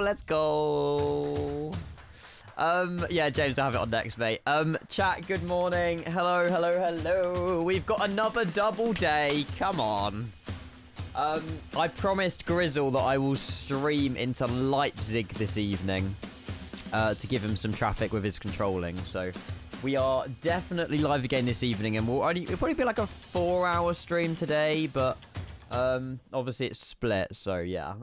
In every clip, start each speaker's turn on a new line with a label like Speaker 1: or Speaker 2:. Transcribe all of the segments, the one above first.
Speaker 1: Let's go. Yeah, James, I'll have it on next, mate. Chat, good morning. Hello, hello, hello. We've got another double day. Come on. I promised Grizzle that I will stream into Leipzig this evening to give him some traffic with his controlling. So we are definitely live again this evening, and it'll probably be like a 4-hour stream today, but obviously it's split, so yeah.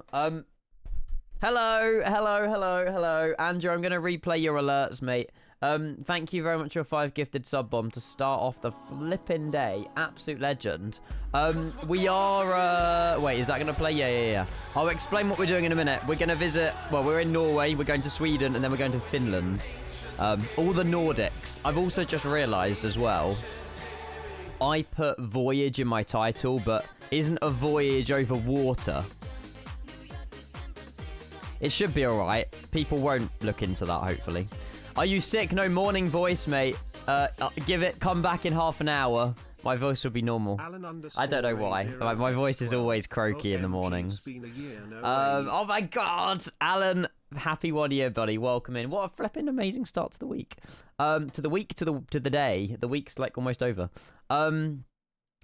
Speaker 1: Hello, hello, hello, hello. Andrew, I'm going to replay your alerts, mate. Thank you very much for your 5 gifted sub bomb to start off the flipping day. Absolute legend. We are, wait, is that going to play? Yeah. I'll explain what we're doing in a minute. We're going to visit, well, we're in Norway, we're going to Sweden, and then we're going to Finland. All the Nordics. I've also just realised as well, I put Voyage in my title, but isn't a voyage over water? It should be alright. People won't look into that, hopefully. Are you sick? No, morning voice, mate. Come back in half an hour. My voice will be normal. I don't know why. My voice is always croaky in the mornings. Oh my god! Alan, happy 1 year, buddy. Welcome in. What a flipping amazing start to the week. To the day. The week's like almost over.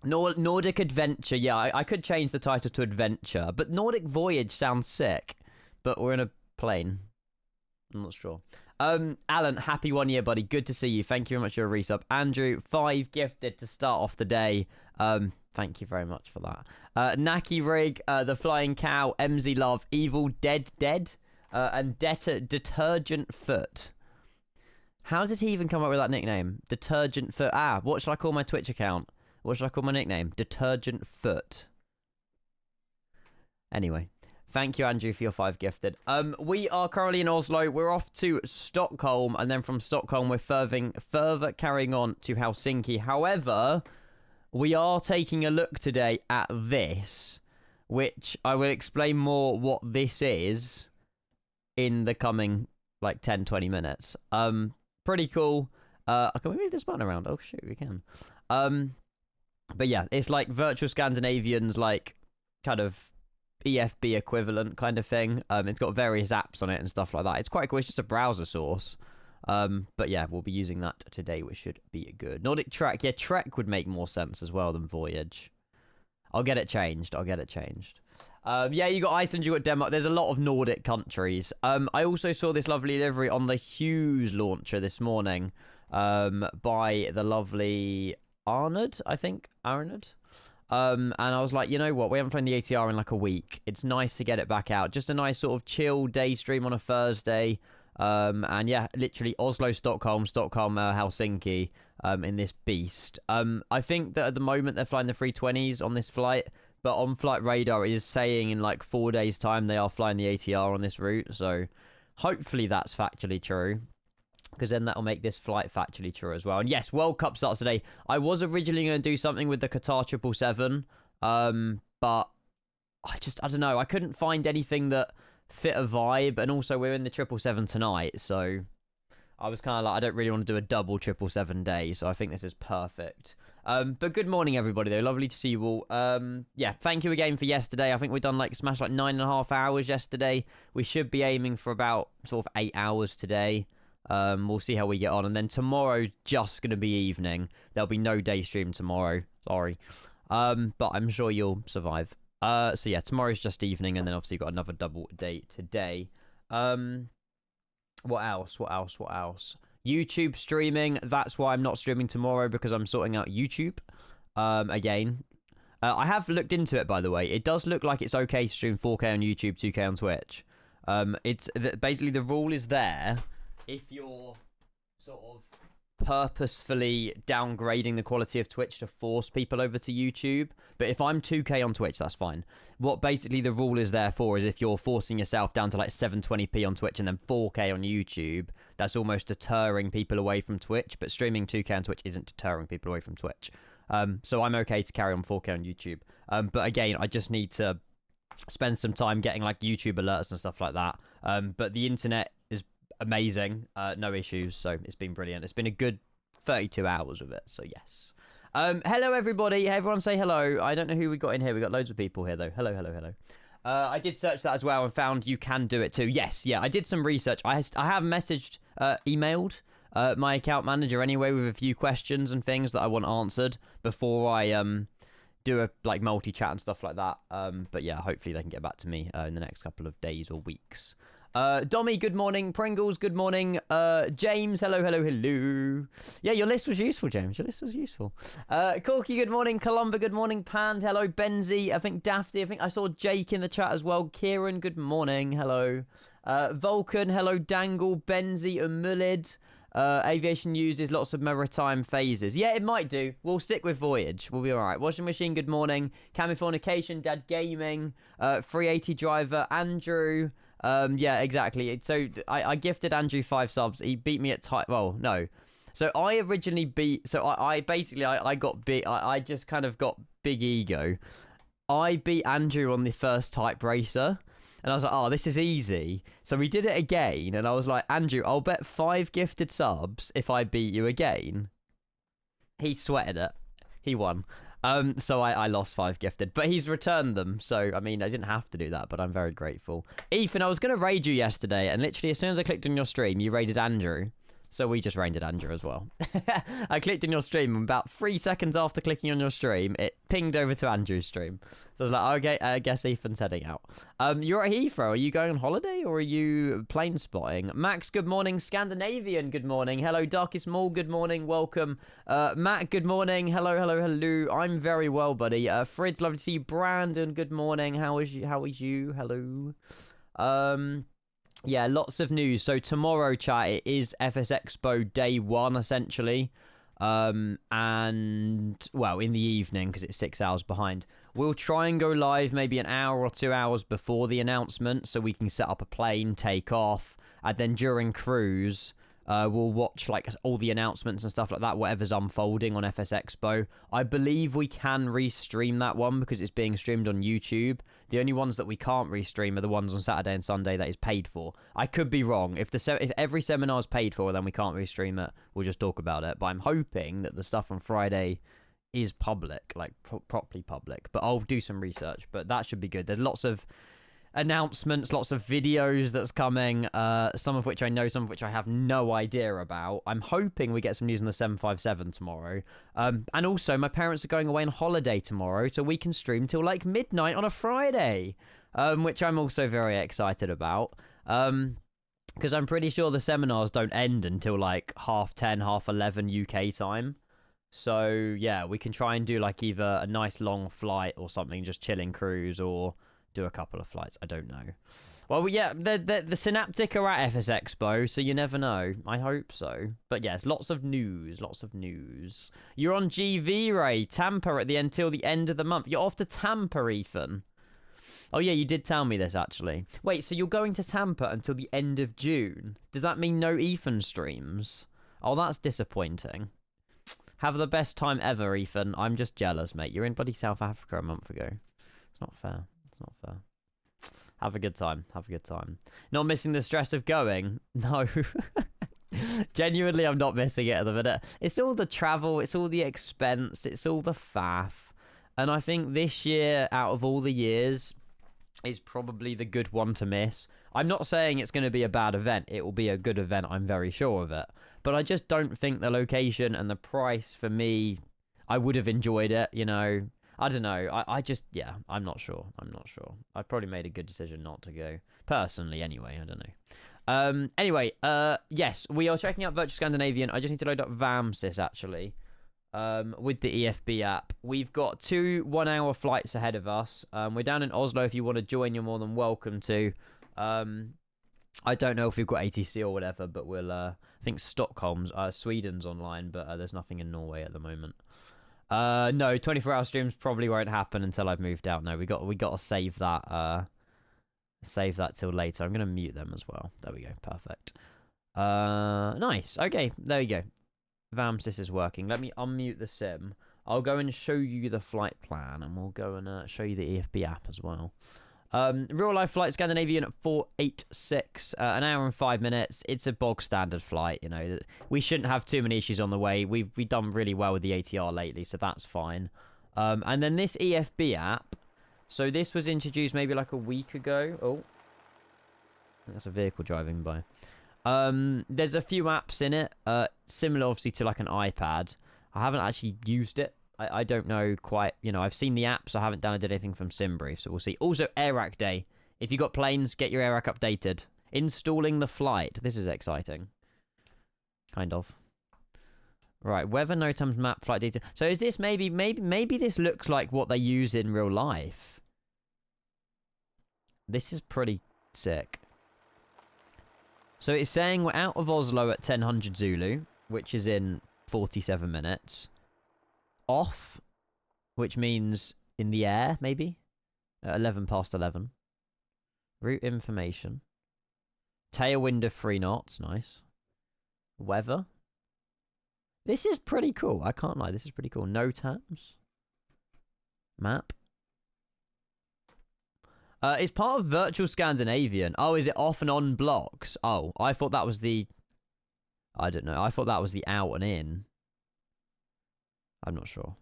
Speaker 1: Nordic Adventure. Yeah, I could change the title to Adventure, but Nordic Voyage sounds sick. But we're in a plane. I'm not sure. Alan, happy 1 year, buddy. Good to see you. Thank you very much for your resub. Andrew, 5 gifted to start off the day. Thank you very much for that. Naki Rig, The Flying Cow, MZ Love, Evil Dead, and Detergent Foot. How did he even come up with that nickname? Detergent Foot. What should I call my Twitch account? What should I call my nickname? Detergent Foot. Anyway. Thank you, Andrew, for your 5 gifted. We are currently in Oslo. We're off to Stockholm, and then from Stockholm, we're further carrying on to Helsinki. However, we are taking a look today at this, which I will explain more what this is in the coming, like, 10, 20 minutes. Pretty cool. Can we move this button around? Oh, shoot, we can. But yeah, it's like Virtual Scandinavian's, like, kind of EFB equivalent kind of thing. It's got various apps on it and stuff like that. It's quite cool. It's just a browser source. But yeah, we'll be using that today, which should be good. Nordic Trek. Yeah, Trek would make more sense as well than Voyage. I'll get it changed. Yeah, you got Iceland, you got Denmark. There's a lot of Nordic countries. I also saw this lovely livery on the Hughes launcher this morning by the lovely Arnold, I think. Arnold. And I was like, you know what? We haven't played the ATR in like a week. It's nice to get it back out. Just a nice sort of chill day stream on a Thursday. And yeah, literally Oslo, Stockholm, Helsinki in this beast. I think that at the moment they're flying the 320s on this flight. But on Flight Radar, it is saying in like 4 days' time they are flying the ATR on this route. So hopefully that's factually true, because then that'll make this flight factually true as well. And yes, World Cup starts today. I was originally going to do something with the Qatar 777, but I don't know. I couldn't find anything that fit a vibe, and also we're in the 777 tonight, so I was kind of like, I don't really want to do a double 777 day, so I think this is perfect. But good morning, everybody, though. Lovely to see you all. Yeah, thank you again for yesterday. I think we've done smashed 9.5 hours yesterday. We should be aiming for about sort of 8 hours today. We'll see how we get on, and then tomorrow's just gonna be evening. There'll be no day stream tomorrow, sorry, but I'm sure you'll survive. So yeah, tomorrow's just evening, and then obviously you've got another double day today. What else? YouTube streaming. That's why I'm not streaming tomorrow, because I'm sorting out YouTube again. I have looked into it, by the way. It does look like it's okay to stream 4K on YouTube, 2K on Twitch. It's basically the rule is there if you're sort of purposefully downgrading the quality of Twitch to force people over to YouTube. But if I'm 2K on Twitch, that's fine. What basically the rule is there for is if you're forcing yourself down to like 720p on Twitch and then 4K on YouTube, that's almost deterring people away from Twitch. But streaming 2K on Twitch isn't deterring people away from Twitch. So I'm okay to carry on 4K on YouTube. But again, I just need to spend some time getting like YouTube alerts and stuff like that. But the internet is amazing, no issues, so it's been brilliant. It's been a good 32 hours of it, so yes. Hello everybody, everyone say hello. I don't know who we got in here. We got loads of people here though. Hello. I did search that as well and found you can do it too. Yes, yeah, I did some research. I have messaged, emailed my account manager anyway with a few questions and things that I want answered before I do a like multi-chat and stuff like that. But yeah, hopefully they can get back to me in the next couple of days or weeks. Dommy, good morning. Pringles, good morning. James, hello. Yeah, your list was useful, James. Your list was useful. Corky, good morning. Columba, good morning. Pand, hello. Benzie, I think Dafty, I think I saw Jake in the chat as well. Kieran, good morning. Hello. Vulcan, hello. Dangle, Benzie, Umulid. Aviation uses lots of maritime phases. Yeah, it might do. We'll stick with Voyage. We'll be alright. Washing Machine, good morning. Camifornication, Dad Gaming. 380 Driver, Andrew. Yeah, exactly. So I gifted Andrew 5 subs. He beat me at type. Well, no. So I originally beat. So I basically I got big. I just kind of got big ego. I beat Andrew on the first type racer. And I was like, oh, this is easy. So we did it again. And I was like, Andrew, I'll bet 5 gifted subs if I beat you again. He sweated it. He won. So I lost 5 gifted. But he's returned them. So, I mean, I didn't have to do that. But I'm very grateful. Ethan, I was going to raid you yesterday. And literally, as soon as I clicked on your stream, you raided Andrew. So we just raided Andrew as well. I clicked on your stream, and about 3 seconds after clicking on your stream, it pinged over to Andrew's stream. So I was like, okay, I guess Ethan's heading out. You're at Heathrow. Are you going on holiday, or are you plane spotting? Max, good morning. Scandinavian, good morning. Hello, Darkest Mall, good morning. Welcome. Matt, good morning. Hello. I'm very well, buddy. Frid's, lovely to see you. Brandon, good morning. How is you? Hello. Yeah, lots of news. So tomorrow, chat, it is FS Expo day 1, essentially. And, well, in the evening, because it's 6 hours behind. We'll try and go live maybe an hour or 2 hours before the announcement, so we can set up a plane, take off, and then during cruise, we'll watch like all the announcements and stuff like that, whatever's unfolding on FS Expo. I believe we can restream that one because it's being streamed on YouTube. The only ones that we can't restream are the ones on Saturday and Sunday that is paid for. I could be wrong. If every seminar is paid for, then we can't restream it. We'll just talk about it. But I'm hoping that the stuff on Friday is public, like properly public. But I'll do some research. But that should be good. There's lots of announcements, lots of videos that's coming, some of which I know, some of which I have no idea about. I'm hoping we get some news on the 757 tomorrow. And also, my parents are going away on holiday tomorrow, so we can stream till like midnight on a Friday, which I'm also very excited about. Because I'm pretty sure the seminars don't end until like 10:30, 11:30 UK time. So, yeah, we can try and do like either a nice long flight or something, just chilling cruise, or do a couple of flights. I don't know. Well, yeah, the Synaptic are at FS Expo, so you never know. I hope so. But yes, lots of news. You're on GV Ray, Tampa until the end of the month. You're off to Tampa, Ethan. Oh yeah, you did tell me this actually. Wait, so you're going to Tampa until the end of June? Does that mean no Ethan streams? Oh, that's disappointing. Have the best time ever, Ethan. I'm just jealous, mate. You're in bloody South Africa a month ago. It's not fair. It's not fair. Have a good time. Not missing the stress of going? No. Genuinely, I'm not missing it at the minute. It's all the travel. It's all the expense. It's all the faff. And I think this year, out of all the years, is probably the good one to miss. I'm not saying it's going to be a bad event. It will be a good event. I'm very sure of it. But I just don't think the location and the price, for me, I would have enjoyed it, you know. I don't know. I'm not sure. I probably made a good decision not to go. Personally, anyway. I don't know. Yes, we are checking out Virtual Scandinavian. I just need to load up vSAS, actually, with the EFB app. We've got 2 1-hour flights ahead of us. We're down in Oslo. If you want to join, you're more than welcome to. I don't know if we've got ATC or whatever, but we'll, I think Stockholm's, Sweden's online, but there's nothing in Norway at the moment. No, 24-hour streams probably won't happen until I've moved out. No, we got to save that till later. I'm gonna mute them as well. There we go. Perfect. Nice. Okay, there you go. vSAS is working. Let me unmute the sim. I'll go and show you the flight plan, and we'll go and show you the EFB app as well. Real life flight Scandinavian 486, an hour and 5 minutes. It's a bog standard flight, you know. We shouldn't have too many issues on the way. We've done really well with the ATR lately, so that's fine. And then this EFB app. So this was introduced maybe like a week ago. Oh, that's a vehicle driving by. There's a few apps in it, similar obviously to like an iPad. I haven't actually used it. I don't know quite, you know, I've seen the apps. I haven't downloaded anything from SimBrief, so we'll see. Also, AirRack Day. If you got planes, get your AirRack updated. Installing the flight. This is exciting. Kind of. Right, weather, no times, map, flight data. So is this maybe this looks like what they use in real life? This is pretty sick. So it's saying we're out of Oslo at 1000 Zulu, which is in 47 minutes. Off, which means in the air, maybe? 11 past 11. Route information. Tailwind of 3 knots, nice. Weather. This is pretty cool, I can't lie, this is pretty cool. No tabs. Map. It's part of Virtual Scandinavian. Oh, is it off and on blocks? Oh, I thought that was the... I don't know. I thought that was the out and in. I'm not sure.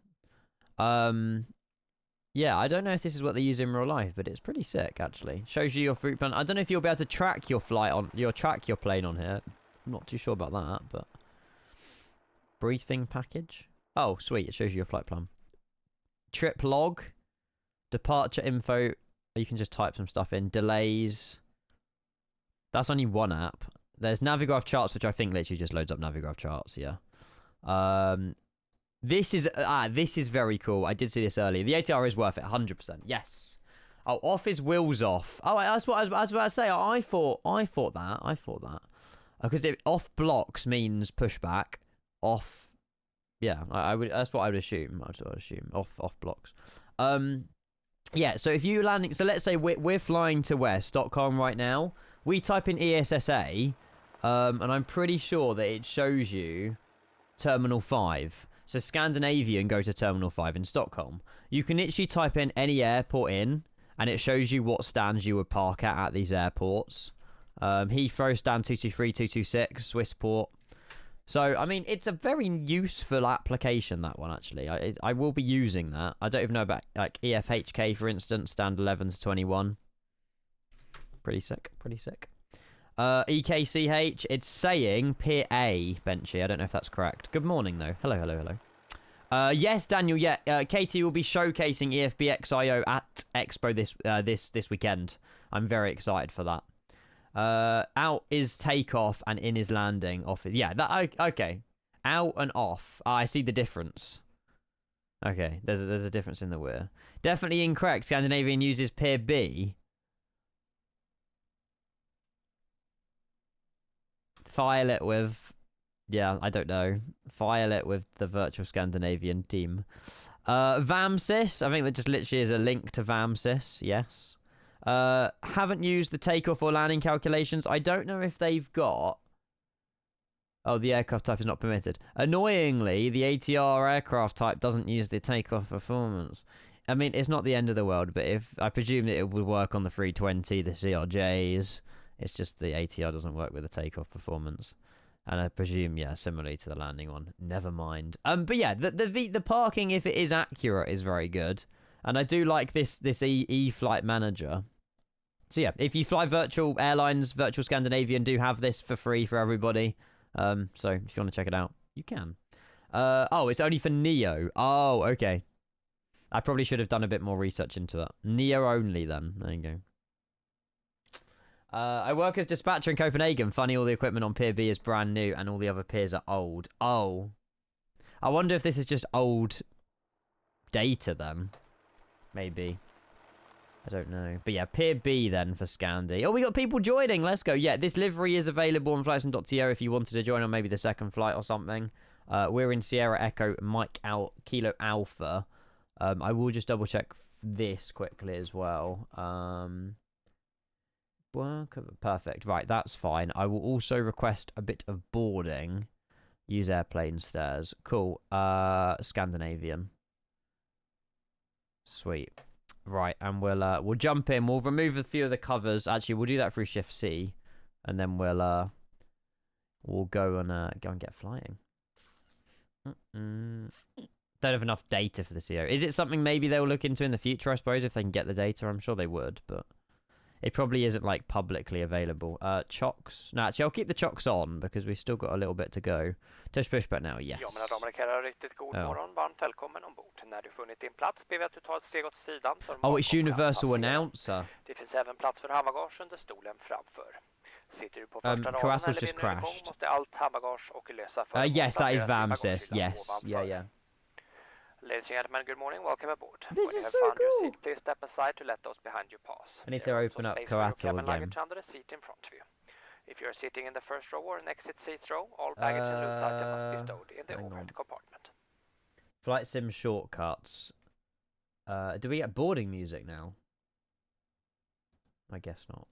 Speaker 1: Yeah, I don't know if this is what they use in real life, but it's pretty sick, actually. Shows you your route plan. I don't know if you'll be able to track your flight on... track your plane on here. I'm not too sure about that, but... Briefing package. Oh, sweet. It shows you your flight plan. Trip log. Departure info. You can just type some stuff in. Delays. That's only one app. There's Navigraph charts, which I think literally just loads up Navigraph charts, yeah. This is very cool. I did see this earlier. The ATR is worth it, 100%. Yes. Oh, off is wheels off. Oh, that's what I was about to say. I thought that. Because off blocks means pushback. Off, yeah, I would. That's what I would assume. I'd assume off blocks. Yeah. So if you landing, so let's say we're flying to where Stockholm right now. We type in ESSA, and I'm pretty sure that it shows you Terminal 5. So Scandinavian go to Terminal 5 in Stockholm. You can literally type in any airport in, and it shows you what stands you would park at these airports. Heathrow stand 223, 226, Swissport. So, I mean, it's a very useful application, that one, actually. I will be using that. I don't even know about, like, EFHK, for instance, stand 11 to 21. Pretty sick, pretty sick. EKCH, it's saying Pier A, Benchy. I don't know if that's correct. Good morning, though. Hello, hello, hello. Yes, Daniel, yeah. Katie will be showcasing EFB XIO at Expo this weekend. I'm very excited for that. Out is takeoff and in is landing. Off is... Yeah, that... Okay. Out and off. I see the difference. Okay, there's a difference in the weir. Definitely incorrect. Scandinavian uses Pier B. File it with... Yeah, I don't know. File it with the Virtual Scandinavian team. vSAS. I think that just literally is a link to vSAS. Yes. Haven't used the takeoff or landing calculations. I don't know if they've got... Oh, the aircraft type is not permitted. Annoyingly, the ATR aircraft type doesn't use the takeoff performance. I mean, it's not the end of the world, but if I presume that it would work on the 320, the CRJs. It's just the ATR doesn't work with the takeoff performance. And I presume, yeah, similarly to the landing one. Never mind. But yeah, the parking, if it is accurate, is very good. And I do like this E-Flight Manager. So yeah, if you fly Virtual Airlines, Virtual Scandinavian do have this for free for everybody. So if you want to check it out, you can. Oh, it's only for Neo. Oh, okay. I probably should have done a bit more research into it. Neo only then. There you go. I work as dispatcher in Copenhagen. Funny, all the equipment on Pier B is brand new and all the other piers are old. Oh. I wonder if this is just old data then. Maybe. I don't know. But yeah, Pier B then for Scandi. Oh, we got people joining. Let's go. Yeah, this livery is available on flightsim.to if you wanted to join on maybe the second flight or something. We're in Sierra Echo Mike Kilo Alpha. I will just double check this quickly as well. Perfect. Right, that's fine. I will also request a bit of boarding. Use airplane stairs. Cool. Scandinavian. Sweet. Right, and we'll jump in. We'll remove a few of the covers. Actually, we'll do that through Shift C, and then we'll go and get flying. don't have enough data for the CO. Is it something maybe they'll look into in the future, I suppose, if they can get the data? I'm sure they would, but it probably isn't, like, publicly available. Chocks. No, actually, I'll keep the chocks on, because we've still got a little bit to go. Touch pushback now, yes.
Speaker 2: Ja, mina damer och herrar, riktigt god morgon. Varmt välkommen ombord. När du funnit din plats ber vi att du tar ett steg åt sidan.
Speaker 1: Oh, it's Universal Announcer.
Speaker 2: Det finns även plats för handbagage under stolen framför. Sitter du på första raden eller
Speaker 1: just crashed.
Speaker 2: måste allt handbagage och lösa för
Speaker 1: yes, that is vSAS. Yes, yeah.
Speaker 2: Ladies and gentlemen, good morning. Welcome aboard.
Speaker 1: This
Speaker 2: when you
Speaker 1: is
Speaker 2: have
Speaker 1: so
Speaker 2: found your
Speaker 1: cool.
Speaker 2: seat, please step aside to let those behind you pass.
Speaker 1: I need to open up collateral again.
Speaker 2: Under the seat in front of you. If you're sitting in the first row or an exit seat row, all baggage and loot items must be stowed in the overhead compartment.
Speaker 1: Flight sim shortcuts. Do we get boarding music now? I guess not.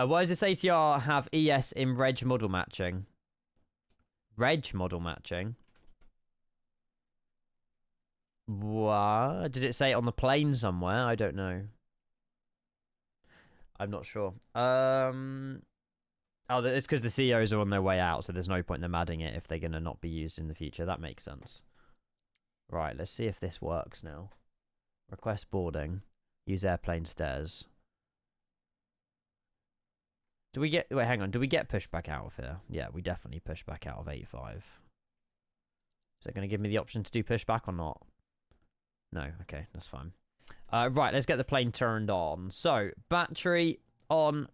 Speaker 1: Why does this ATR have ES in reg model matching? Reg model matching? What? Does it say it on the plane somewhere? I don't know. I'm not sure. Oh, it's because the CEOs are on their way out, so there's no point in them adding it if they're going to not be used in the future. That makes sense. Right, let's see if this works now. Request boarding. Use airplane stairs. Do we get... Wait, hang on. Do we get pushback out of here? Yeah, we definitely push back out of 85. Is it going to give me the option to do pushback or not? No, okay, that's fine. Right, let's get the plane turned on. So, battery on,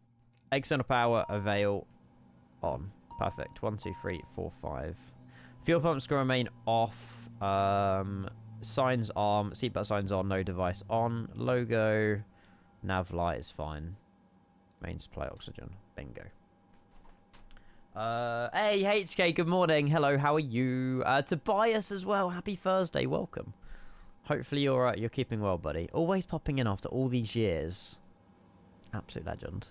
Speaker 1: external power, avail on. Perfect. 1, 2, 3, 4, 5. Fuel pumps can remain off. Signs on, seatbelt signs on, no device on. Logo, nav light is fine. Main supply oxygen. Bingo. Hey, HK, good morning. Hello, how are you? Tobias as well. Happy Thursday. Welcome. Hopefully you're keeping well, buddy. Always popping in after all these years. Absolute legend.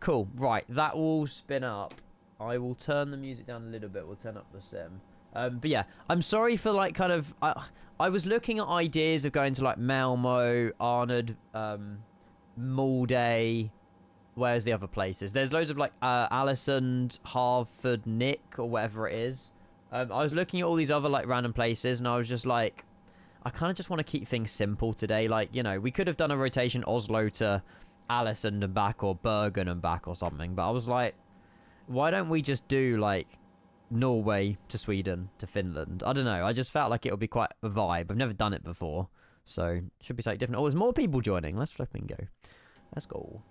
Speaker 1: Cool. Right, that will spin up. I will turn the music down a little bit. We'll turn up the sim. But yeah, I'm sorry for like kind of... I was looking at ideas of going to like Malmo, Arnold, Malday. Where's the other places? There's loads of like Allison, Harvard, Nick, or whatever it is. I was looking at all these other like random places, and I was just like, I kind of just want to keep things simple today. Like, you know, we could have done a rotation Oslo to Allison and back, or Bergen and back, or something. But I was like, why don't we just do like Norway to Sweden to Finland? I don't know. I just felt like it would be quite a vibe. I've never done it before, so it should be something different. Oh, there's more people joining. Let's flipping go. Let's go.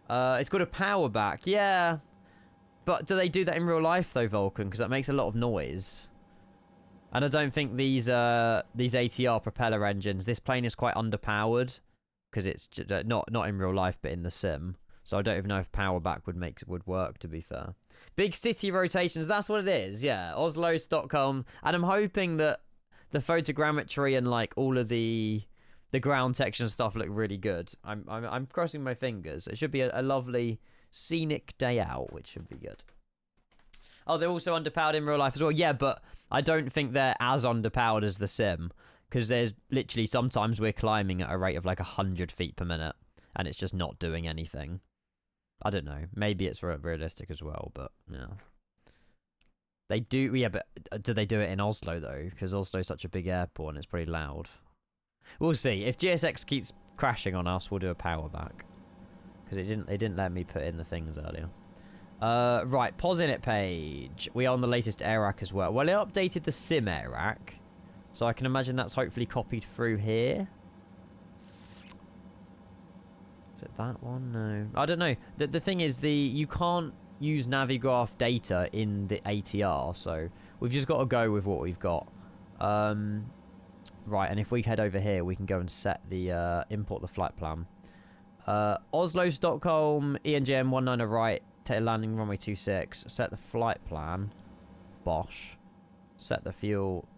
Speaker 1: It's got a power back. Yeah. But do they do that in real life, though, Vulcan? Because that makes a lot of noise. And I don't think these ATR propeller engines... This plane is quite underpowered. Because it's not in real life, but in the sim. So I don't even know if power back would work, to be fair. Big city rotations. That's what it is. Yeah. Oslo, Stockholm. And I'm hoping that the photogrammetry and, like, all of the ground texture stuff look really good. I'm crossing my fingers. It should be a lovely scenic day out, which should be good. Oh, they're also underpowered in real life as well. Yeah, but I don't think they're as underpowered as the sim, because there's literally sometimes we're climbing at a rate of like 100 feet per minute, and it's just not doing anything. I don't know. Maybe it's realistic as well, but yeah. They do, yeah, but do they do it in Oslo though? Because Oslo's such a big airport and it's pretty loud. We'll see. If GSX keeps crashing on us, we'll do a power back. Because it didn't let me put in the things earlier. Right, pause in it page. We are on the latest AIRAC as well. Well, it updated the sim AIRAC. So I can imagine that's hopefully copied through here. Is it that one? No. I don't know. The thing is, you can't use Navigraph data in the ATR. So we've just got to go with what we've got. Right, and if we head over here, we can go and set the import the flight plan. Oslo, Stockholm, ENGM 19 right, take a landing runway 26, set the flight plan, Bosch, set the fuel,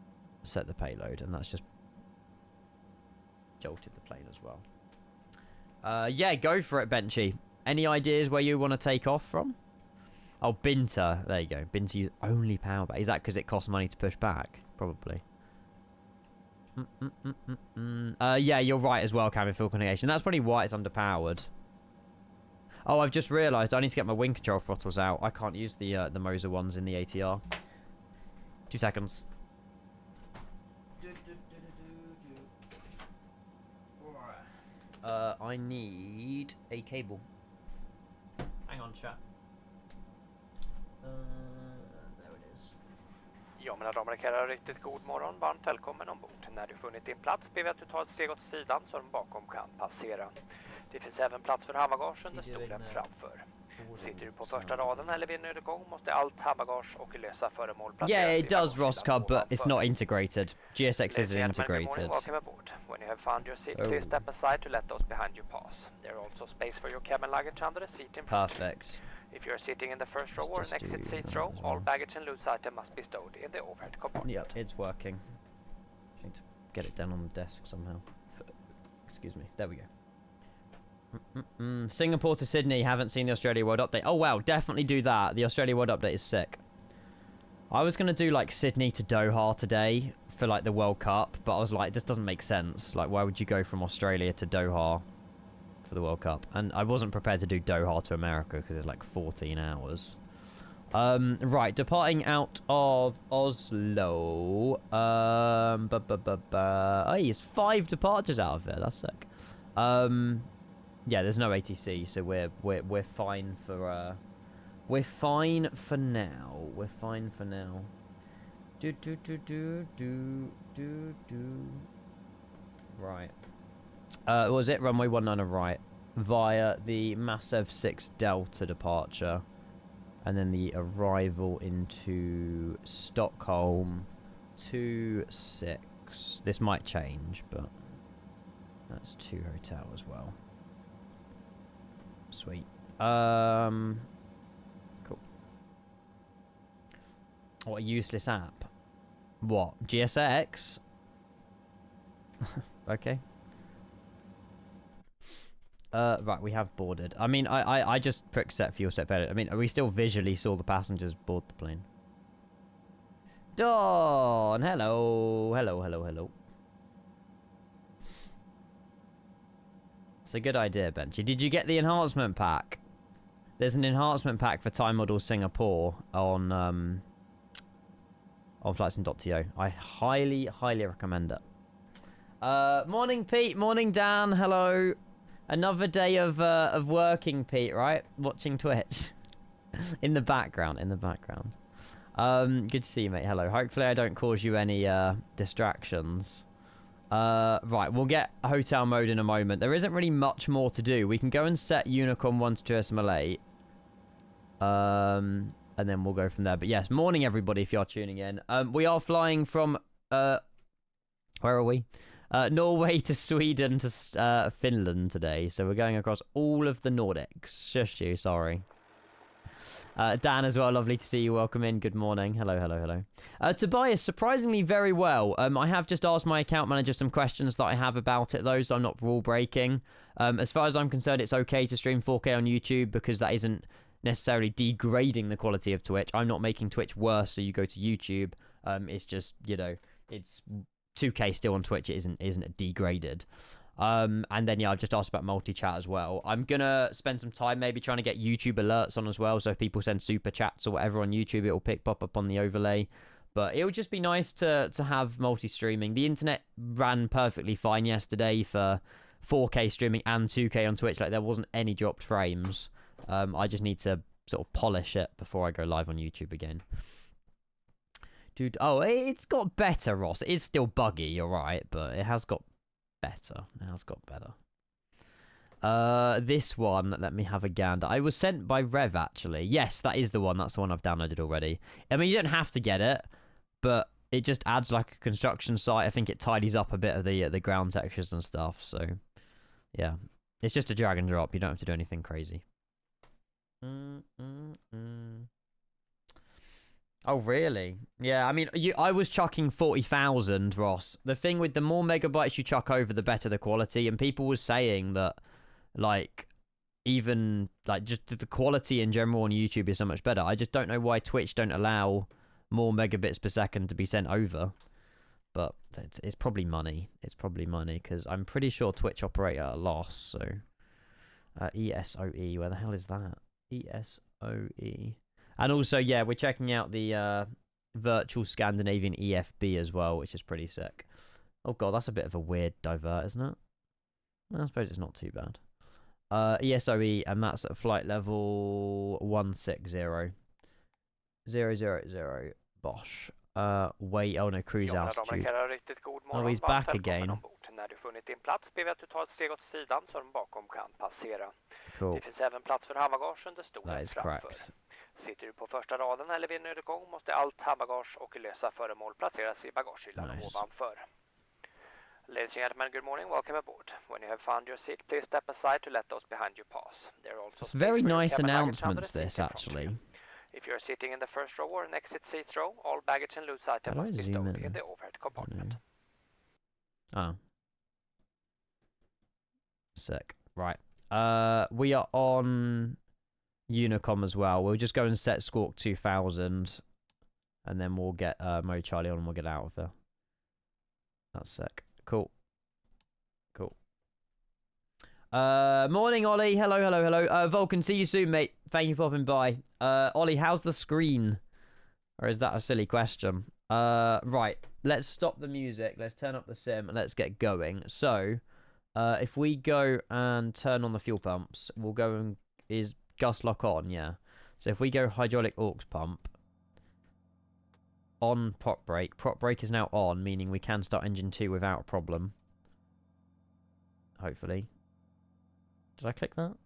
Speaker 1: set the payload, and that's just jolted the plane as well. Yeah, go for it, Benchy. Any ideas where you want to take off from? Oh, Binter. There you go. Binter use only power back. Is that because it costs money to push back? Probably. Yeah, you're right as well, cabin fuel coordination. That's probably why it's underpowered. Oh, I've just realised I need to get my wing control throttles out. I can't use the Moser ones in the ATR. 2 seconds. I need a cable. Hang on, chat. There it is.
Speaker 2: Ja, mina damer och herrar, riktigt god morgon. Varmt välkommen ombord. När du funnit din plats ber vi att du tar ett steg åt sidan så de bakom kan passera. Det finns även plats för handbagage under stolen framför. Sitter du på första raden eller vid en nödutgång måste allt handbagage och lösa föremål placeras.
Speaker 1: Yeah, it does, Roscoe, but it's not integrated. GSX isn't integrated.
Speaker 2: Welcome aboard. When you have found your seat, please step aside to let those behind you pass. There are also space for your cabin luggage under the seat in front.
Speaker 1: Perfect.
Speaker 2: If you're sitting in the first row or an exit seat row, all baggage and loose items must be stowed in the overhead compartment.
Speaker 1: Yep, it's working. Just need to get it down on the desk somehow. Excuse me. There we go. Singapore to Sydney. Haven't seen the Australia World Update. Oh wow, definitely do that. The Australia World Update is sick. I was gonna do like Sydney to Doha today for like the World Cup, but I was like, this doesn't make sense. Like, why would you go from Australia to Doha for the World Cup? And I wasn't prepared to do Doha to America because it's like 14 hours. Right, departing out of Oslo. Oh, it's 5 departures out of it. That's sick. Yeah, there's no ATC, so we're fine for we're fine for now. We're fine for now. Right. What was it? Runway 19 right. Via the Masev 6 Delta departure. And then the arrival into Stockholm 26. This might change, but that's 2 hotel as well. Sweet. Cool. What a useless app. What? GSX? Okay. Right, we have boarded. I mean, I just prick set fuel set better. I mean, we still visually saw the passengers board the plane. Dawn! Hello. Hello, hello, hello. It's a good idea, Benchy. Did you get the enhancement pack? There's an enhancement pack for Time Model Singapore on flightsim.to. I highly, highly recommend it. Morning, Pete. Morning, Dan. Hello. Another day of working, Pete, right? Watching Twitch. In the background, good to see you, mate. Hello. Hopefully I don't cause you any distractions. Right, we'll get hotel mode in a moment. There isn't really much more to do. We can go and set Unicorn 1 to SML8. And then we'll go from there. But yes, morning everybody if you're tuning in. We are flying from, where are we? Norway to Sweden to Finland today. So we're going across all of the Nordics. Shush you, sorry. Dan as well, lovely to see you. Welcome in. Good morning. Hello, hello, hello. Tobias, surprisingly very well. I have just asked my account manager some questions that I have about it, though, so I'm not rule breaking. As far as I'm concerned, it's okay to stream 4K on YouTube because that isn't necessarily degrading the quality of Twitch. I'm not making Twitch worse, so you go to YouTube. It's just, you know, it's 2K still on Twitch. It isn't degraded. And then, yeah, I've just asked about multi-chat as well. I'm going to spend some time maybe trying to get YouTube alerts on as well. So if people send super chats or whatever on YouTube, it will pop up on the overlay. But it would just be nice to have multi-streaming. The internet ran perfectly fine yesterday for 4K streaming and 2K on Twitch. Like, there wasn't any dropped frames. I just need to sort of polish it before I go live on YouTube again. Dude, oh, it's got better, Ross. It is still buggy, you're right, but it has got better. It has got better. This one, let me have a gander. I was sent by Rev, actually. Yes, that is the one. That's the one I've downloaded already. I mean, you don't have to get it, but it just adds like a construction site. I think it tidies up a bit of the ground textures and stuff. So, yeah. It's just a drag and drop. You don't have to do anything crazy. Oh, really? Yeah, I mean, I was chucking 40,000, Ross. The thing with the more megabytes you chuck over, the better the quality. And people were saying that, like, even, like, just the quality in general on YouTube is so much better. I just don't know why Twitch don't allow more megabits per second to be sent over. But it's probably money. It's probably money, because I'm pretty sure Twitch operate at a loss, so... ESOE, where the hell is that? ESOE. And also, yeah, we're checking out the virtual Scandinavian EFB as well, which is pretty sick. Oh god, that's a bit of a weird divert, isn't it? I suppose it's not too bad. ESOE, and that's at flight level 160. 000 Bosch. Wait, oh no, cruise altitude. Oh, he's back again.
Speaker 2: När du funnit din plats ber vi att du tar ett steg åt sidan så de bakom kan passera.
Speaker 1: Cool.
Speaker 2: Det finns även plats för handbagage under stolen
Speaker 1: That is
Speaker 2: framför.
Speaker 1: correct.
Speaker 2: Sitter du på första raden eller vid en nödutgång måste allt handbagage och lösa föremål placeras i bagagehyllan ovanför. Ladies and gentlemen, good morning. Welcome aboard. When you have found your seat, please step aside to let those behind you pass. There are also
Speaker 1: it's very nice announcements, this, actually.
Speaker 2: If you are sitting in the first row or an exit seat row, all baggage and loose items must be stowed in the overhead compartment.
Speaker 1: Oh. Sick. Right. We are on Unicom as well. We'll just go and set Squawk 2000. And then we'll get Mo Charlie on and we'll get out of there. That's sick. Cool. Cool. Morning, Ollie. Hello. Vulcan, see you soon, mate. Thank you for popping by. Ollie, how's the screen? Or is that a silly question? Right. Let's stop the music. Let's turn up the sim and let's get going. So, if we go and turn on the fuel pumps, we'll go and... Is Gus lock on? Yeah. So if we go hydraulic aux pump... On prop brake. Prop brake is now on, meaning we can start engine 2 without a problem. Hopefully. Did I click that?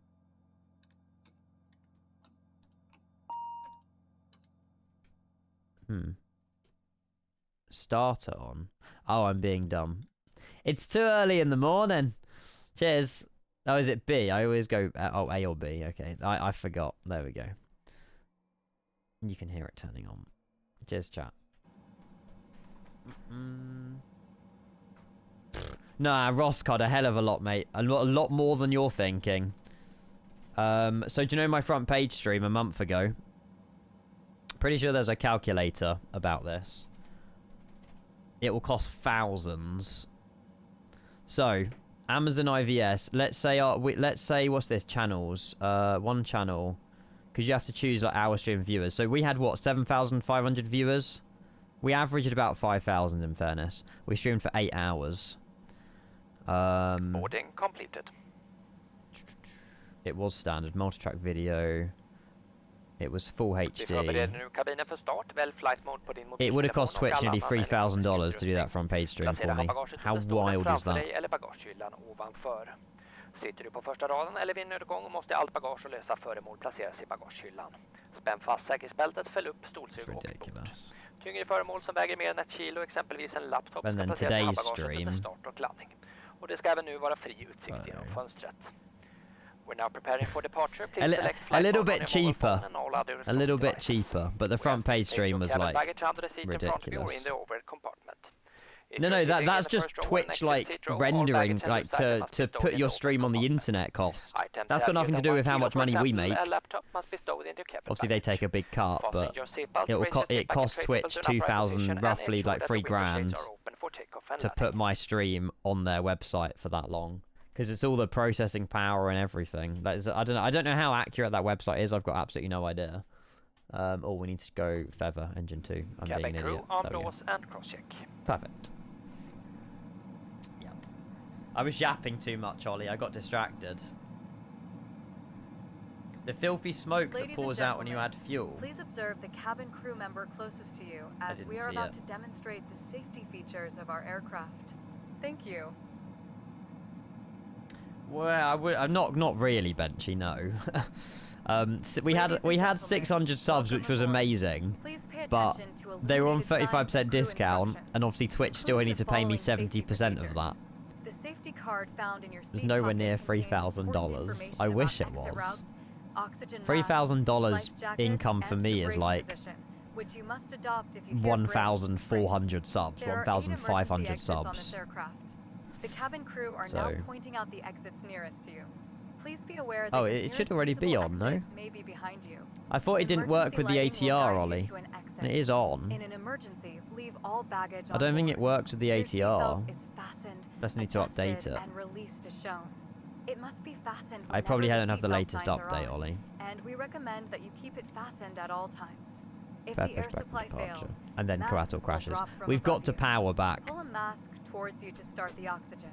Speaker 1: Starter on. Oh, I'm being dumb. It's too early in the morning. Cheers. Oh, is it B? I always go... oh, A or B. Okay. I forgot. There we go. You can hear it turning on. Cheers, chat. Nah, Roscod, a hell of a lot, mate. A lot more than you're thinking. So do you know my front page stream a month ago? Pretty sure there's a calculator about this. It will cost thousands. So, Amazon IVS. Let's say what's this? Channels. One channel. Because you have to choose like hour stream viewers. So we had what? 7,500 viewers. We averaged about 5,000 in fairness. We streamed for 8 hours.
Speaker 2: Boarding completed.
Speaker 1: It was standard multi-track video. It was full HD. It would have cost Twitch nearly $3,000 to do that from page stream for me. How wild is that?
Speaker 2: Sitter du på första raden eller vid en nödutgång måste allt bagage och lösa föremål placeras i bagagehyllan. Spänn fast säkerhetsbältet, fäll upp stolsug och bort. Tyngre föremål som väger mer än 1 kilo, exempelvis en laptop, ska placeras i handbagaget under start och landning. Och det ska även nu vara fri utsikt genom fönstret. We're now preparing for departure. Please select
Speaker 1: a little bit cheaper. A little bit cheaper, but the front page stream was like ridiculous. No, that's just Twitch like rendering, like to put your stream on the internet cost. That's got nothing to do with how much money we make. Obviously they take a big cut, but it costs Twitch 2,000, roughly like $3,000 to put my stream on their website for that long. Because it's all the processing power and everything. That is, I don't know how accurate that website is. I've got absolutely no idea. Oh, we need to go feather engine 2. I'm being an idiot. Perfect. Yep. I was yapping too much, Ollie. I got distracted. The filthy smoke that pours out when you add fuel.
Speaker 3: Please observe the cabin crew member closest to you as we are about to demonstrate the safety features of our aircraft. Thank you.
Speaker 1: Well, I'm not really, Benchy, no. We had 600 subs, which was amazing, but they were on 35% discount, and obviously Twitch still only need to pay me 70% of that. There's nowhere near $3,000. I wish it was. $3,000 income for me is like 1,400 subs, 1,500 subs.
Speaker 3: The cabin crew are now pointing out the exits nearest to you. Please be aware that
Speaker 1: it should already be on, no?
Speaker 3: May be behind you.
Speaker 1: I thought it didn't work with the ATR, Ollie. And it is on.
Speaker 3: In an emergency, leave all baggage
Speaker 1: I don't think it works with the ATR.
Speaker 3: Let's
Speaker 1: need to update it.
Speaker 3: And released as shown. It must be fastened.
Speaker 1: I probably don't have the latest update, Ollie.
Speaker 3: And we recommend that you keep it fastened at all times. If
Speaker 1: the air supply fails, and then collateral crashes. We've got to power back.
Speaker 3: Pull a mask towards you to start the oxygen.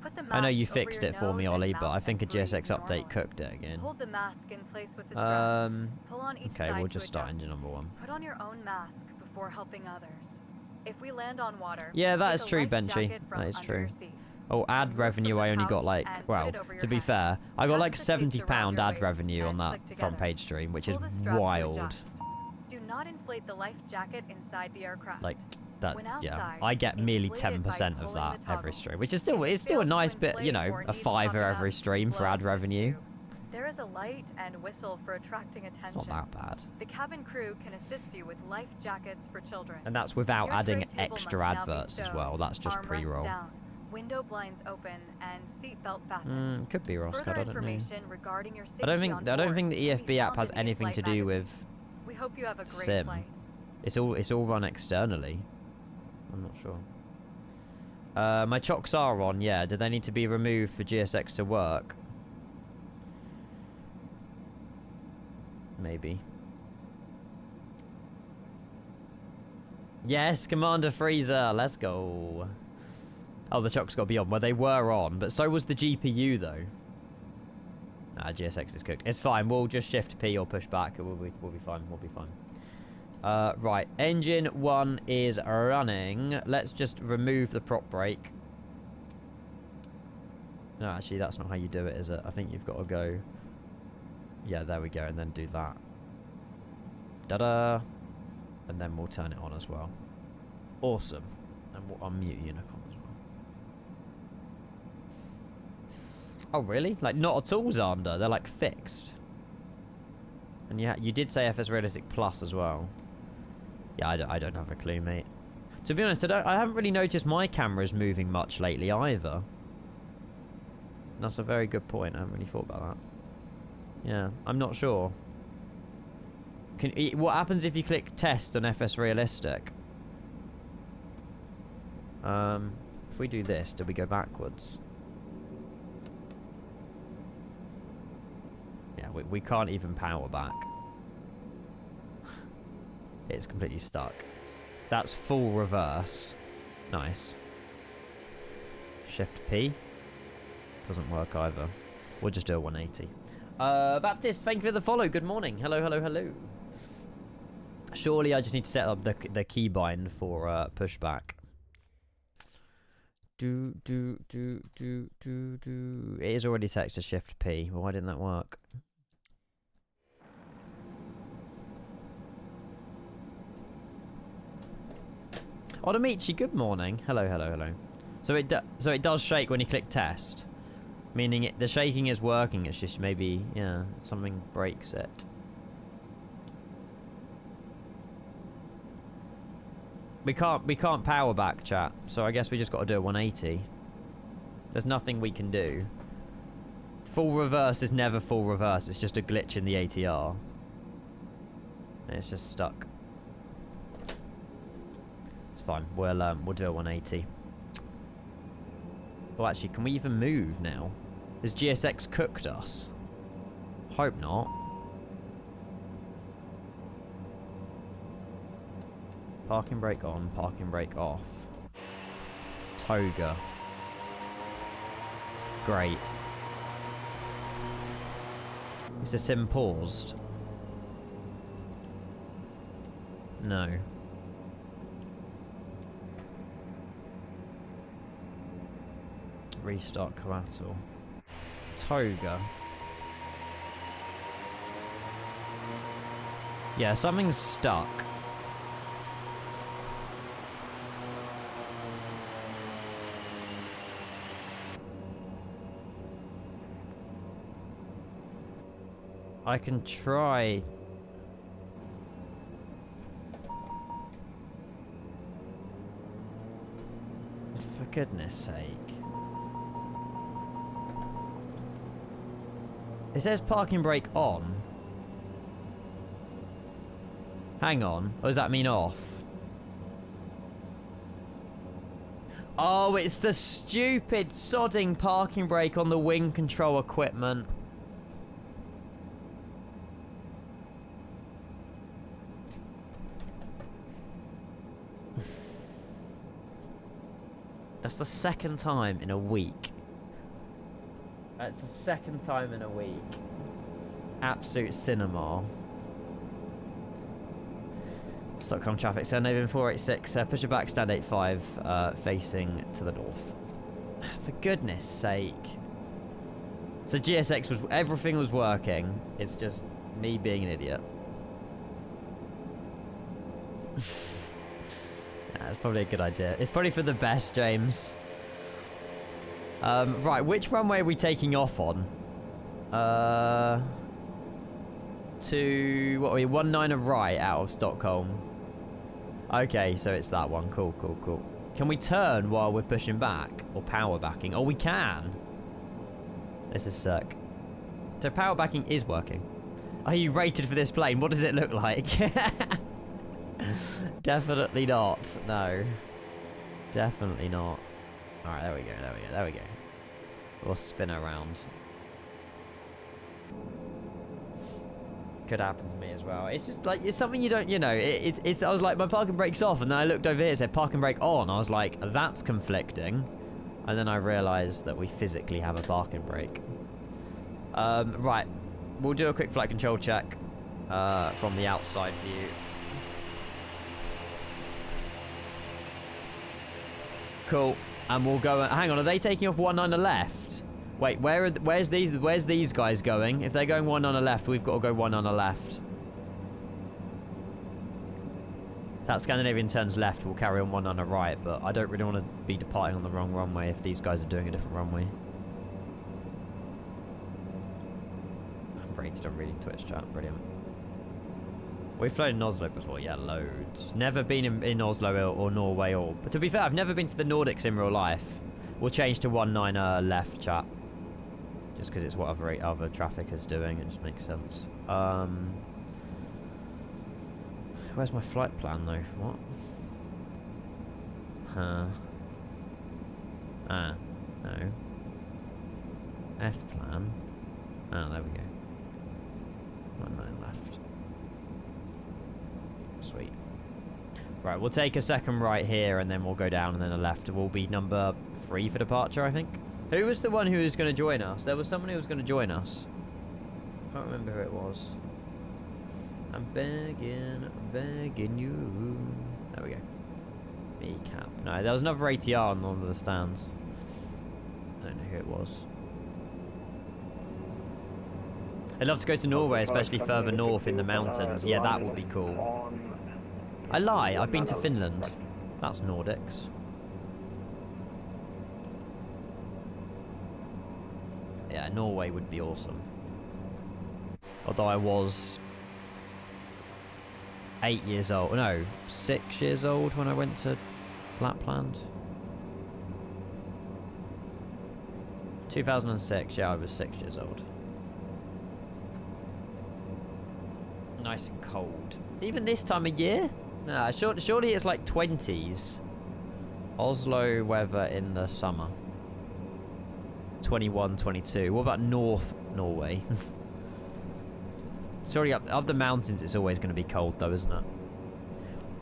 Speaker 3: Put the
Speaker 1: I know
Speaker 3: mask
Speaker 1: you
Speaker 3: over
Speaker 1: fixed
Speaker 3: your
Speaker 1: it for me,
Speaker 3: nose and
Speaker 1: Ollie, but
Speaker 3: mouth
Speaker 1: I think a
Speaker 3: and breathe
Speaker 1: GSX update
Speaker 3: normally.
Speaker 1: cooked it again.
Speaker 3: Hold the mask in place with the strap. Pull on each
Speaker 1: Okay,
Speaker 3: side
Speaker 1: we'll
Speaker 3: to
Speaker 1: just start
Speaker 3: adjust.
Speaker 1: engine number 1.
Speaker 3: Put on your own mask before helping others. If we land on water,
Speaker 1: Yeah, that
Speaker 3: take
Speaker 1: is
Speaker 3: a
Speaker 1: true,
Speaker 3: life
Speaker 1: Benchy.
Speaker 3: jacket from
Speaker 1: That is
Speaker 3: under
Speaker 1: true.
Speaker 3: your seat.
Speaker 1: Oh, ad
Speaker 3: Remove
Speaker 1: revenue,
Speaker 3: from the
Speaker 1: I only got
Speaker 3: pouch
Speaker 1: like,
Speaker 3: and put
Speaker 1: well,
Speaker 3: it over your
Speaker 1: to be
Speaker 3: head.
Speaker 1: fair, I got
Speaker 3: Pass
Speaker 1: like
Speaker 3: the tapes around
Speaker 1: £70
Speaker 3: your
Speaker 1: ad
Speaker 3: waist
Speaker 1: revenue on
Speaker 3: and
Speaker 1: that
Speaker 3: click
Speaker 1: front
Speaker 3: together.
Speaker 1: page stream, which is
Speaker 3: Pull the strap to
Speaker 1: wild.
Speaker 3: adjust. Do not inflate the life jacket inside the aircraft.
Speaker 1: Like, that,
Speaker 3: When
Speaker 1: yeah.
Speaker 3: outside,
Speaker 1: I get merely
Speaker 3: inflate it by
Speaker 1: 10% of
Speaker 3: pulling
Speaker 1: that
Speaker 3: the
Speaker 1: every
Speaker 3: toggle.
Speaker 1: stream, which is still,
Speaker 3: If it
Speaker 1: it's still a
Speaker 3: fails to
Speaker 1: nice bit, you
Speaker 3: inflate
Speaker 1: know,
Speaker 3: or
Speaker 1: a
Speaker 3: needs
Speaker 1: fiver
Speaker 3: topping
Speaker 1: every
Speaker 3: up,
Speaker 1: stream for
Speaker 3: blow
Speaker 1: ad
Speaker 3: into this
Speaker 1: revenue.
Speaker 3: tube. There is a light and whistle for attracting attention.
Speaker 1: It's not that bad.
Speaker 3: The cabin crew can assist you with life jackets for children.
Speaker 1: And that's without
Speaker 3: Your
Speaker 1: adding
Speaker 3: tray table
Speaker 1: extra
Speaker 3: must now be
Speaker 1: adverts as
Speaker 3: stowed,
Speaker 1: well. That's just
Speaker 3: armrests
Speaker 1: pre-roll.
Speaker 3: down, window blinds open, and seatbelt fastened.
Speaker 1: Could be Roscott,
Speaker 3: Further
Speaker 1: I don't know.
Speaker 3: regarding your safety
Speaker 1: I don't think
Speaker 3: on
Speaker 1: the
Speaker 3: board
Speaker 1: EFB
Speaker 3: can be
Speaker 1: app
Speaker 3: found
Speaker 1: has
Speaker 3: in the
Speaker 1: anything
Speaker 3: in-flight
Speaker 1: to do
Speaker 3: magazine.
Speaker 1: with
Speaker 3: We hope you have a great
Speaker 1: Sim.
Speaker 3: flight.
Speaker 1: It's all run externally. I'm not sure. My chocks are on, yeah. Do they need to be removed for GSX to work? Maybe. Yes, Commander Freezer, let's go. Oh, the chocks got to be on. Well, they were on, but so was the GPU, though. GSX is cooked. It's fine. We'll just shift P or push back. We'll be fine. We'll be fine. Right. Engine 1 is running. Let's just remove the prop brake. No, actually, that's not how you do it, is it? I think you've got to go... Yeah, there we go, and then do that. Da-da! And then we'll turn it on as well. Awesome. And we'll unmute Unicom as well. Oh, really? Like, not at all, Xander. They're, like, fixed. And you did say FS Realistic Plus as well. Yeah, I don't have a clue, mate. To be honest, I haven't really noticed my cameras moving much lately either. That's a very good point. I haven't really thought about that. Yeah, I'm not sure. What happens if you click test on FS Realistic? If we do this, do we go backwards? Yeah, we can't even power back. It's completely stuck. That's full reverse. Nice. Shift P. Doesn't work either. We'll just do a 180. Baptist, thank you for the follow. Good morning. Hello, hello, hello. Surely I just need to set up the keybind for pushback. It is already set to Shift P. Well, why didn't that work? Odomichi, good morning. Hello, hello, hello. So it does shake when you click test, meaning the shaking is working. It's just maybe, yeah, something breaks it. We can't power back, chat. So I guess we just got to do a 180. There's nothing we can do. Full reverse is never full reverse. It's just a glitch in the ATR. And it's just stuck. It's fine. We'll do a 180. Well, actually, can we even move now? Has GSX cooked us? Hope not. Parking brake on, parking brake off. Toga. Great. Is the sim paused? No. Restart collateral. Toga. Yeah, something's stuck. I can try. For goodness sake. It says parking brake on. Hang on. Or does that mean off? Oh, it's the stupid sodding parking brake on the wing control equipment. That's the second time in a week It's the second time in a week. Absolute cinema. Stockholm traffic, Scandinavian 486, push it back, stand 85, facing to the north. For goodness sake. So GSX was, everything was working. It's just me being an idiot. That's probably a good idea. It's probably for the best, James. Right, which runway are we taking off on? To, what are we, 19 right out of Stockholm. Okay, so it's that one. Cool, cool, cool. Can we turn while we're pushing back? Or power backing? Oh, we can. This is sick. So power backing is working. Are you rated for this plane? What does it look like? Definitely not. No. Definitely not. Alright, there we go, there we go, there we go. We'll spin around. Could happen to me as well. It's just like, it's something you don't, you know, it's, I was like, my parking brake's off, and then I looked over here, it said parking brake on. I was like, that's conflicting. And then I realised that we physically have a parking brake. Right. We'll do a quick flight control check from the outside view. Cool. And we'll go, hang on, are they taking off 19 left? Wait, where's these guys going? If they're going 19 left, we've got to go 19 left. If that Scandinavian turns left, we'll carry on 19 right, but I don't really want to be departing on the wrong runway if these guys are doing a different runway. I'm rated on reading Twitch chat, brilliant. We've flown in Oslo before, yeah, loads. Never been in Oslo or Norway or... But to be fair, I've never been to the Nordics in real life. We'll change to 19 left, chat. Just because it's what other traffic is doing, it just makes sense. Where's my flight plan, though? What? Huh. Ah, no. F plan. Ah, there we go. 19 left. Sweet. Right, we'll take a second right here, and then we'll go down, and then a left. We'll be number 3 for departure, I think. Who was the one who was going to join us? There was someone who was going to join us. I can't remember who it was. I'm begging you. There we go. Me cap. No, there was another ATR on one of the stands. I don't know who it was. I'd love to go to Norway, especially further north in the mountains. Yeah, that would be cool. I lie, I've been to Finland. That's Nordics. Yeah, Norway would be awesome. Although I was 8 years old. No, 6 years old when I went to Lapland. 2006, yeah, I was 6 years old. Nice and cold. Even this time of year? Nah, surely it's like 20s. Oslo weather in the summer. 21, 22. What about North Norway? Surely up the mountains it's always going to be cold though, isn't it?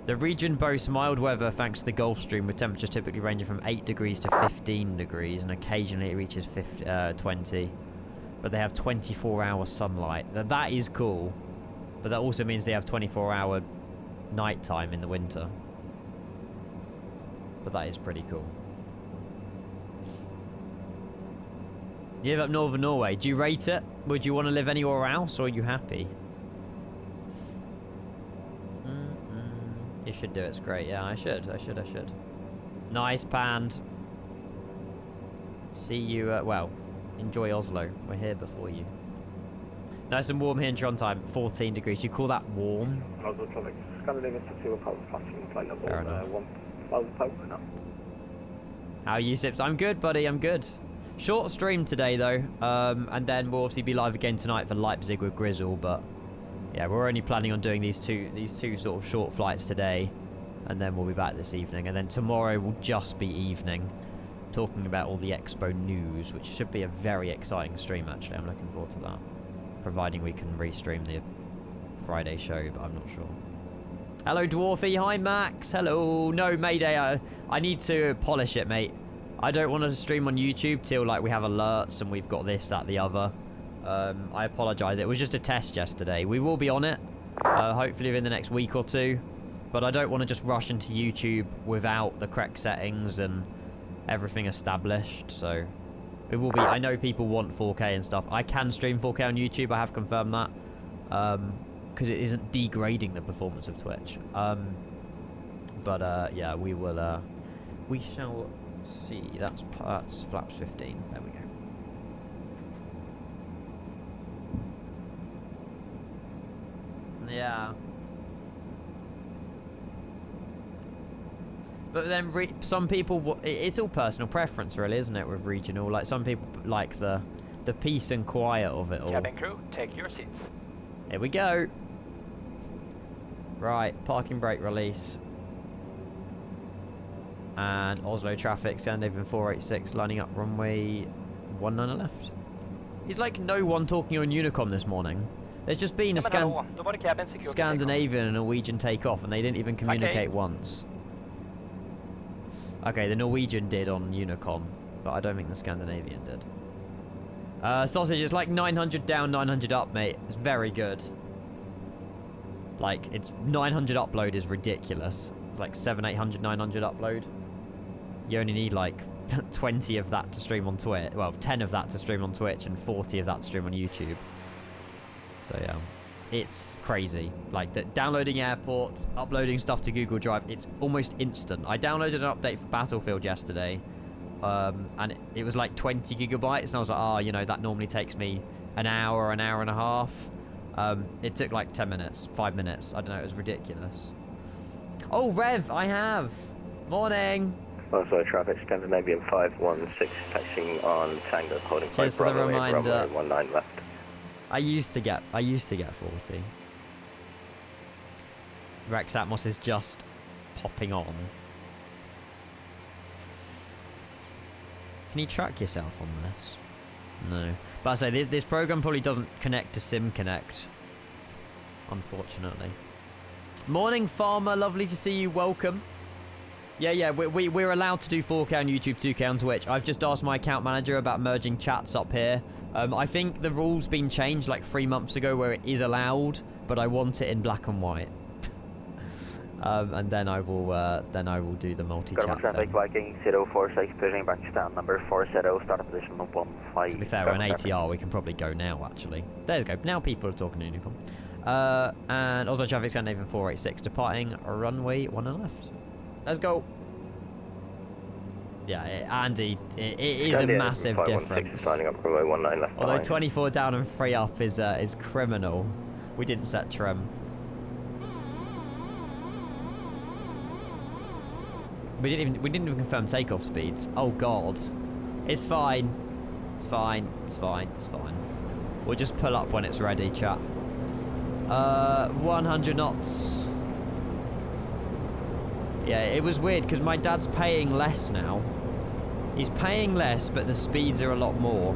Speaker 1: The region boasts mild weather thanks to the Gulf Stream, with temperatures typically ranging from 8 degrees to 15 degrees, and occasionally it reaches 20. But they have 24-hour sunlight. Now, that is cool. But that also means they have 24-hour nighttime in the winter. But that is pretty cool. You live up northern Norway. Do you rate it? Would you want to live anywhere else, or are you happy? You should do it. It's great. Yeah, I should. Nice, Pand. See you, well, enjoy Oslo. We're here before you. Nice and warm here in Trondheim. 14 degrees. You call that warm? Fair enough. How are you, Sips? I'm good, buddy. I'm good. Short stream today, though. And then we'll obviously be live again tonight for Leipzig with Grizzle, but... yeah, we're only planning on doing these two sort of short flights today, and then we'll be back this evening, and then tomorrow will just be evening, talking about all the Expo news, which should be a very exciting stream, actually. I'm looking forward to that, providing we can restream the Friday show, but I'm not sure. Hello, Dwarfy. Hi, Max. Hello. No, Mayday. I need to polish it, mate. I don't want to stream on YouTube till like we have alerts and we've got this, that, the other. I apologise. It was just a test yesterday. We will be on it, hopefully within the next week or two. But I don't want to just rush into YouTube without the correct settings and everything established. So it will be. I know people want 4K and stuff. I can stream 4K on YouTube. I have confirmed that. Because it isn't degrading the performance of Twitch. But yeah, we will. We shall see. That's flaps 15. There we go. Yeah. But then some people, it's all personal preference really, isn't it, with regional? Like some people like the peace and quiet of it all.
Speaker 2: Cabin crew, take your seats.
Speaker 1: Here we go. Right, parking brake release. And Oslo traffic, Scandinavian 486 lining up runway 19 left. He's like no one talking on Unicom this morning. There's just been a Scandinavian and Norwegian takeoff and they didn't even communicate once. Okay, the Norwegian did on Unicom, but I don't think the Scandinavian did. Sausage, it's like 900 down, 900 up, mate. It's very good. Like, it's 900 upload is ridiculous. It's like 700, 800, 900 upload. You only need like 20 of that to stream on Twitch. Well, 10 of that to stream on Twitch and 40 of that to stream on YouTube. So yeah, it's crazy. Like that, downloading airports, uploading stuff to Google Drive, it's almost instant. I downloaded an update for Battlefield yesterday, and it was like 20 gigabytes, and I was like, oh, you know, that normally takes me an hour and a half. It took like 10 minutes, 5 minutes. I don't know, it was ridiculous. Oh, Rev, I have. Morning.
Speaker 4: Also, traffic Scandinavian 516 taxiing on Tango, holding 5 Bravo, runway 19 left.
Speaker 1: I used to get 40. Rex Atmos is just popping on. Can you track yourself on this? No. But I say, this program probably doesn't connect to Sim Connect. Unfortunately. Morning, Farmer. Lovely to see you. Welcome. Yeah, we're allowed to do 4K on YouTube, 2K on Twitch. I've just asked my account manager about merging chats up here. I think the rule's been changed like 3 months ago where it is allowed, but I want it in black and white. And then I will do the multi-chat thing.
Speaker 4: Viking 046 pushing back stand number 40, start position 15.
Speaker 1: To be fair, we're on ATR, we can probably go now actually. There's go. Now people are talking to Unicom. And also traffic Scandinavian 486 departing runway 19 left. Let's go. Yeah, Andy, it is a massive difference.
Speaker 4: Up runway 19 left.
Speaker 1: Although 24 down and 3 up is criminal. We didn't set trim. We didn't even confirm takeoff speeds. Oh god, it's fine. It's fine. It's fine. It's fine. We'll just pull up when it's ready, chat. 100 knots. Yeah, it was weird because my dad's paying less now. He's paying less, but the speeds are a lot more.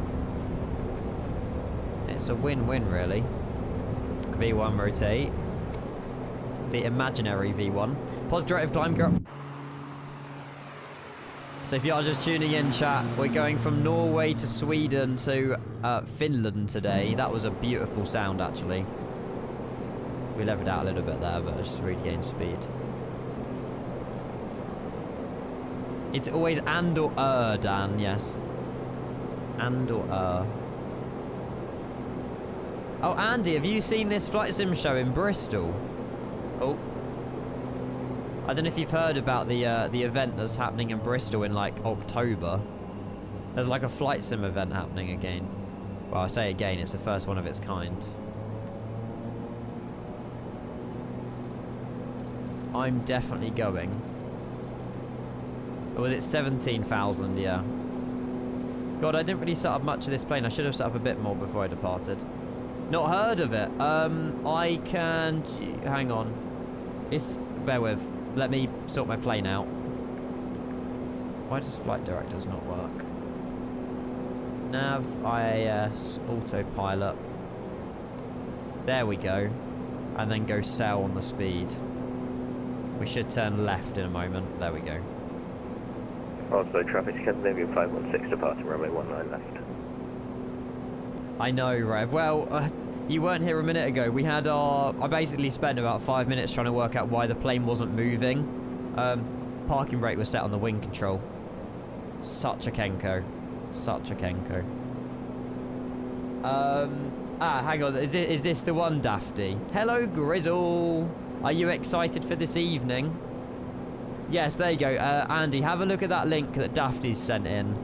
Speaker 1: It's a win-win, really. V1 rotate. The imaginary V1. Pause directive climb, girl. So if you are just tuning in, chat, we're going from Norway to Sweden to Finland today. That was a beautiful sound, actually. We leveled out a little bit there, but I just regained speed. It's always and or Dan, yes. And or Oh, Andy, have you seen this flight sim show in Bristol? Oh. I don't know if you've heard about the event that's happening in Bristol in like October. There's like a flight sim event happening again. Well, I say again, it's the first one of its kind. I'm definitely going. Or was it 17,000? Yeah. God, I didn't really set up much of this plane. I should have set up a bit more before I departed. Not heard of it. I can... Hang on. Bear with. Let me sort my plane out. Why does flight directors not work? Nav, IAS, autopilot. There we go. And then go sail on the speed. We should turn left in a moment. There we go.
Speaker 4: Oslo traffic, Scandinavian 516 departing runway 19 left.
Speaker 1: I know, Rev. Well, you weren't here a minute ago. We had I basically spent about 5 minutes trying to work out why the plane wasn't moving. Parking brake was set on the wing control. Such a Kenko. Such a Kenko. Hang on. Is this the one, Dafty? Hello, Grizzle. Are you excited for this evening? Yes, there you go. Andy, have a look at that link that Dafty's sent in.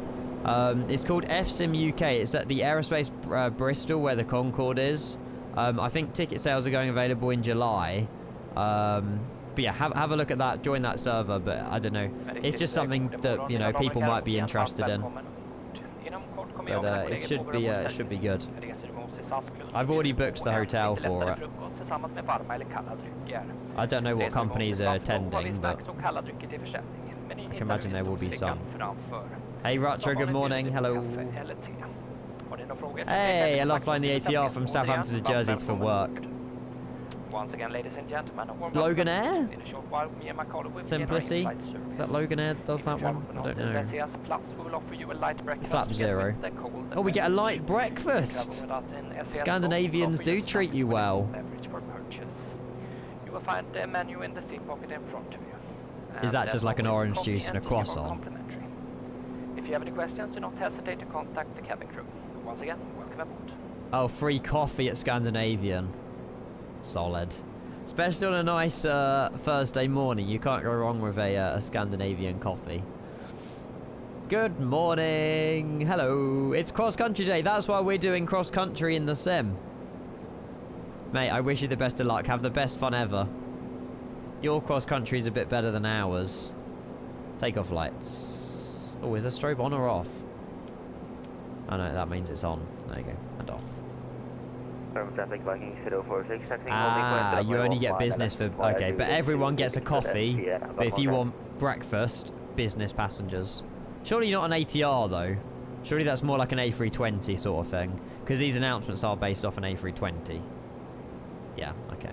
Speaker 1: It's called FSIM UK. It's at the Aerospace Bristol where the Concorde is. I think ticket sales are going available in July. But yeah, have a look at that. Join that server. But I don't know. It's just something that, you know, people might be interested in. But it should be good. I've already booked the hotel for it. I don't know what companies are attending, but I can imagine there will be some. Hey Ratcho, good morning. Hello. Hey, I love flying the ATR from Southampton to Jersey for work.
Speaker 2: Once again, ladies and gentlemen,
Speaker 1: Logan Air?
Speaker 2: in a short while, me and my colleague will
Speaker 1: Simplicity?
Speaker 2: be in our in-flight
Speaker 1: Is that Logan Air that does that one? I don't know.
Speaker 2: we will offer you a light breakfast
Speaker 1: Flap Zero. Oh, we get a light breakfast! Scandinavians do treat you well.
Speaker 2: You will find the menu in the seat pocket in front of you.
Speaker 1: Is that just like an orange juice and a croissant?
Speaker 2: If you have any questions, do not hesitate to contact the cabin crew. Once again, welcome aboard.
Speaker 1: Oh, free coffee at Scandinavian. Solid. Especially on a nice Thursday morning. You can't go wrong with a Scandinavian coffee. Good morning. Hello. It's cross-country day. That's why we're doing cross-country in the sim. Mate, I wish you the best of luck. Have the best fun ever. Your cross-country is a bit better than ours. Takeoff lights. Oh, is the strobe on or off? Oh no, that means it's on. There you go. And off. Ah, you only get business for... Okay, but everyone gets a coffee. But if you want breakfast, business passengers. Surely not an ATR, though. Surely that's more like an A320 sort of thing. Because these announcements are based off an A320. Yeah, okay.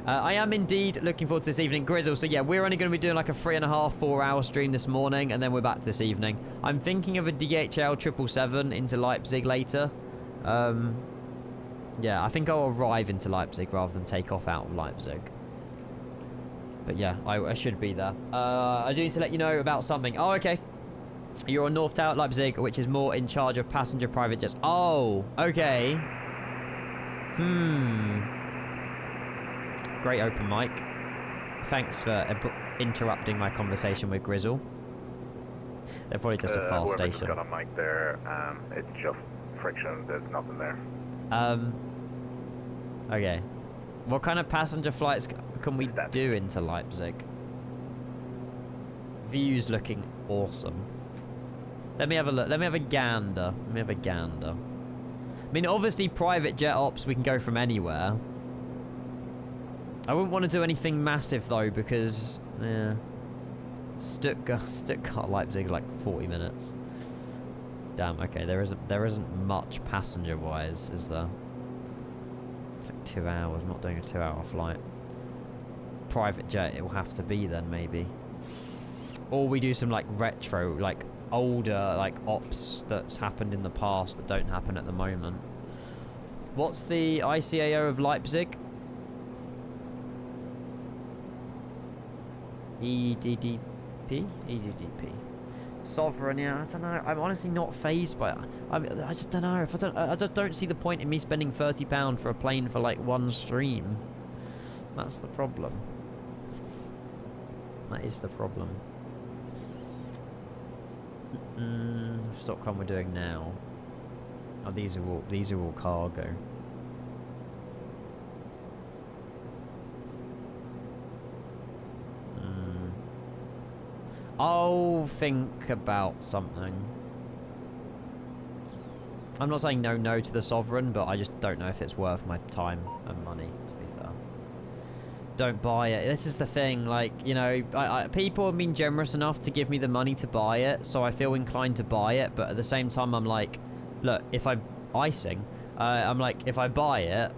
Speaker 1: I am indeed looking forward to this evening. Grizzle, so yeah, we're only going to be doing like a 3.5, 4 hour stream this morning. And then we're back this evening. I'm thinking of a DHL 777 into Leipzig later. Yeah, I think I'll arrive into Leipzig rather than take off out of Leipzig. But yeah, I should be there. I do need to let you know about something. Oh, okay. You're on North Tower at Leipzig, which is more in charge of passenger private jets. Oh, okay. Great open mic. Thanks for interrupting my conversation with Grizzle. They're probably just a fast station.
Speaker 5: Got a mic there. It's just friction. There's nothing there.
Speaker 1: Okay. What kind of passenger flights can we do into Leipzig? Views looking awesome. Let me have a look. Let me have a gander. Let me have a gander. I mean, obviously, private jet ops, we can go from anywhere. I wouldn't want to do anything massive, though, because... Yeah. Stuttgart Leipzig's like 40 minutes. Damn, okay, there isn't much passenger-wise, is there? It's like 2 hours. I'm not doing a 2-hour flight. Private jet, it will have to be then, maybe. Or we do some, like, retro, like, older, like, ops that's happened in the past that don't happen at the moment. What's the ICAO of Leipzig? EDDP? EDDP. Sovereign, yeah, I don't know. I'm honestly not phased by it. I just don't know. I just don't see the point in me spending £30 for a plane for like one stream. That's the problem. That is the problem. Stockholm we're doing now. Oh, these are all cargo. I'll think about something. I'm not saying no to the Sovereign, but I just don't know if it's worth my time and money, to be fair. Don't buy it. This is the thing, like, you know, people have been generous enough to give me the money to buy it, so I feel inclined to buy it, but at the same time, I'm like, look, if I'm like, if I buy it,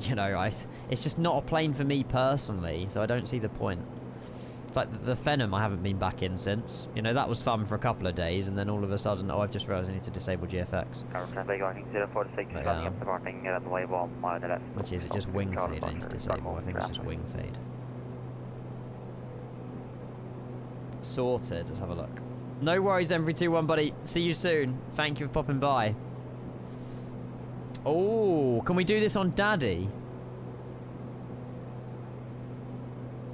Speaker 1: you know, it's just not a plane for me personally, so I don't see the point. Like the Phenom I haven't been back in since. You know, that was fun for a couple of days, and then all of a sudden, oh, I've just realised I need to disable GFX. Which is it just wing fade I need to disable? I think it's just wing fade. Sorted. Let's have a look. No worries, M321, buddy. See you soon. Thank you for popping by. Oh, can we do this on Daddy?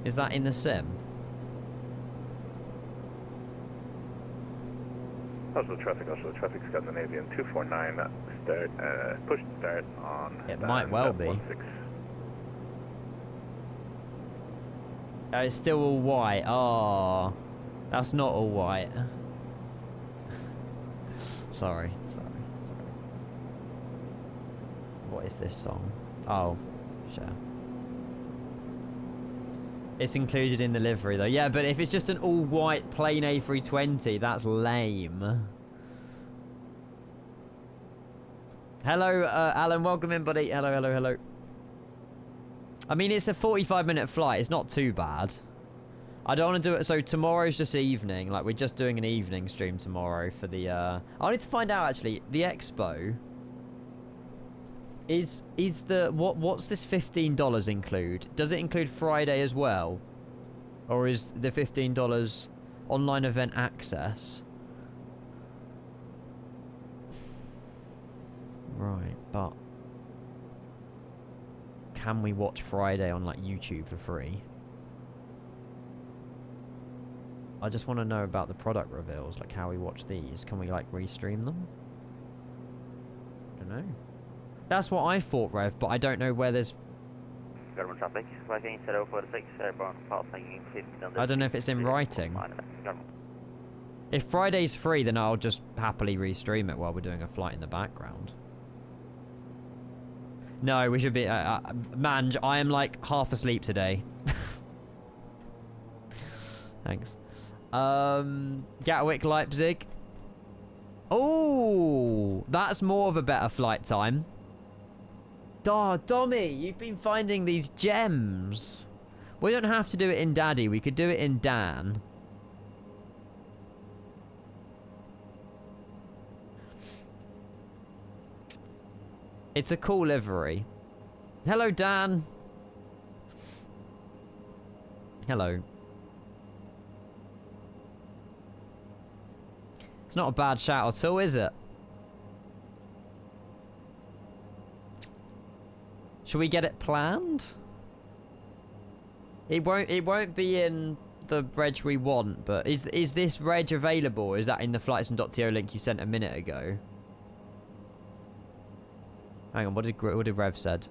Speaker 1: Is that in the sim?
Speaker 5: Also traffic, Scandinavian 249, start, push start on...
Speaker 1: It might well be. It's still all white. Oh, that's not all white. Sorry. What is this song? Oh, sure. It's included in the livery though. Yeah, but if it's just an all-white plain A320, that's lame. Hello, Alan. Welcome in, buddy. Hello. I mean, it's a 45-minute flight. It's not too bad. I don't want to do it. So tomorrow's just evening. Like, we're just doing an evening stream tomorrow for the... I need to find out, actually. The expo... Is the... What's this $15 include? Does it include Friday as well? Or is the $15 online event access? Right, but... Can we watch Friday on, like, YouTube for free? I just want to know about the product reveals, like how we watch these. Can we, like, restream them? I don't know. That's what I thought, Rev, but I don't know where there's... I don't know if it's in writing. If Friday's free, then I'll just happily restream it while we're doing a flight in the background. No, we should be... man, I am, like, half asleep today. Thanks. Gatwick, Leipzig. Oh, that's more of a better flight time. Dommy, you've been finding these gems. We don't have to do it in Daddy. We could do it in Dan. It's a cool livery. Hello, Dan. Hello. It's not a bad shout at all, is it? Should we get it planned? It won't be in the reg we want, but is this reg available? Is that in the flightsm.to link you sent a minute ago? Hang on, what did Rev said?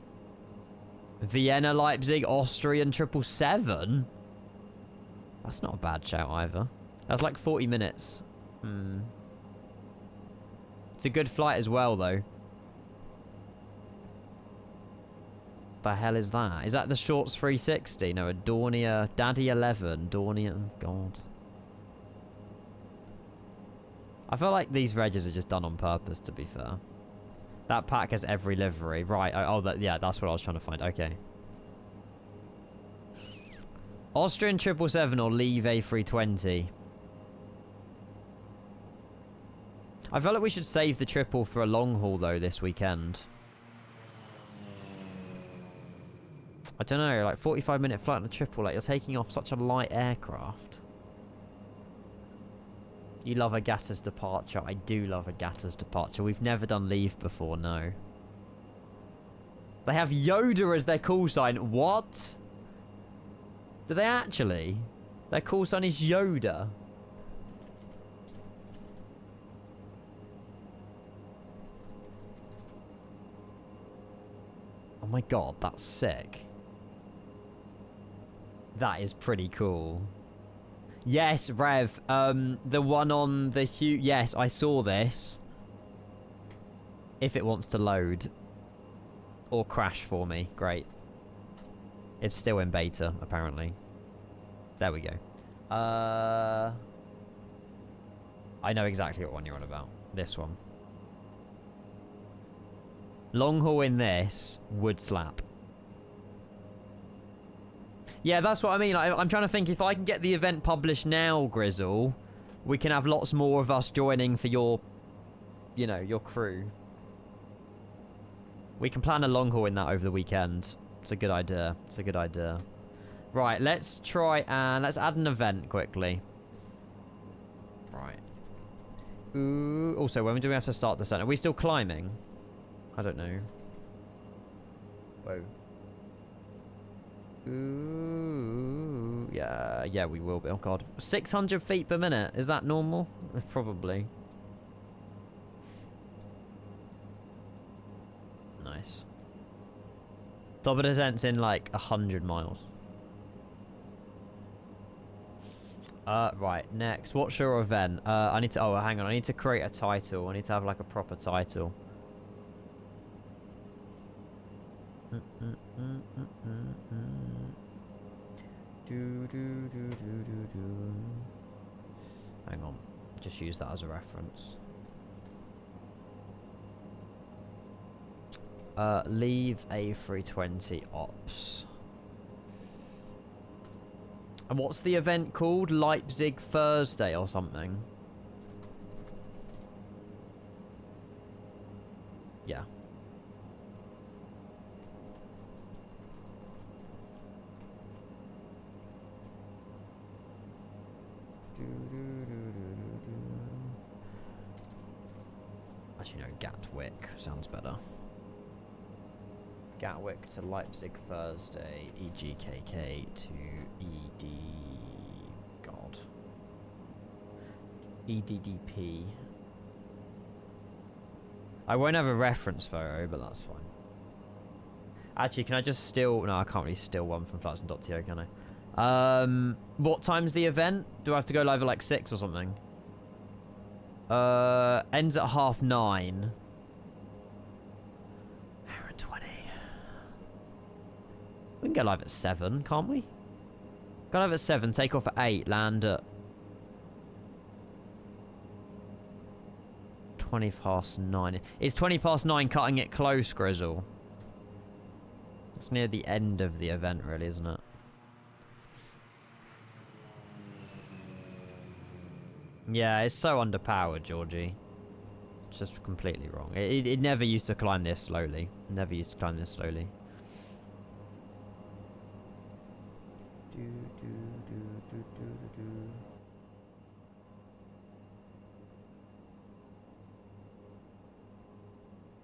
Speaker 1: Vienna, Leipzig, Austrian 777? That's not a bad shout either. That's like 40 minutes. It's a good flight as well, though. The hell is that? Is that the Shorts 360? No, a Dornier Daddy 11. Dornier, God. I feel like these regs are just done on purpose, to be fair. That pack has every livery. Right, yeah, that's what I was trying to find. Okay. Austrian 777 or leave A320? I feel like we should save the triple for a long haul, though, this weekend. I don't know, like 45-minute flight on a triple, like you're taking off such a light aircraft. You love Agata's departure. I do love Agata's departure. We've never done leave before, no. They have Yoda as their call sign. What? Do they actually? Their call sign is Yoda. Oh my god, that's sick. That is pretty cool. Yes, Rev. The one on the yes, I saw this. If it wants to load. Or crash for me. Great. It's still in beta, apparently. There we go. I know exactly what one you're on about. This one. Long haul in this would slap. Yeah, that's what I mean. I'm trying to think if I can get the event published now, Grizzle, we can have lots more of us joining for your, you know, your crew. We can plan a long haul in that over the weekend. It's a good idea. It's a good idea. Right, let's try and let's add an event quickly. Right. Ooh. Also, when do we have to start descent? Are we still climbing? I don't know. Whoa. Ooh. Yeah, we will be. Oh, God. 600 feet per minute. Is that normal? Probably. Nice. Top of descent's in like 100 miles. Right, next. What's your event? I need to... Oh, hang on. I need to create a title. I need to have like a proper title. Hang on. Just use that as a reference. Leave A320 ops. And what's the event called? Leipzig Thursday or something? Yeah. Actually, no, Gatwick sounds better. Gatwick to Leipzig Thursday, EGKK to ED... God. EDDP. I won't have a reference photo, but that's fine. Actually, can I just steal... No, I can't really steal one from Flatson.to, can I? What time's the event? Do I have to go live at like 6 or something? Ends at 9:30. Hour and 20. We can go live at 7, can't we? Go live at 7, take off at 8, land at 9:20. It's 9:20 cutting it close, Grizzle. It's near the end of the event, really, isn't it? Yeah, it's so underpowered, Georgie. It's just completely wrong. It never used to climb this slowly. Never used to climb this slowly.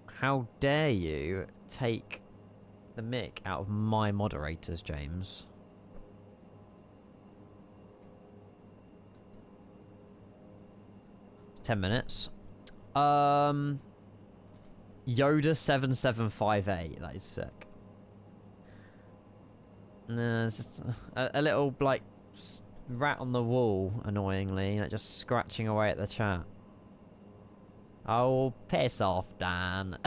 Speaker 1: How dare you take the mick out of my moderators, James? $10 minutes. Yoda 7758. That is sick. Nah, it's just a little like rat on the wall, annoyingly, like just scratching away at the chat. Oh, piss off, Dan.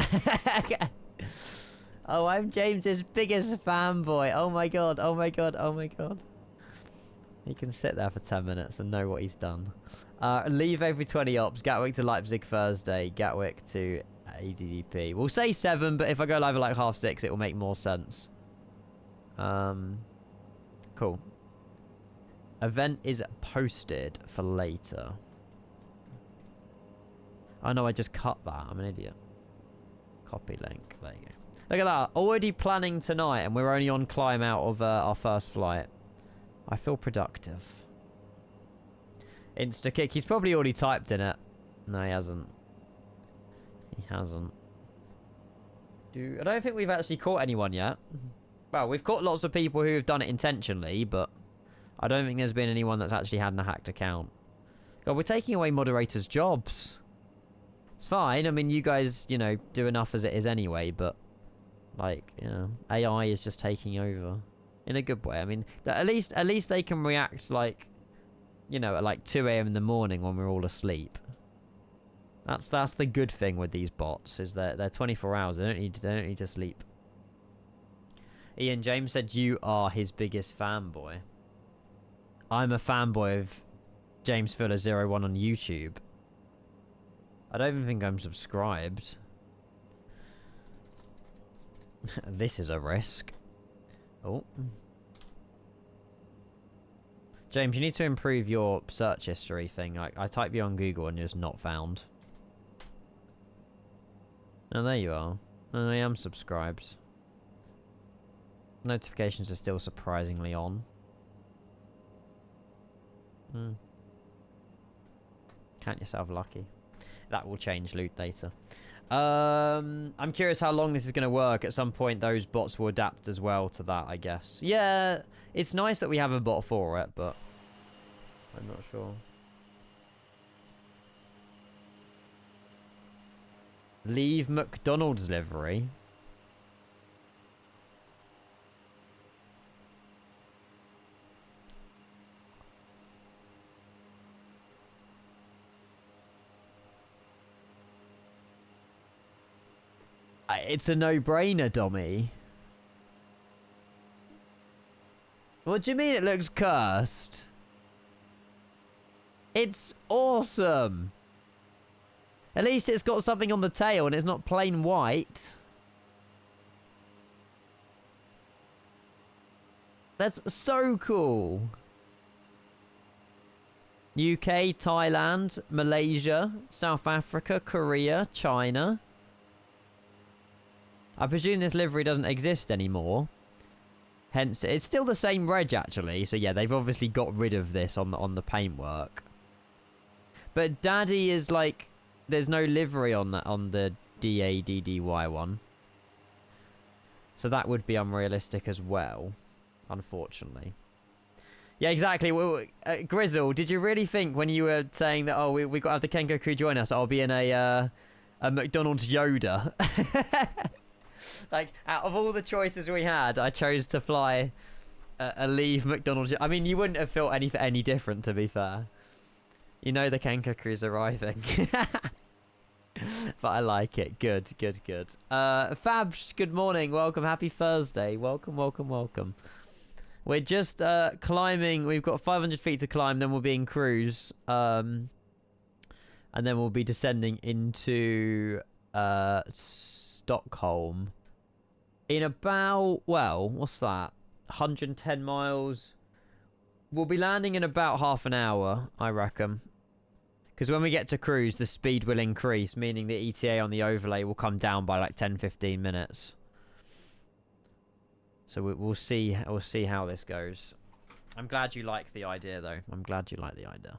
Speaker 1: Oh, I'm James's biggest fanboy. Oh my god, oh my god, oh my god. He can sit there for 10 minutes and know what he's done. Leave every 20 ops. Gatwick to Leipzig Thursday. Gatwick to ADDP. We'll say 7, but if I go live at like 6:30, it will make more sense. Cool. Event is posted for later. Oh no, I just cut that. I'm an idiot. Copy link. There you go. Look at that. Already planning tonight, and we're only on climb out of our first flight. I feel productive. Insta kick. He's probably already typed in it. No, he hasn't. He hasn't. I don't think we've actually caught anyone yet. Well, we've caught lots of people who have done it intentionally, but I don't think there's been anyone that's actually had a hacked account. God, we're taking away moderators' jobs. It's fine. I mean, you guys, you know, do enough as it is anyway, but, like, you know, AI is just taking over. In a good way. I mean, at least they can react, like, you know, at like 2 AM in the morning when we're all asleep. That's the good thing with these bots, is that they're 24 hours. They don't need to sleep. Ian James said you are his biggest fanboy. I'm a fanboy of James Fuller 01 on YouTube. I don't even think I'm subscribed. This is a risk. Oh. James, you need to improve your search history thing. I type you on Google and it's not found. Oh, there you are. Oh, I am subscribed. Notifications are still surprisingly on. Count yourself lucky. That will change loot data. I'm curious how long this is going to work. At some point, those bots will adapt as well to that, I guess. Yeah, it's nice that we have a bot for it, but I'm not sure. Leave McDonald's livery. It's a no-brainer, Dommy. What do you mean it looks cursed? It's awesome. At least it's got something on the tail and it's not plain white. That's so cool. UK, Thailand, Malaysia, South Africa, Korea, China. I presume this livery doesn't exist anymore. Hence, it's still the same reg, actually. So, yeah, they've obviously got rid of this on the paintwork. But Daddy is like... There's no livery on the DADDY one. So that would be unrealistic as well. Unfortunately. Yeah, exactly. Well, Grizzle, did you really think when you were saying that, oh, we got to have the Kenko crew join us, I'll be in a McDonald's Yoda? Like, out of all the choices we had, I chose to fly a Leave McDonald's. I mean, you wouldn't have felt any different, to be fair. You know the Kenko crew's arriving. But I like it. Good, good, good. Fabs, good morning. Welcome. Happy Thursday. Welcome, welcome, welcome. We're just climbing. We've got 500 feet to climb. Then we'll be in cruise. And then we'll be descending into Stockholm. In about, well, what's that? 110 miles. We'll be landing in about half an hour, I reckon. Because when we get to cruise, the speed will increase, meaning the ETA on the overlay will come down by like 10-15 minutes. So we'll see how this goes. I'm glad you like the idea, though. I'm glad you like the idea.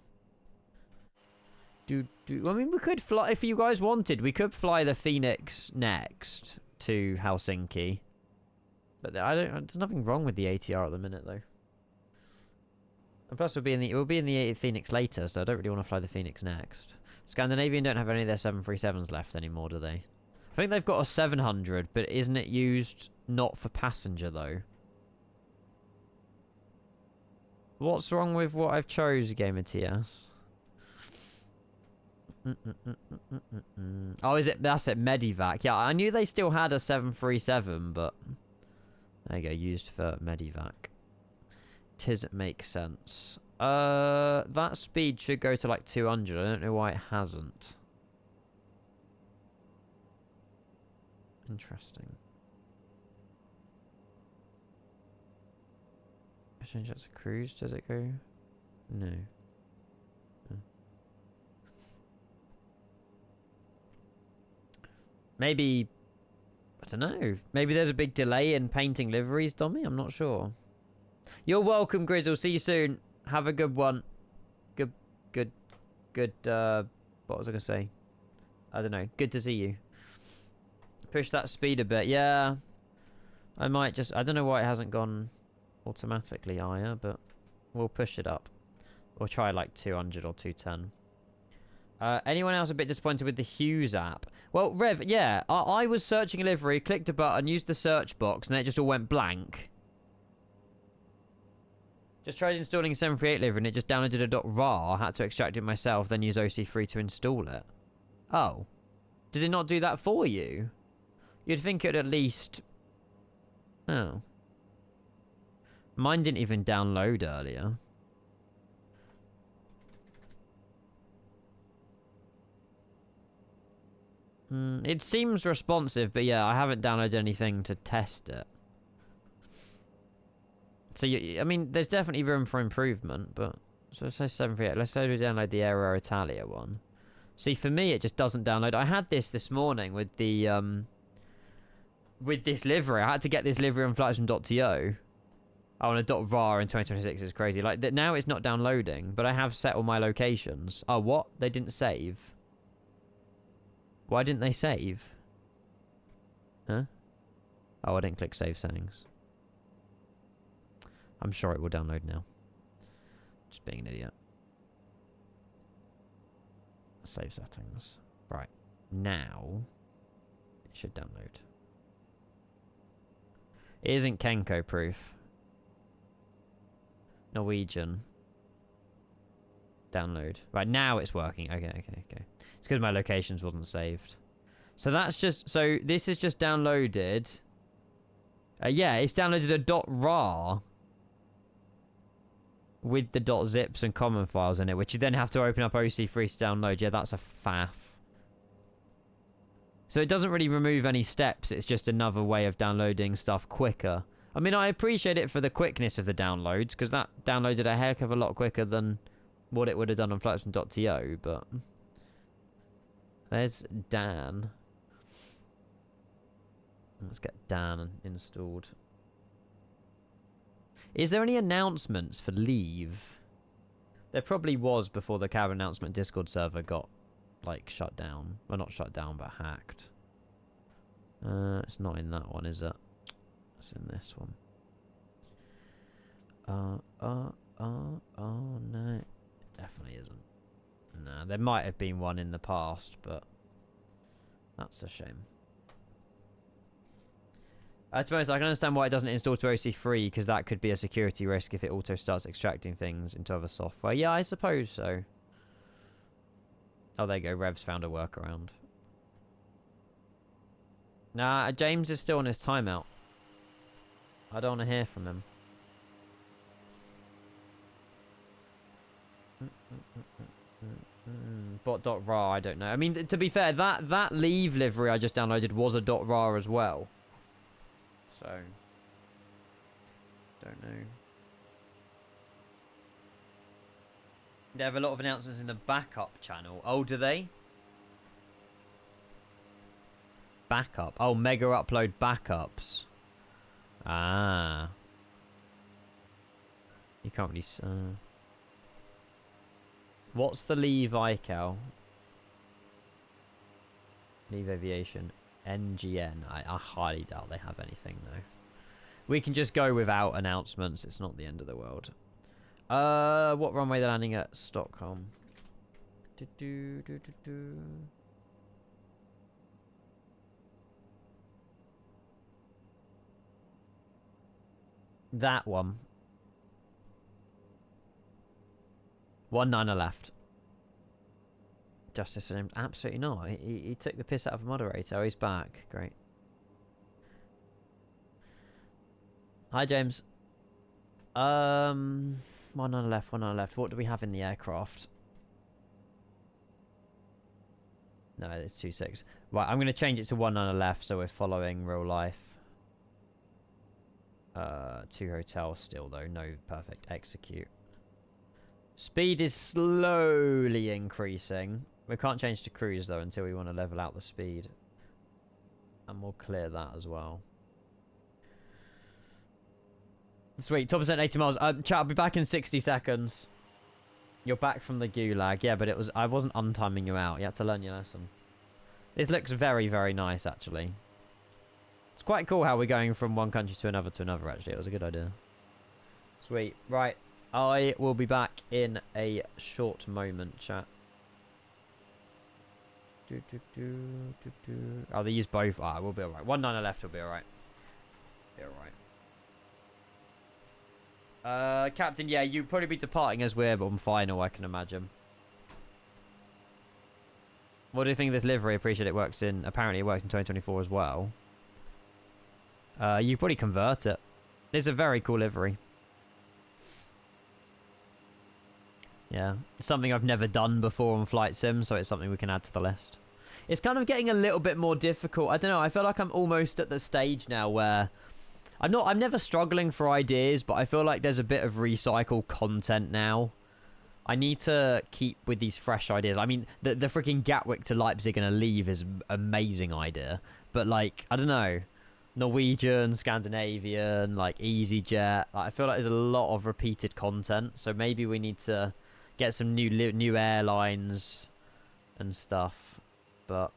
Speaker 1: I mean, we could fly, if you guys wanted, we could fly the Phoenix next to Helsinki. But there's nothing wrong with the ATR at the minute, though. And plus, we'll be in the Phoenix later, so I don't really want to fly the Phoenix next. Scandinavian don't have any of their 737s left anymore, do they? I think they've got a 700, but isn't it used not for passenger, though? What's wrong with what I've chose, Gamer TS? Oh, is it? That's it, Medivac. Yeah, I knew they still had a 737, but... There you go, used for Medivac. Tis it makes sense. That speed should go to like 200. I don't know why it hasn't. Interesting. Change that to cruise, does it go? No. Maybe, I don't know. Maybe there's a big delay in painting liveries, Dommy? I'm not sure. You're welcome, Grizzle. See you soon. Have a good one. Good, what was I going to say? I don't know. Good to see you. Push that speed a bit. Yeah. I might just, I don't know why it hasn't gone automatically higher, but we'll push it up. We'll try like 200 or 210. Anyone else a bit disappointed with the Hughes app? Well, Rev, yeah, I was searching a livery, clicked a button, used the search box, and then it just all went blank. Just tried installing a 738 livery, and it just downloaded a .rar. I had to extract it myself, then use OC3 to install it. Oh. Did it not do that for you? You'd think it would at least... Oh. Mine didn't even download earlier. It seems responsive, but yeah, I haven't downloaded anything to test it. So, I mean, there's definitely room for improvement, but... So let's say 738. Let's say we download the Aero Italia one. See, for me, it just doesn't download. I had this morning with the, with this livery. I had to get this livery on flightsm.to. Oh, and a .var in 2026 is crazy. Like, now it's not downloading, but I have set all my locations. Oh, what? They didn't save? Why didn't they save? Huh? Oh, I didn't click save settings. I'm sure it will download now. Just being an idiot. Save settings. Right. Now, it should download. It isn't Kenko proof. Norwegian. Download. Right, now it's working. Okay. It's because my locations wasn't saved. So that's just... So this is just downloaded. Yeah, it's downloaded a .rar with the .zips and common files in it, which you then have to open up OC3 to download. Yeah, that's a faff. So it doesn't really remove any steps. It's just another way of downloading stuff quicker. I mean, I appreciate it for the quickness of the downloads, because that downloaded a heck of a lot quicker than what it would have done on flightsm.to, but... There's Dan. Let's get Dan installed. Is there any announcements for leave? There probably was before the cabin announcement Discord server got, like, shut down. Well, not shut down, but hacked. It's not in that one, is it? It's in this one. Oh, no. It definitely isn't. Nah, there might have been one in the past, but that's a shame. To be honest, I can understand why it doesn't install to OC3, because that could be a security risk if it auto starts extracting things into other software. Yeah, I suppose so. Oh, there you go. Rev's found a workaround. Nah, James is still on his timeout. I don't want to hear from him. Bot.rar, I don't know. I mean, to be fair, that leave livery I just downloaded was a .rar as well. So, don't know. They have a lot of announcements in the backup channel. Oh, do they? Backup. Oh, mega upload backups. Ah. You can't really... What's the leave iCal? Leave aviation. NGN. I highly doubt they have anything, though. We can just go without announcements. It's not the end of the world. What runway they're landing at? Stockholm. That one. 1-9 left. Justice for him? Absolutely not. He took the piss out of a moderator. Oh, he's back. Great. Hi, James. 1-9 left. 1-9 left. What do we have in the aircraft? No, it's 2-6. Right, I'm going to change it to 1-9 left so we're following real life. 2 hotels still, though. No, perfect. Execute. Speed is slowly increasing. We can't change to cruise, though, until we want to level out the speed. And we'll clear that as well. Sweet. Top percent 80 miles. Chat, I'll be back in 60 seconds. You're back from the gulag. Yeah, but I wasn't untiming you out. You had to learn your lesson. This looks very, very nice, actually. It's quite cool how we're going from one country to another, actually. It was a good idea. Sweet. Right. I will be back in a short moment, chat. Oh, they use both. Ah, we'll be alright. 1-9 left will be alright. Be alright. Captain, yeah, you'd probably be departing as we're on final, I can imagine. What do you think of this livery? I appreciate it works in... Apparently it works in 2024 as well. You probably convert it. It's a very cool livery. Yeah. It's something I've never done before on Flight Sim, so it's something we can add to the list. It's kind of getting a little bit more difficult. I don't know. I feel like I'm almost at the stage now where I'm never struggling for ideas, but I feel like there's a bit of recycled content now. I need to keep with these fresh ideas. I mean, the freaking Gatwick to Leipzig and a leave is an amazing idea. But, like, I don't know. Norwegian, Scandinavian, like, EasyJet. Like, I feel like there's a lot of repeated content. So maybe we need to get some new airlines and stuff. But,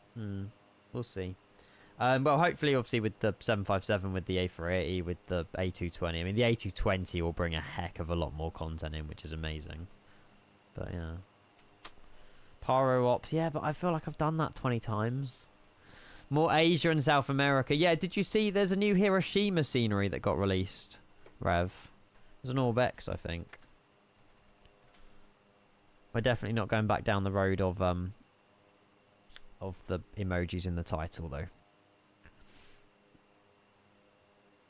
Speaker 1: we'll see. Well, hopefully, obviously, with the 757, with the A380, with the A220. I mean, the A220 will bring a heck of a lot more content in, which is amazing. But, yeah. Pyro Ops. Yeah, but I feel like I've done that 20 times. More Asia and South America. Yeah, did you see there's a new Hiroshima scenery that got released, Rev? It was an Orbex, I think. We're definitely not going back down the road of the emojis in the title, though.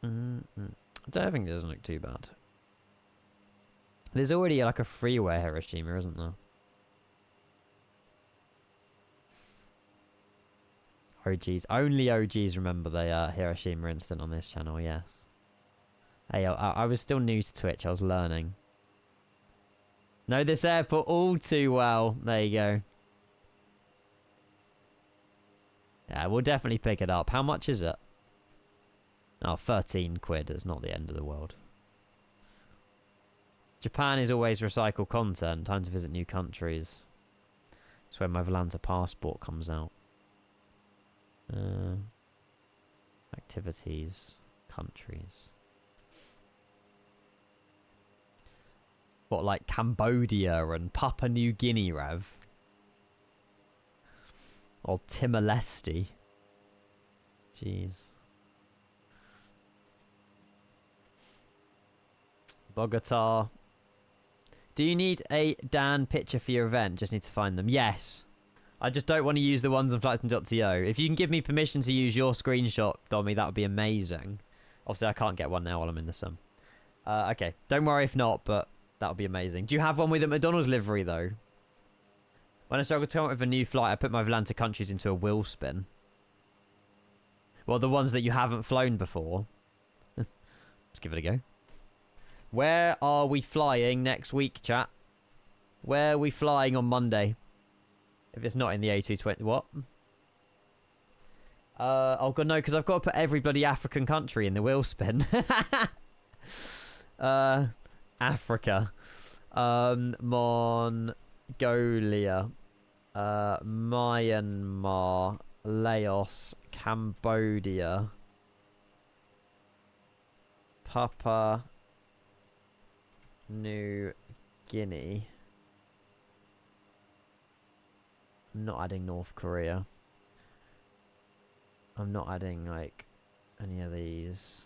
Speaker 1: I don't think it doesn't look too bad. There's already like a freeway Hiroshima, isn't there? OGs. Only OGs remember the Hiroshima incident on this channel, yes. Hey, I was still new to Twitch. I was learning. Know this airport all too well. There you go. Yeah, we'll definitely pick it up. How much is it? Oh, 13 quid. It's not the end of the world. Japan is always recycled content. Time to visit new countries. That's where my Volanta passport comes out. Activities. Countries. What, like Cambodia and Papua New Guinea, Rev? Or Timor-Leste? Jeez. Bogota. Do you need a Dan picture for your event? Just need to find them. Yes. I just don't want to use the ones on flightsman.to. If you can give me permission to use your screenshot, Dommy, that would be amazing. Obviously, I can't get one now while I'm in the sun. Okay. Don't worry if not, but that would be amazing. Do you have one with a McDonald's livery, though? When I struggle to come up with a new flight, I put my Volanta countries into a wheel spin. Well, the ones that you haven't flown before. Let's give it a go. Where are we flying next week, chat? Where are we flying on Monday? If it's not in the A220... What? Oh, God, no, because I've got to put every bloody African country in the wheel spin. Africa. Mongolia. Myanmar. Laos. Cambodia. Papua New Guinea. I'm not adding North Korea. I'm not adding, like, any of these.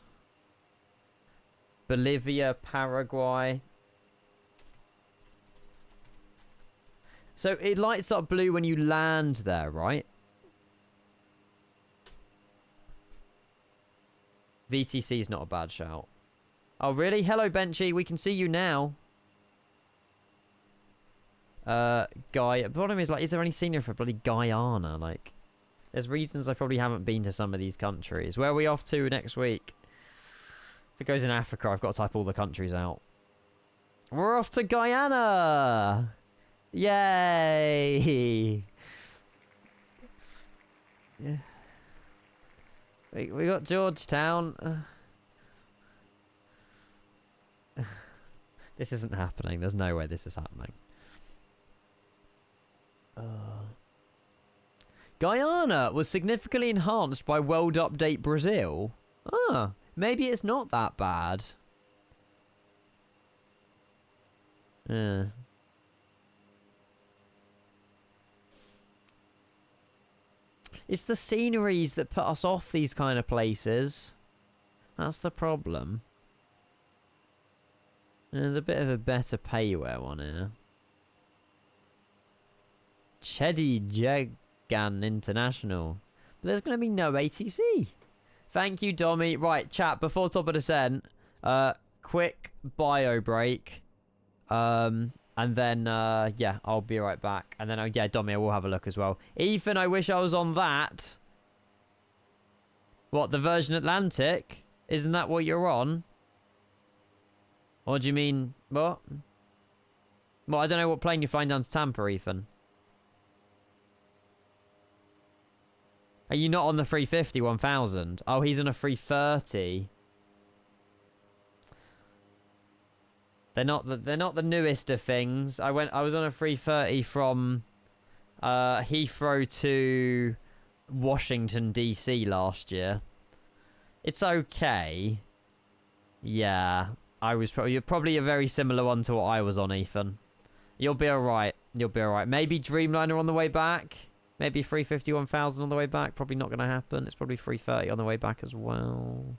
Speaker 1: Bolivia, Paraguay. So it lights up blue when you land there, right? VTC is not a bad shout. Oh, really? Hello, Benchy. We can see you now. Guy. The problem is, like, is there any scenery for bloody Guyana? Like, there's reasons I probably haven't been to some of these countries. Where are we off to next week? If it goes in Africa, I've got to type all the countries out. We're off to Guyana! Yay! Yeah. We got Georgetown. This isn't happening. There's no way this is happening. Guyana was significantly enhanced by World Update Brazil. Ah, maybe it's not that bad. Yeah. It's the sceneries that put us off these kind of places. That's the problem. There's a bit of a better payware one here. Chedi Jagan International. But there's going to be no ATC. Thank you, Dommy. Right, chat, before top of descent, quick bio break. And then, yeah, I'll be right back. And then, yeah, Dommy, I will have a look as well. Ethan, I wish I was on that. What, the Virgin Atlantic? Isn't that what you're on? Or do you mean... What? Well, I don't know what plane you're flying down to Tampa, Ethan. Are you not on the 350 1000? Oh, he's on a 330. They're not the newest of things. I was on a 330 from Heathrow to Washington DC last year. It's okay. Yeah, you're probably a very similar one to what I was on, Ethan. You'll be alright. You'll be alright. Maybe Dreamliner on the way back. Maybe 350 1000 on the way back. Probably not going to happen. It's probably 330 on the way back as well.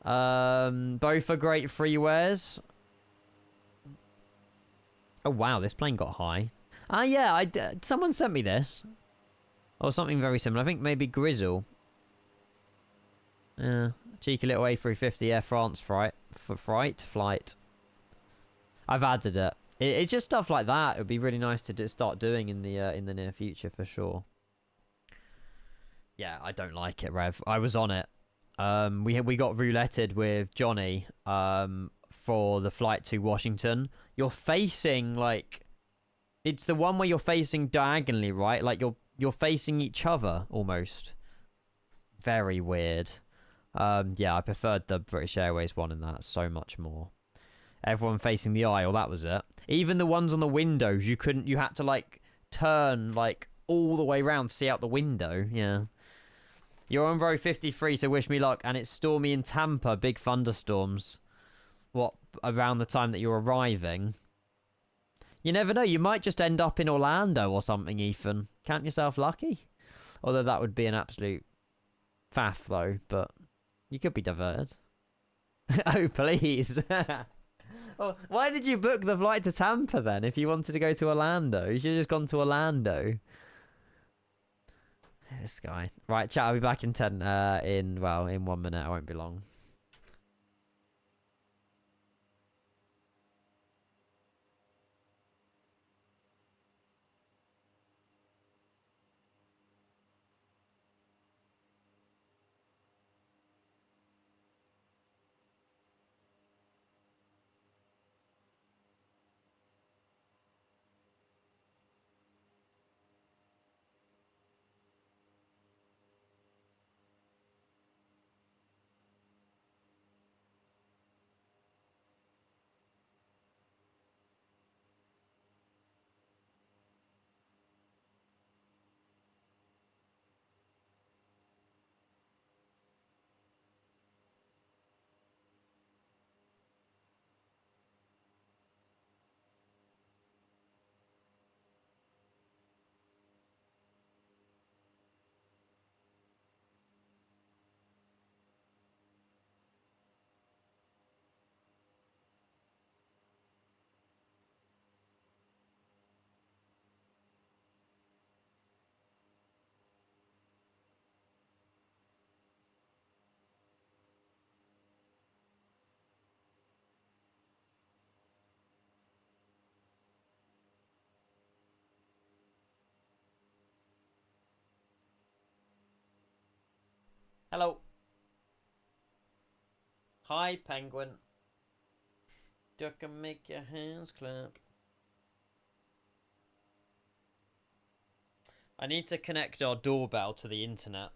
Speaker 1: Both are great freewares. Oh wow, this plane got high. Ah yeah, someone sent me this. Or something very similar. I think maybe Grizzle. Yeah, cheeky little A350 Air France flight. I've added it. It's just stuff like that. It would be really nice to start doing in the near future for sure. Yeah, I don't like it, Rev. I was on it. We got rouletted with Johnny for the flight to Washington. You're facing like, it's the one where you're facing diagonally, right? Like you're facing each other almost. Very weird. Yeah, I preferred the British Airways one in that so much more. Everyone facing the aisle, that was it. Even the ones on the windows, you had to like turn like all the way around to see out the window. Yeah. You're on row 53, so wish me luck. And it's stormy in Tampa, big thunderstorms. What, around the time that you're arriving? You never know, you might just end up in Orlando or something, Ethan. Count yourself lucky. Although that would be an absolute faff, though, but you could be diverted. Oh, please. Oh, why did you book the flight to Tampa, then, if you wanted to go to Orlando? You should have just gone to Orlando. This guy. Right, chat, I'll be back in 1 minute. I won't be long. Hello. Hi, Penguin. Duck and make your hands clap. I need to connect our doorbell to the internet.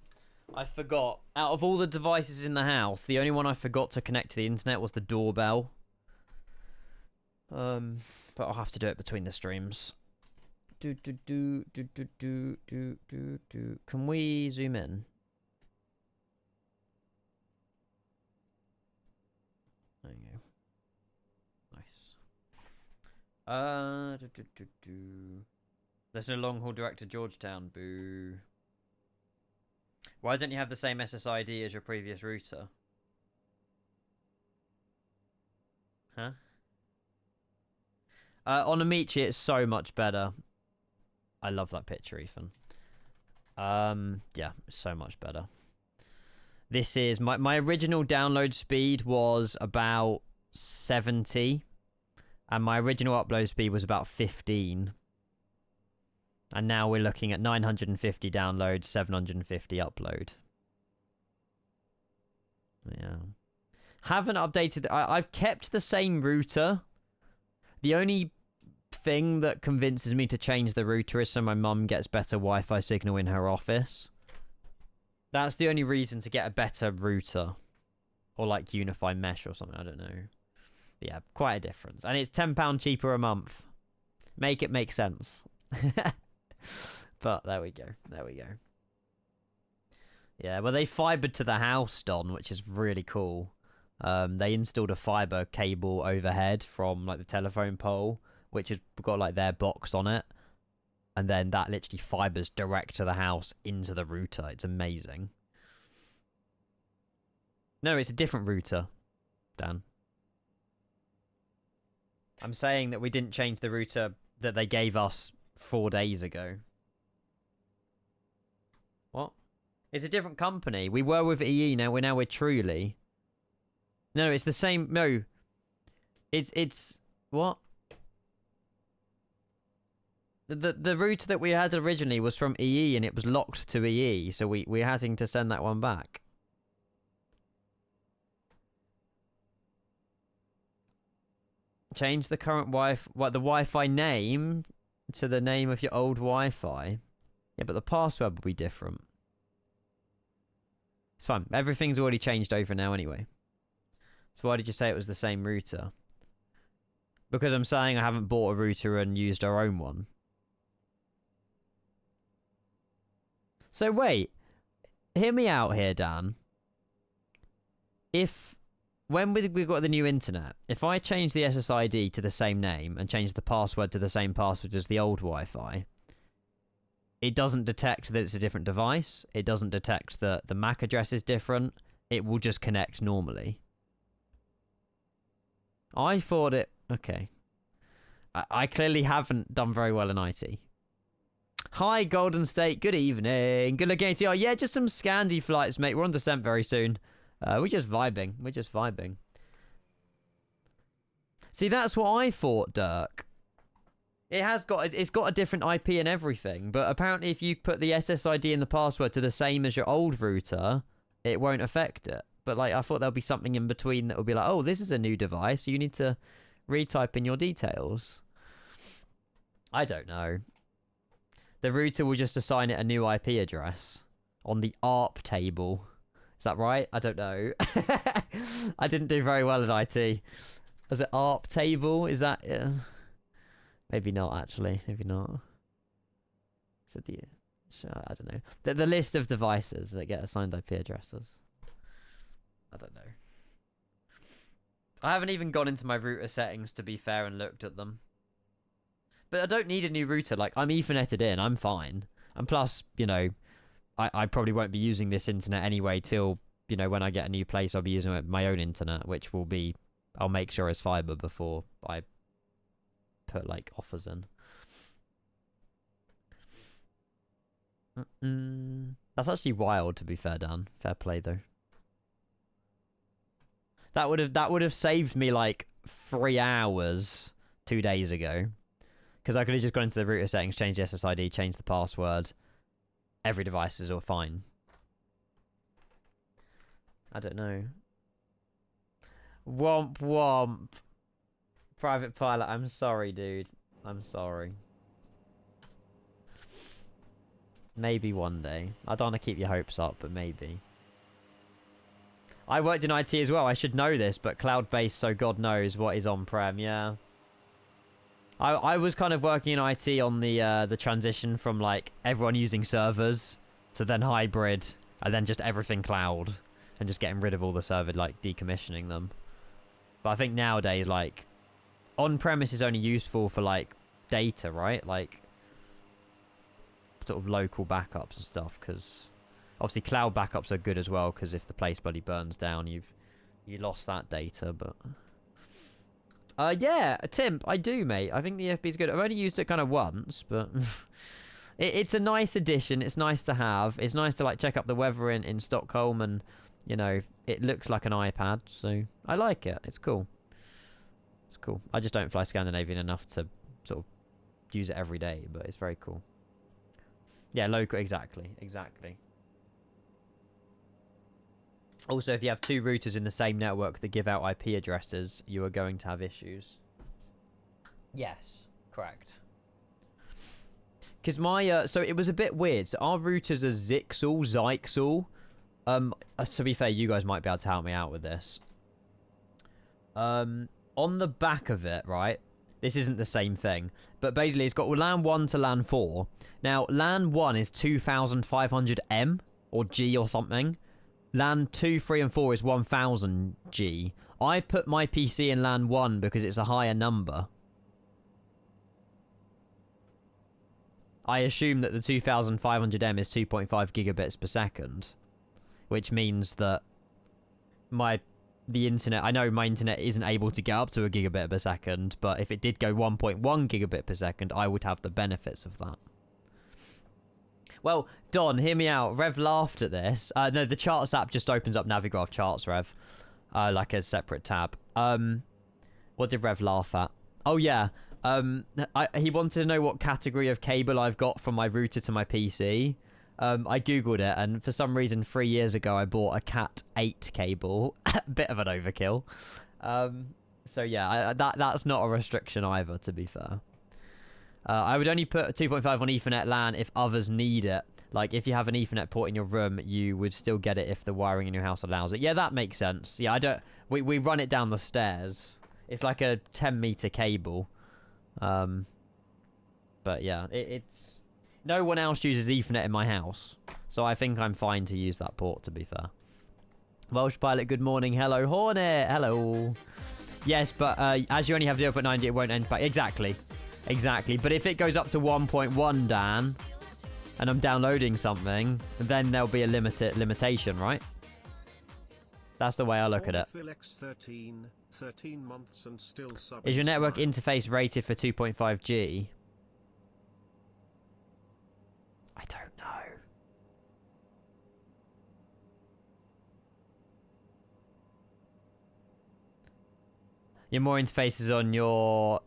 Speaker 1: I forgot. Out of all the devices in the house, the only one I forgot to connect to the internet was the doorbell. But I'll have to do it between the streams. Can we zoom in? There you go. Nice. There's no long-haul direct to Georgetown. Boo. Why don't you have the same SSID as your previous router? Huh? On Amici, it's so much better. I love that picture, Ethan. Yeah, so much better. This is my original download speed was about 70, and my original upload speed was about 15. And now we're looking at 950 download, 750 upload. Yeah. Haven't updated. I've kept the same router. The only thing that convinces me to change the router is so my mum gets better Wi-Fi signal in her office. That's the only reason to get a better router. Or like Unify Mesh or something, I don't know. But yeah, quite a difference. And it's £10 cheaper a month. Make it make sense. But there we go. There we go. Yeah, well, they fibered to the house, Don, which is really cool. They installed a fiber cable overhead from like the telephone pole, which has got like their box on it. And then that literally fibers direct to the house into the router. It's amazing. No, it's a different router, Dan. I'm saying that we didn't change the router that they gave us 4 days ago. What? It's a different company. We were with EE, now we're Truly. No, it's the same. No. It's what? The router that we had originally was from EE and it was locked to EE, so we're having to send that one back. Change the current the Wi-Fi name to the name of your old Wi-Fi. Yeah, but the password will be different. It's fine. Everything's already changed over now anyway. So why did you say it was the same router? Because I'm saying I haven't bought a router and used our own one. So wait. Hear me out here, Dan. When we got the new internet, if I change the SSID to the same name and change the password to the same password as the old Wi-Fi, it doesn't detect that it's a different device. It doesn't detect that the MAC address is different. It will just connect normally. I thought it... Okay. I clearly haven't done very well in IT. Hi, Golden State. Good evening. Good looking ATR. Yeah, just some Scandi flights, mate. We're on descent very soon. We're just vibing. We're just vibing. See, that's what I thought, Dirk. It's got a different IP and everything, but apparently if you put the SSID and the password to the same as your old router, it won't affect it. But like, I thought there'll be something in between that would be like, oh, this is a new device, you need to retype in your details. I don't know. The router will just assign it a new IP address on the ARP table. Is that right? I don't know. I didn't do very well at IT. Was it ARP table? Is that... Maybe not, actually. Maybe not. Is it the... Sure, I don't know. The list of devices that get assigned IP addresses. I don't know. I haven't even gone into my router settings, to be fair, and looked at them. But I don't need a new router. Like, I'm Etherneted in. I'm fine. And plus, you know, I probably won't be using this internet anyway till, you know, when I get a new place, I'll be using my own internet, which will be... I'll make sure it's fiber before I put, like, offers in. That's actually wild, to be fair, Dan. Fair play, though. That would have saved me, like, 3 hours 2 days ago. Because I could have just gone into the router settings, changed the SSID, changed the password. Every device is all fine. I don't know. Womp womp. Private Pilot, I'm sorry, dude. I'm sorry. Maybe one day. I don't want to keep your hopes up, but maybe. I worked in IT as well. I should know this, but cloud-based, so God knows what is on-prem, yeah. I was kind of working in IT on the transition from, like, everyone using servers to then hybrid, and then just everything cloud, and just getting rid of all the server, like, decommissioning them. But I think nowadays, like, on-premise is only useful for, like, data, right? Like, sort of local backups and stuff, because obviously cloud backups are good as well, because if the place bloody burns down, you lost that data, but... yeah, Tim, I do, mate. I think the EFB is good. I've only used it kind of once, but... it's a nice addition. It's nice to have. It's nice to, like, check up the weather in Stockholm, and, you know, it looks like an iPad, so I like it. It's cool. It's cool. I just don't fly Scandinavian enough to sort of use it every day, but it's very cool. Yeah, local, exactly. Exactly. Also, if you have two routers in the same network that give out IP addresses, you are going to have issues. Yes, correct. Because my, so it was a bit weird. So our routers are Zyxel. To be fair, you guys might be able to help me out with this. On the back of it, right? This isn't the same thing. But basically, it's got LAN 1 to LAN 4. Now, LAN 1 is 2500 M or G or something. LAN 2, 3, and 4 is 1000 G. I put my PC in LAN 1 because it's a higher number. I assume that the 2500M is 2.5 gigabits per second. Which means that the internet... I know my internet isn't able to get up to a gigabit per second, but if it did go 1.1 gigabit per second, I would have the benefits of that. Well, Don, hear me out. Rev laughed at this. No, the charts app just opens up Navigraph charts, Rev. Like a separate tab. What did Rev laugh at? Oh, yeah. He wanted to know what category of cable I've got from my router to my PC. I googled it, and for some reason 3 years ago I bought a Cat 8 cable. Bit of an overkill. So yeah, that's not a restriction either, to be fair. I would only put 2.5 on Ethernet LAN if others need it. Like, if you have an Ethernet port in your room, you would still get it if the wiring in your house allows it. Yeah, that makes sense. Yeah, I don't... We run it down the stairs. It's like a 10-meter cable. But yeah, it's... No one else uses Ethernet in my house. So I think I'm fine to use that port, to be fair. Welsh Pilot, good morning. Hello, Hornet. Hello. Yes, but as you only have 0.90, it won't end back. Exactly. Exactly. But if it goes up to 1.1, Dan, and I'm downloading something, then there'll be a limitation, right? That's the way I look at it.
Speaker 6: 13 months and still
Speaker 1: Is your network interface rated for 2.5G? I don't know. Your more interfaces on your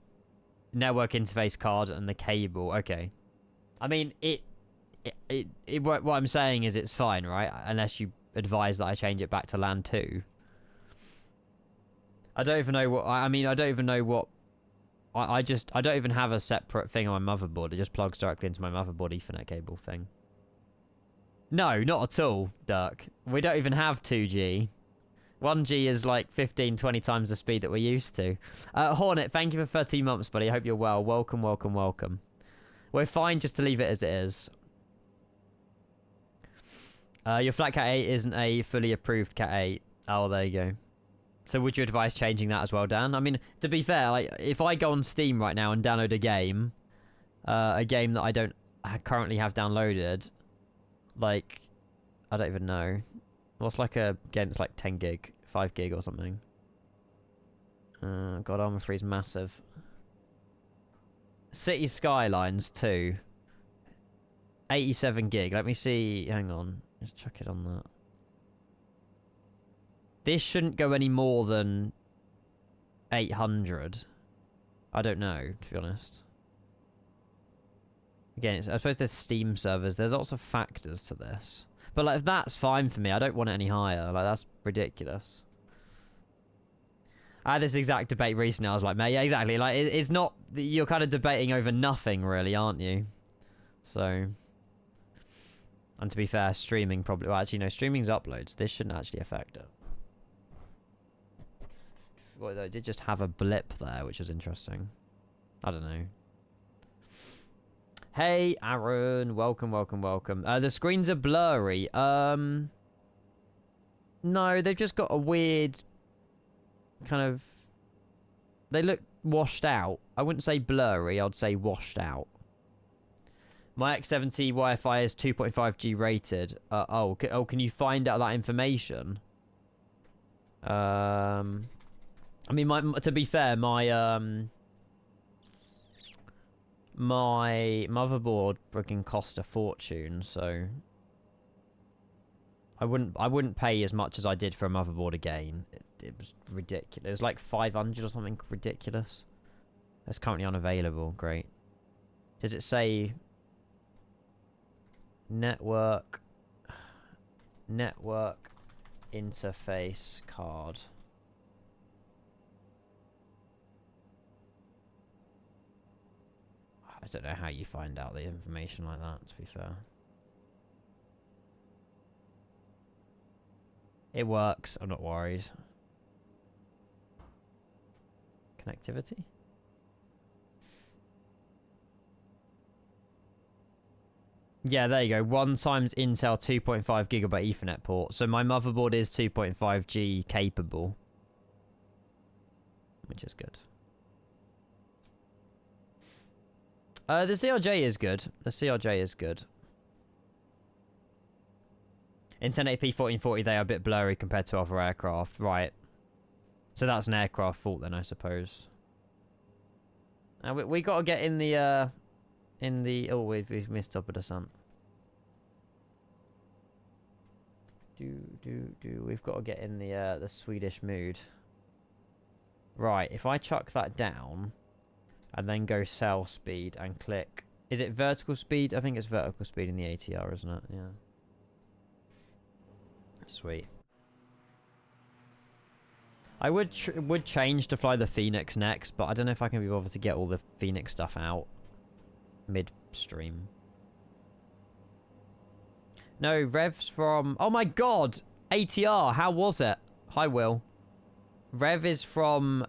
Speaker 1: network interface card and the cable. Okay. I mean, what I'm saying is it's fine, right? Unless you advise that I change it back to LAN 2. I don't even know what... I mean, I don't even know what... I don't even have a separate thing on my motherboard. It just plugs directly into my motherboard Ethernet cable thing. No, not at all, Dirk. We don't even have 2G. 1G is like 15, 20 times the speed that we're used to. Hornet, thank you for 13 months, buddy. I hope you're well. Welcome, welcome, welcome. We're fine just to leave it as it is. Your flat Cat 8 isn't a fully approved Cat 8. Oh, there you go. So would you advise changing that as well, Dan? I mean, to be fair, like, if I go on Steam right now and download a game that I don't currently have downloaded, like, I don't even know. What's like a game that's like 10 gig, 5 gig or something? God, Arma 3 is massive. City Skylines 2. 87 gig. Let me see. Hang on. Let's check it on that. This shouldn't go any more than 800. I don't know, to be honest. Again, I suppose there's Steam servers. There's lots of factors to this. But, like, that's fine for me. I don't want it any higher. Like, that's ridiculous. I had this exact debate recently. I was like, mate, yeah, exactly. Like, it's not... You're kind of debating over nothing, really, aren't you? So... And to be fair, streaming probably... Well, actually, no, streaming's uploads. This shouldn't actually affect it. Well, I did just have a blip there, which was interesting. I don't know. Hey, Aaron. Welcome, welcome, welcome. The screens are blurry. No, they've just got a weird... kind of... They look washed out. I wouldn't say blurry. I'd say washed out. My X70 Wi-Fi is 2.5G rated. Can you find out that information? I mean, to be fair, my my motherboard freaking cost a fortune, so I wouldn't pay as much as I did for a motherboard again. It was ridiculous. It was like 500 or something ridiculous. It's currently unavailable. Great. Does it say network interface card. I don't know how you find out the information like that, to be fair. It works, I'm not worried. Connectivity? Yeah, there you go. 1 times Intel 2.5 gigabit Ethernet port. So my motherboard is 2.5G capable. Which is good. The CRJ is good. The CRJ is good. In 1080p 1440, they are a bit blurry compared to other aircraft. Right. So that's an aircraft fault then, I suppose. We got to get in the... Oh, we've missed top of descent. We've got to get in the Swedish mood. Right, if I chuck that down... and then go cell speed and click... Is it vertical speed? I think it's vertical speed in the ATR, isn't it? Yeah. Sweet. I would change to fly the Phoenix next, but I don't know if I can be bothered to get all the Phoenix stuff out mid-stream. No, Rev's from... Oh my god! ATR, how was it? Hi, Will. Rev is from...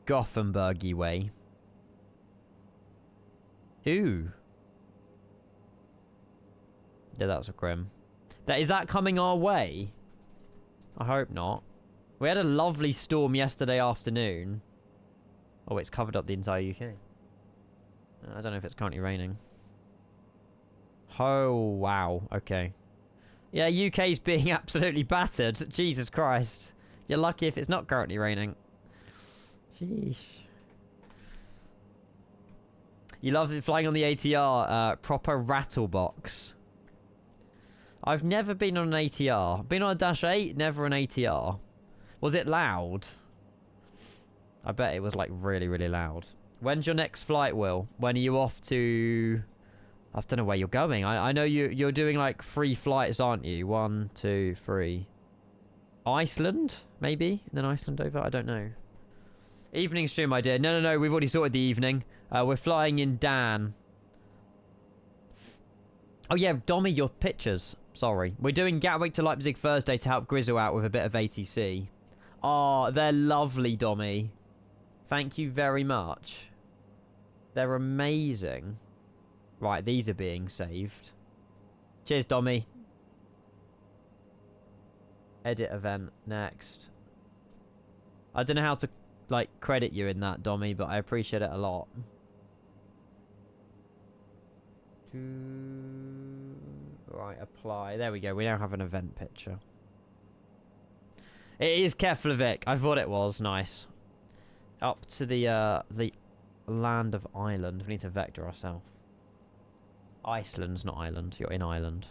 Speaker 1: Gothenburg-y way. Ooh. Yeah, that's a grim. Is that coming our way? I hope not. We had a lovely storm yesterday afternoon. Oh, it's covered up the entire UK. I don't know if it's currently raining. Oh, wow. Okay. Yeah, UK's being absolutely battered. Jesus Christ. You're lucky if it's not currently raining. Sheesh. You love flying on the ATR. Proper rattle box. I've never been on an ATR. Been on a Dash 8, never an ATR. Was it loud? I bet it was like really, really loud. When's your next flight, Will? When are you off to... I don't know where you're going. I know you're doing like 3 flights, aren't you? 1, 2, 3. Iceland? Maybe? And then Iceland over? I don't know. Evening stream, my dear. No. We've already sorted the evening. We're flying in Dan. Oh, yeah. Dommy, your pictures. Sorry. We're doing Gatwick to Leipzig Thursday to help Grizzle out with a bit of ATC. Oh, they're lovely, Dommy. Thank you very much. They're amazing. Right, these are being saved. Cheers, Dommy. Edit event. Next. I don't know how to, like, credit you in that, Dommy, but I appreciate it a lot. Right, apply. There we go. We now have an event picture. It is Keflavik. I thought it was. Nice. Up to the land of Ireland. We need to vector ourselves. Iceland's not Ireland. You're in Ireland.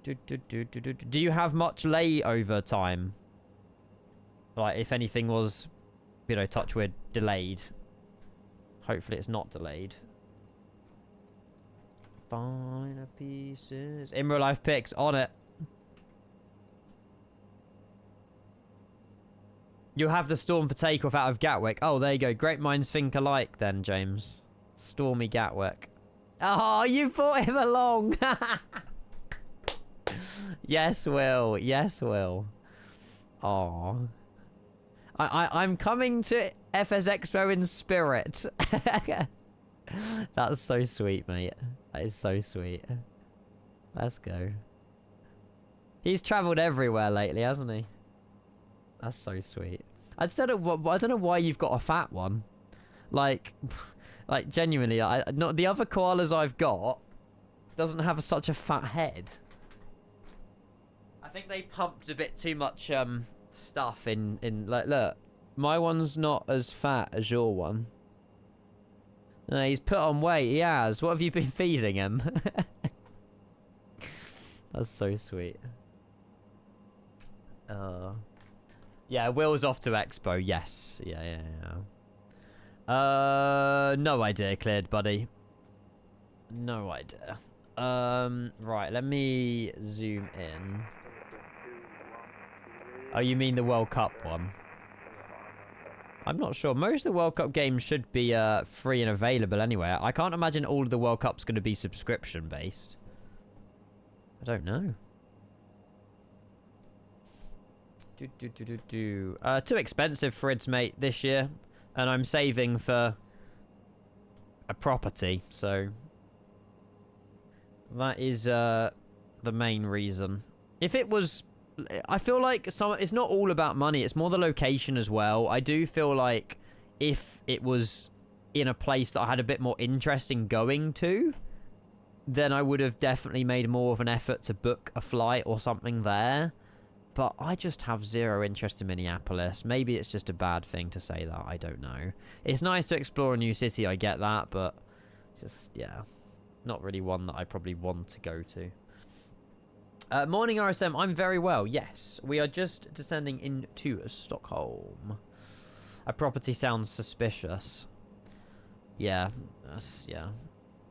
Speaker 1: Do you have much layover time? Like, if anything was, you know, touch wood, delayed. Hopefully it's not delayed. Finer pieces. In real life pics. On it. You have the storm for takeoff out of Gatwick. Oh, there you go. Great minds think alike then, James. Stormy Gatwick. Oh, you brought him along. Yes, Will. Yes, Will. Oh. I'm coming to FS Expo in spirit. That's so sweet, mate. That is so sweet. Let's go. He's travelled everywhere lately, hasn't he? That's so sweet. I don't know why you've got a fat one. Like genuinely, not the other koalas I've got doesn't have such a fat head. I think they pumped a bit too much stuff in like, look, my one's not as fat as your one. No, he's put on weight. He has. What have you been feeding him? That's so sweet. Yeah, Will's off to Expo. Yes. Yeah. No idea, cleared, buddy. No idea. Right, let me zoom in. Oh, you mean the World Cup one? I'm not sure. Most of the World Cup games should be free and available anyway. I can't imagine all of the World Cup's going to be subscription-based. I don't know. Too expensive Frids, mate, this year. And I'm saving for a property, so... That is the main reason. If it was... I feel like it's not all about money. It's more the location as well. I do feel like if it was in a place that I had a bit more interest in going to, then I would have definitely made more of an effort to book a flight or something there. But I just have zero interest in Minneapolis. Maybe it's just a bad thing to say that. I don't know. It's nice to explore a new city. I get that. But just, yeah. Not really one that I probably want to go to. Morning, RSM. I'm very well. Yes. We are just descending into Stockholm. A property sounds suspicious. Yeah. Yeah.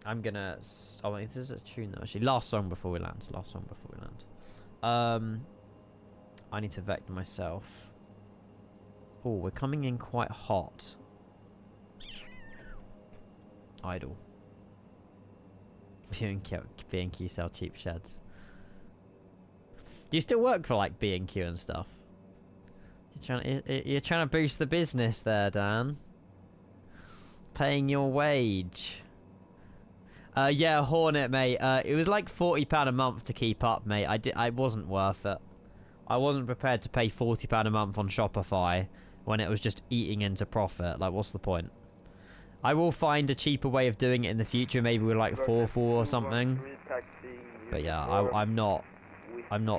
Speaker 1: I'm gonna... Oh, wait, this is a tune, though, actually. Last song before we land. Last song before we land. I need to vector myself. Oh, we're coming in quite hot. Idle. B&Q sell cheap sheds. Do you still work for, like, B&Q and stuff? You're trying to boost the business there, Dan. Paying your wage. Yeah, Hornet, mate. It was like £40 a month to keep up, mate. I wasn't worth it. I wasn't prepared to pay £40 a month on Shopify when it was just eating into profit. Like, what's the point? I will find a cheaper way of doing it in the future, maybe with like 4 or something. But yeah, I'm not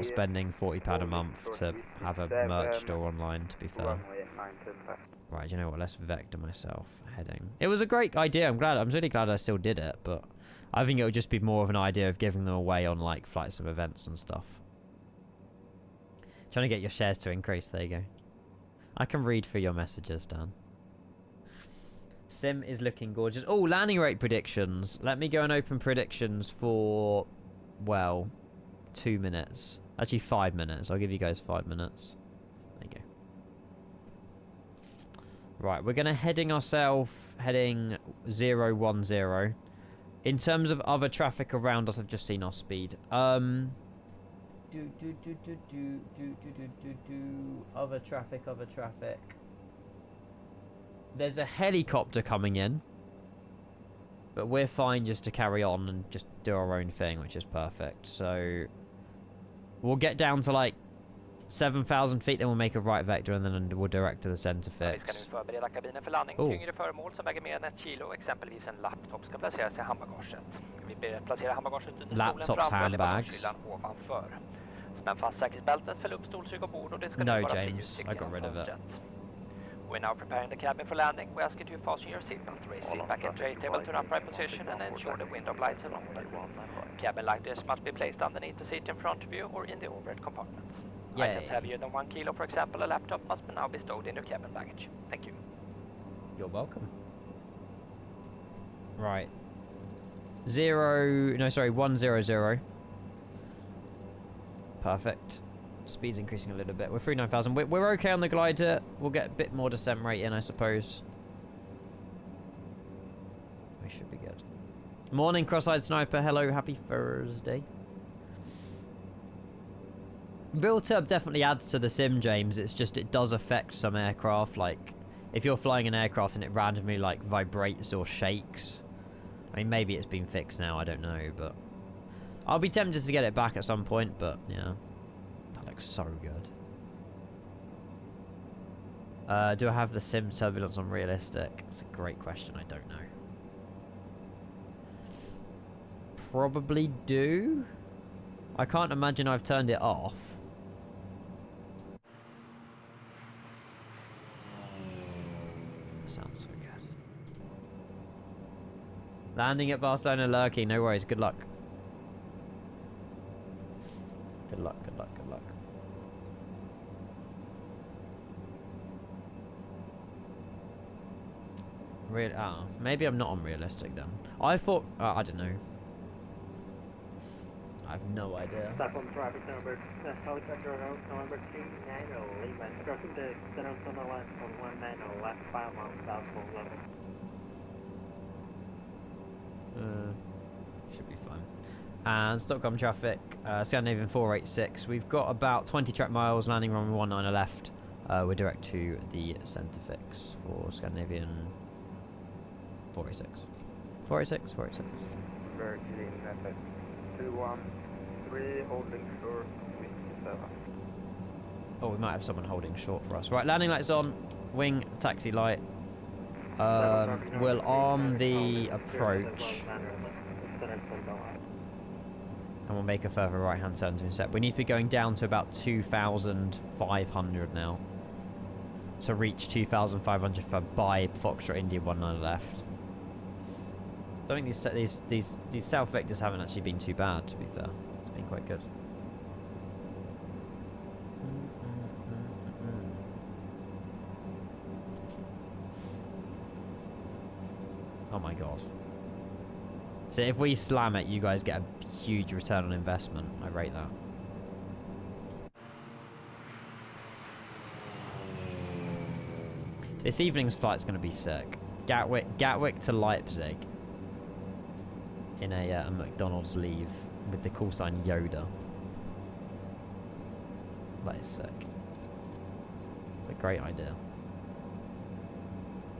Speaker 1: spending £40 a month to have a merch store online, to be fair. Right, you know what? Let's vector myself. Heading. It was a great idea. I'm really glad I still did it, but I think it would just be more of an idea of giving them away on like flights of events and stuff. Trying to get your shares to increase. There you go. I can read through your messages, Dan. Sim is looking gorgeous. Oh, landing rate predictions. Let me go and open predictions for, well, 2 minutes. Actually, 5 minutes. I'll give you guys 5 minutes. There you go. Right, we're going to heading 010. In terms of other traffic around us, I've just seen our speed. Other traffic. There's a helicopter coming in. But we're fine just to carry on and just do our own thing, which is perfect. So we'll get down to like 7,000 feet, then we'll make a right vector and then we'll direct to the center fix.
Speaker 2: Vi ska nu förbereda kabinen för landning. Tyngre föremål som väger mer än 1 kilo, exempelvis en laptop, ska placeras i handbagaget. Vi ber att placera handbagaget under stolen framför eller bagagehyllan ovanför. Spänn fast säkerhetsbältet, fäll upp stolsrygg ombord och det ska nu vara fri utsikt genom fönstret. We're now preparing the cabin for landing. We ask you to fasten your seatbelt, raise seat back and tray table to an upright position and ensure the window lights are open. Cabin lighters must be placed underneath the seat in front of you or in the overhead compartments.
Speaker 1: Yay.
Speaker 2: Items heavier than 1 kilo, for example a laptop, must now be stowed in your cabin baggage. Thank you.
Speaker 1: You're welcome. Right. 100. Perfect. Speed's increasing a little bit. We're 39,000. We're okay on the glider. We'll get a bit more descent rate in, I suppose. We should be good. Morning, cross-eyed sniper. Hello, happy Thursday. Built-up definitely adds to the sim, James. It's just it does affect some aircraft. Like, if you're flying an aircraft and it randomly, like, vibrates or shakes. I mean, maybe it's been fixed now. I don't know, but... I'll be tempted to get it back at some point, but, yeah. So good. Do I have the sim turbulence on realistic? It's a great question. I don't know. Probably do. I can't imagine I've turned it off. Sounds so good. Landing at Barcelona lurking. No worries. Good luck. Good luck. Good luck. Good luck. Real? Oh, maybe I'm not unrealistic then. I thought. I don't know. I have no idea.
Speaker 7: Stop on traffic number. Helicopter number 290 Lima. Crossing the center on the left on 19 left 5 miles south full level.
Speaker 1: Should be fine. And Stockholm traffic, Scandinavian 486. We've got about 20 track miles, landing runway 19 left. We're direct to the centre fix for Scandinavian 486. 486, 486.
Speaker 5: Virgin FX 213 holding short 7.
Speaker 1: Oh, we might have someone holding short for us. Right, landing lights on, wing, taxi light. We'll arm the approach. And we'll make a further right-hand turn to intercept. We need to be going down to about 2,500 now. To reach 2,500 for by Foxtrot India 19 left. I don't think these south vectors haven't actually been too bad, to be fair. It's been quite good. Oh my god. So if we slam it, you guys get a huge return on investment. I rate that. This evening's flight's going to be sick. Gatwick to Leipzig. In a McDonald's leave with the call sign Yoda. That is sick. It's a great idea.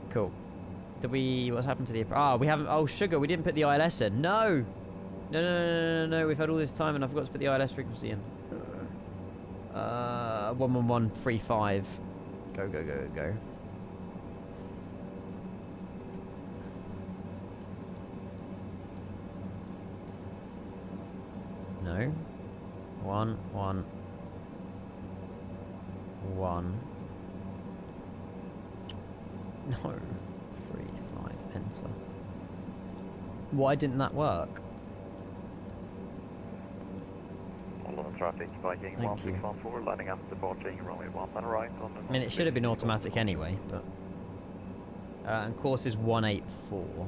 Speaker 1: Cool. Did we... What's happened to the... Ah, we haven't... Oh, sugar, we didn't put the ILS in. No! No. We've had all this time and I forgot to put the ILS frequency in. 11135. Go. No. 1, 1. 1. No. 3, 5. Enter. Why didn't that work?
Speaker 5: London traffic, Viking 1614, lining up, departing runway 19 right on the...
Speaker 1: I mean, it should have been automatic anyway, but... and course is 184.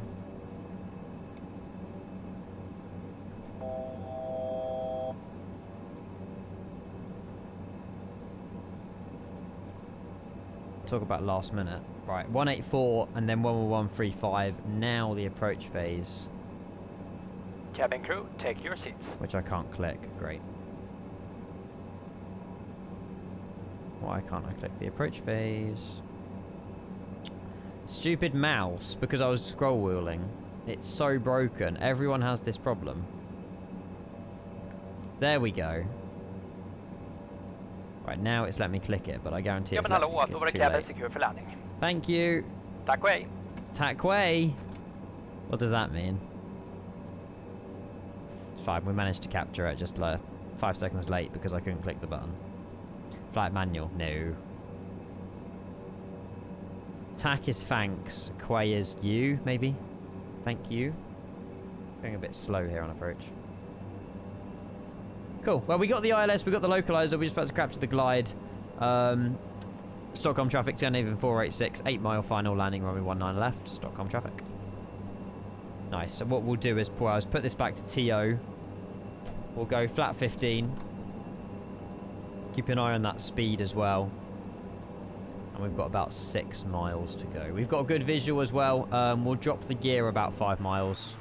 Speaker 1: Talk about last minute. Right, 184 and then 11135. Now the approach phase.
Speaker 2: Cabin crew, take your seats.
Speaker 1: Which I can't click. Great. Why can't I click the approach phase? Stupid mouse, because I was scroll wheeling. It's so broken. Everyone has this problem. There we go. Right, now it's let me click it, but I guarantee it's too late.
Speaker 2: Secure for landing.
Speaker 1: Thank you.
Speaker 2: Tack way.
Speaker 1: Tack way. What does that mean? It's fine. We managed to capture it just like 5 seconds late because I couldn't click the button. Flight manual. No. Tack is thanks. Quay is you, maybe? Thank you. Going a bit slow here on approach. Cool. Well, we got the ILS, we got the localizer, we're just about to capture the glide. Stockholm traffic, Scandinavian 486, 8 mile final landing, runway 19 left, Stockholm traffic. Nice. So what we'll do is put this back to TO. We'll go flat 15. Keep an eye on that speed as well. And we've got about 6 miles to go. We've got a good visual as well. We'll drop the gear about 5 miles.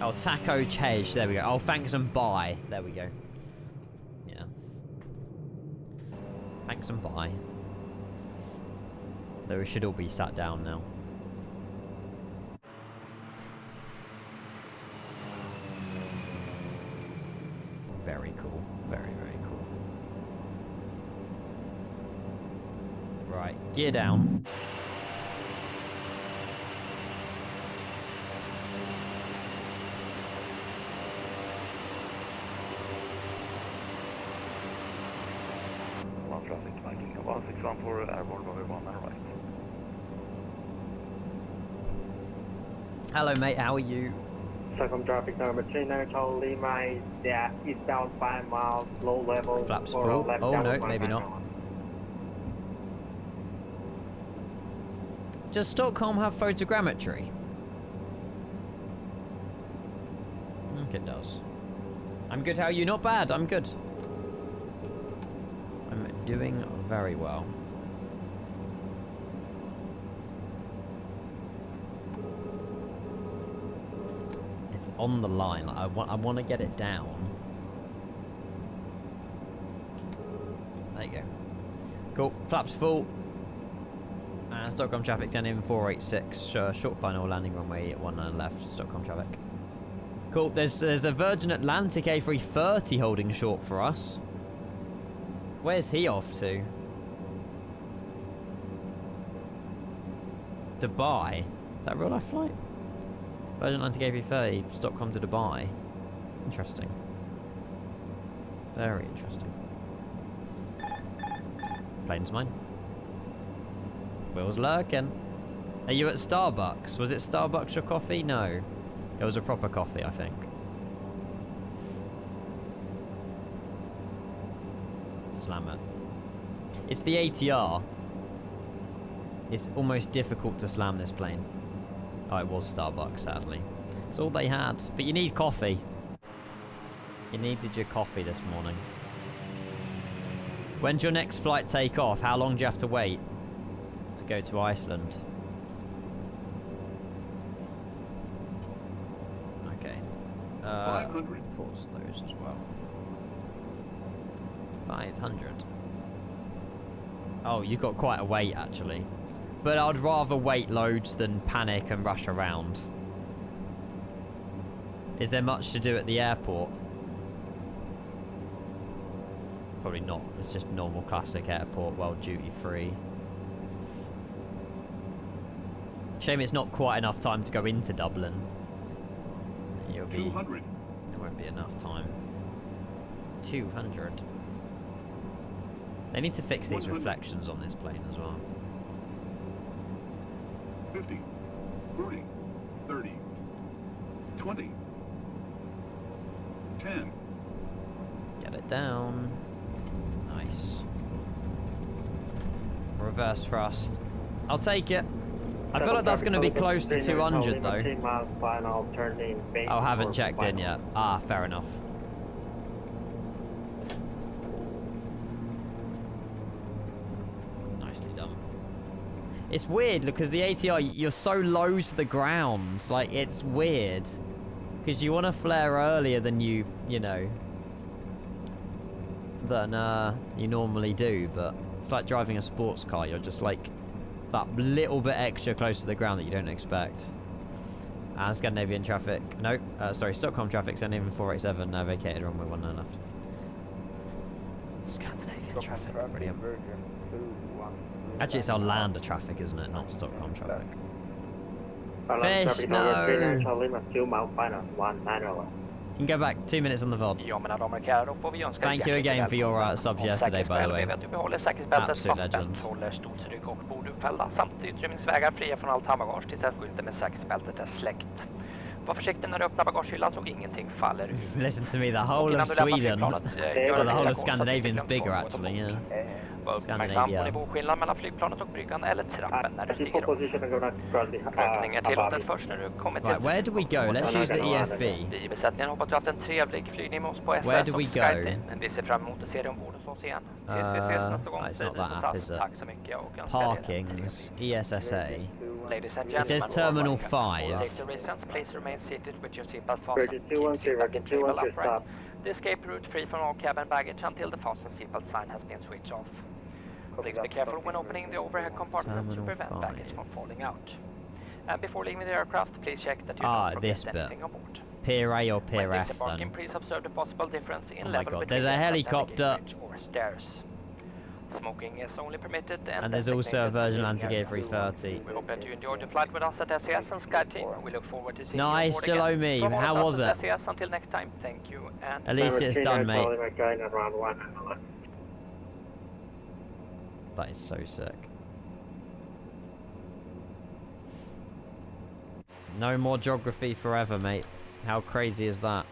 Speaker 1: Oh, Taco Chej. There we go. Oh, thanks and bye. There we go. Yeah. Thanks and bye. Though we should all be sat down now. Very cool. Very, very cool. Right. Gear down.
Speaker 5: Traffic, Viking 1614, airborne runway 19 right.
Speaker 1: Hello, mate. How are you?
Speaker 7: Stockholm traffic number 390 Lima is eastbound 5 miles, low level.
Speaker 1: Flaps full. Oh, no, maybe not. Does Stockholm have photogrammetry? I think it does. I'm good, how are you? Not bad, I'm good. I'm doing very well. It's on the line. I want to get it down. There you go. Cool. Flaps full. Stockholm traffic down in 486. Short final landing runway 19 left. Stockholm traffic. Cool. There's a Virgin Atlantic A330 holding short for us. Where's he off to? Dubai. Is that a real life flight? Virgin Atlantic A330, Stockholm to Dubai. Interesting. Very interesting. Plane's mine. Will's lurking. Are you at Starbucks? Was it Starbucks your coffee? No. It was a proper coffee, I think. Slam it. It's the ATR. It's almost difficult to slam this plane. Oh, it was Starbucks, sadly. It's all they had. But you need coffee. You needed your coffee this morning. When's your next flight take off? How long do you have to wait to go to Iceland? Okay. Pause those as well. 500. Oh, you got quite a wait, actually. But I'd rather wait loads than panic and rush around. Is there much to do at the airport? Probably not. It's just normal classic airport, well duty free. Shame it's not quite enough time to go into Dublin. You'll be... 200. There won't be enough time. 200. They need to fix these 100. Reflections on this plane as well.
Speaker 8: 50, 40, 30, 20, 10.
Speaker 1: Get it down. Nice. Reverse thrust. I'll take it. I feel like that's going to be close to 200 though. Oh, haven't checked in yet. Ah, fair enough. Nicely done. It's weird because the ATR, you're so low to the ground. Like, it's weird. Because you want to flare earlier than you know, than you normally do. But it's like driving a sports car. You're just like that little bit extra close to the ground that you don't expect. And Scandinavian traffic. Nope. Sorry, Stockholm traffic. Scandinavian 487. Now vacated runway 19 left. Scandinavian traffic. Brilliant. Actually, it's our lander traffic, isn't it? Not Stockholm traffic. Fish, no! You can go back 2 minutes on the VOD. Thank you again for your subs yesterday, by the way. Absolute legend. Listen to me, the whole of Sweden, or the whole of Scandinavian's bigger actually, yeah. Scandinavia. Right, where do we go? Let's use the EFB. Where do we go? It's not that app, is it? Parkings, ESSA. It says Terminal 5.
Speaker 2: The escape route free from all cabin baggage until the fasten seatbelt sign has been switched off. Please be careful when opening the overhead compartment to prevent baggage from falling out. And before leaving the aircraft, please check that you don't forget anything aboard.
Speaker 1: Pier A or Pier F then?
Speaker 2: Please observe the possible difference in
Speaker 1: oh my god, there's a helicopter.
Speaker 2: Or stairs. Smoking is only permitted
Speaker 1: and there's also a Virgin Atlantic A330.
Speaker 2: We hope that you enjoyed the flight with us at SES and Sky Team. We look forward to seeing
Speaker 1: you
Speaker 2: aboard
Speaker 1: still owe me. How was it?
Speaker 2: SES until next time. Thank you and
Speaker 1: at least it's done, mate. That is so sick. No more geography forever, mate. How crazy is that?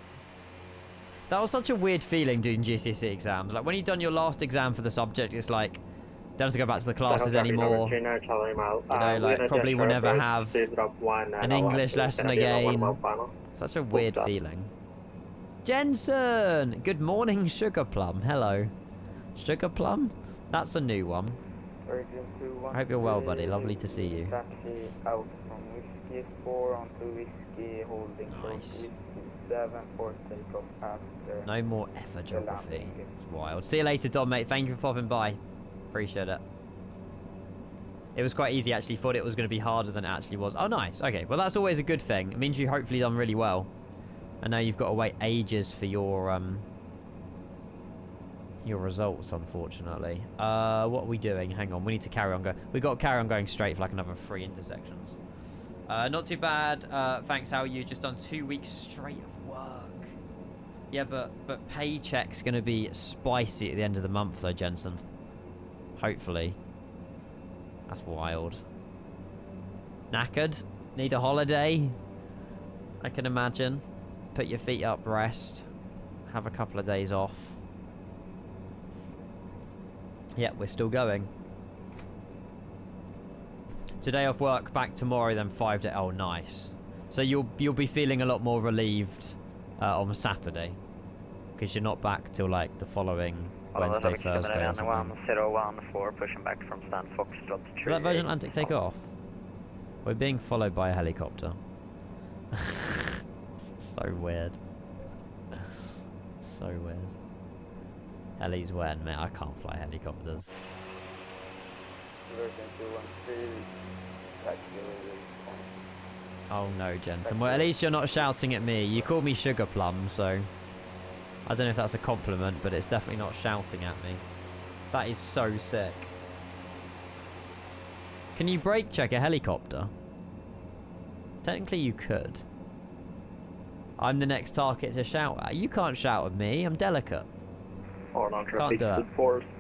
Speaker 1: That was such a weird feeling doing GCSE exams. Like, when you've done your last exam for the subject, it's like, Don't have to go back to the classes anymore. You know, like probably will never have an English lesson again. Such a weird feeling. Jensen! Good morning, Sugar Plum. Hello. Sugar Plum? That's a new one. I hope you're well, buddy. Lovely to see you.
Speaker 9: Taxi out from whiskey 4 onto whiskey holding
Speaker 1: Nice.
Speaker 9: 7 for takeoff after.
Speaker 1: No more ever geography. It's wild. See you later, Dom, mate. Thank you for popping by. Appreciate it. It was quite easy, actually. Thought it was going to be harder than it actually was. Oh, nice. Okay, well, that's always a good thing. It means you hopefully done really well. I know you've got to wait ages for your results, unfortunately. What are we doing? Hang on, we need to carry on going. We've got to carry on going straight for like another 3 intersections. Not too bad. Thanks, how are you? Just done 2 weeks straight of work. Yeah, but paycheck's going to be spicy at the end of the month, though, Jensen. Hopefully. That's wild. Knackered? Need a holiday? I can imagine. Put your feet up, rest. Have a couple of days off. Yeah, we're still going. Today off work, back tomorrow, then 5 days. Oh, nice. So you'll be feeling a lot more relieved on Saturday, because you're not back till like the following Wednesday, Thursday or something.
Speaker 4: 114 pushing back from Stan Foxtrot.
Speaker 1: Did that Virgin Atlantic take off? We're being followed by a helicopter. So weird. So weird. Helis when, mate? I can't fly helicopters. Oh no, Jensen. Well, at least you're not shouting at me. You call me Sugar Plum, so I don't know if that's a compliment, but it's definitely not shouting at me. That is so sick. Can you brake check a helicopter? Technically you could. I'm the next target to shout at. You can't shout at me. I'm delicate. Can't do it.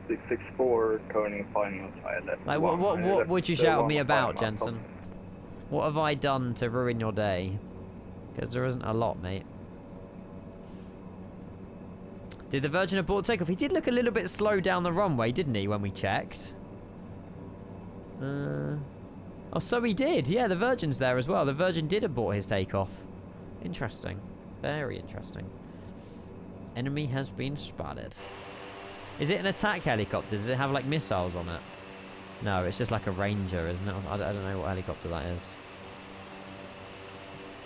Speaker 9: 664 turning final side.
Speaker 1: Like what would you shout at me about, Jensen? What have I done to ruin your day? Because there isn't a lot, mate. Did the Virgin abort takeoff? He did look a little bit slow down the runway, didn't he, when we checked? Oh, so he did. Yeah, the Virgin's there as well. The Virgin did abort his takeoff. Interesting. Very interesting. Enemy has been spotted. Is it an attack helicopter? Does it have, like, missiles on it? No, it's just like a Ranger, isn't it? I don't know what helicopter that is.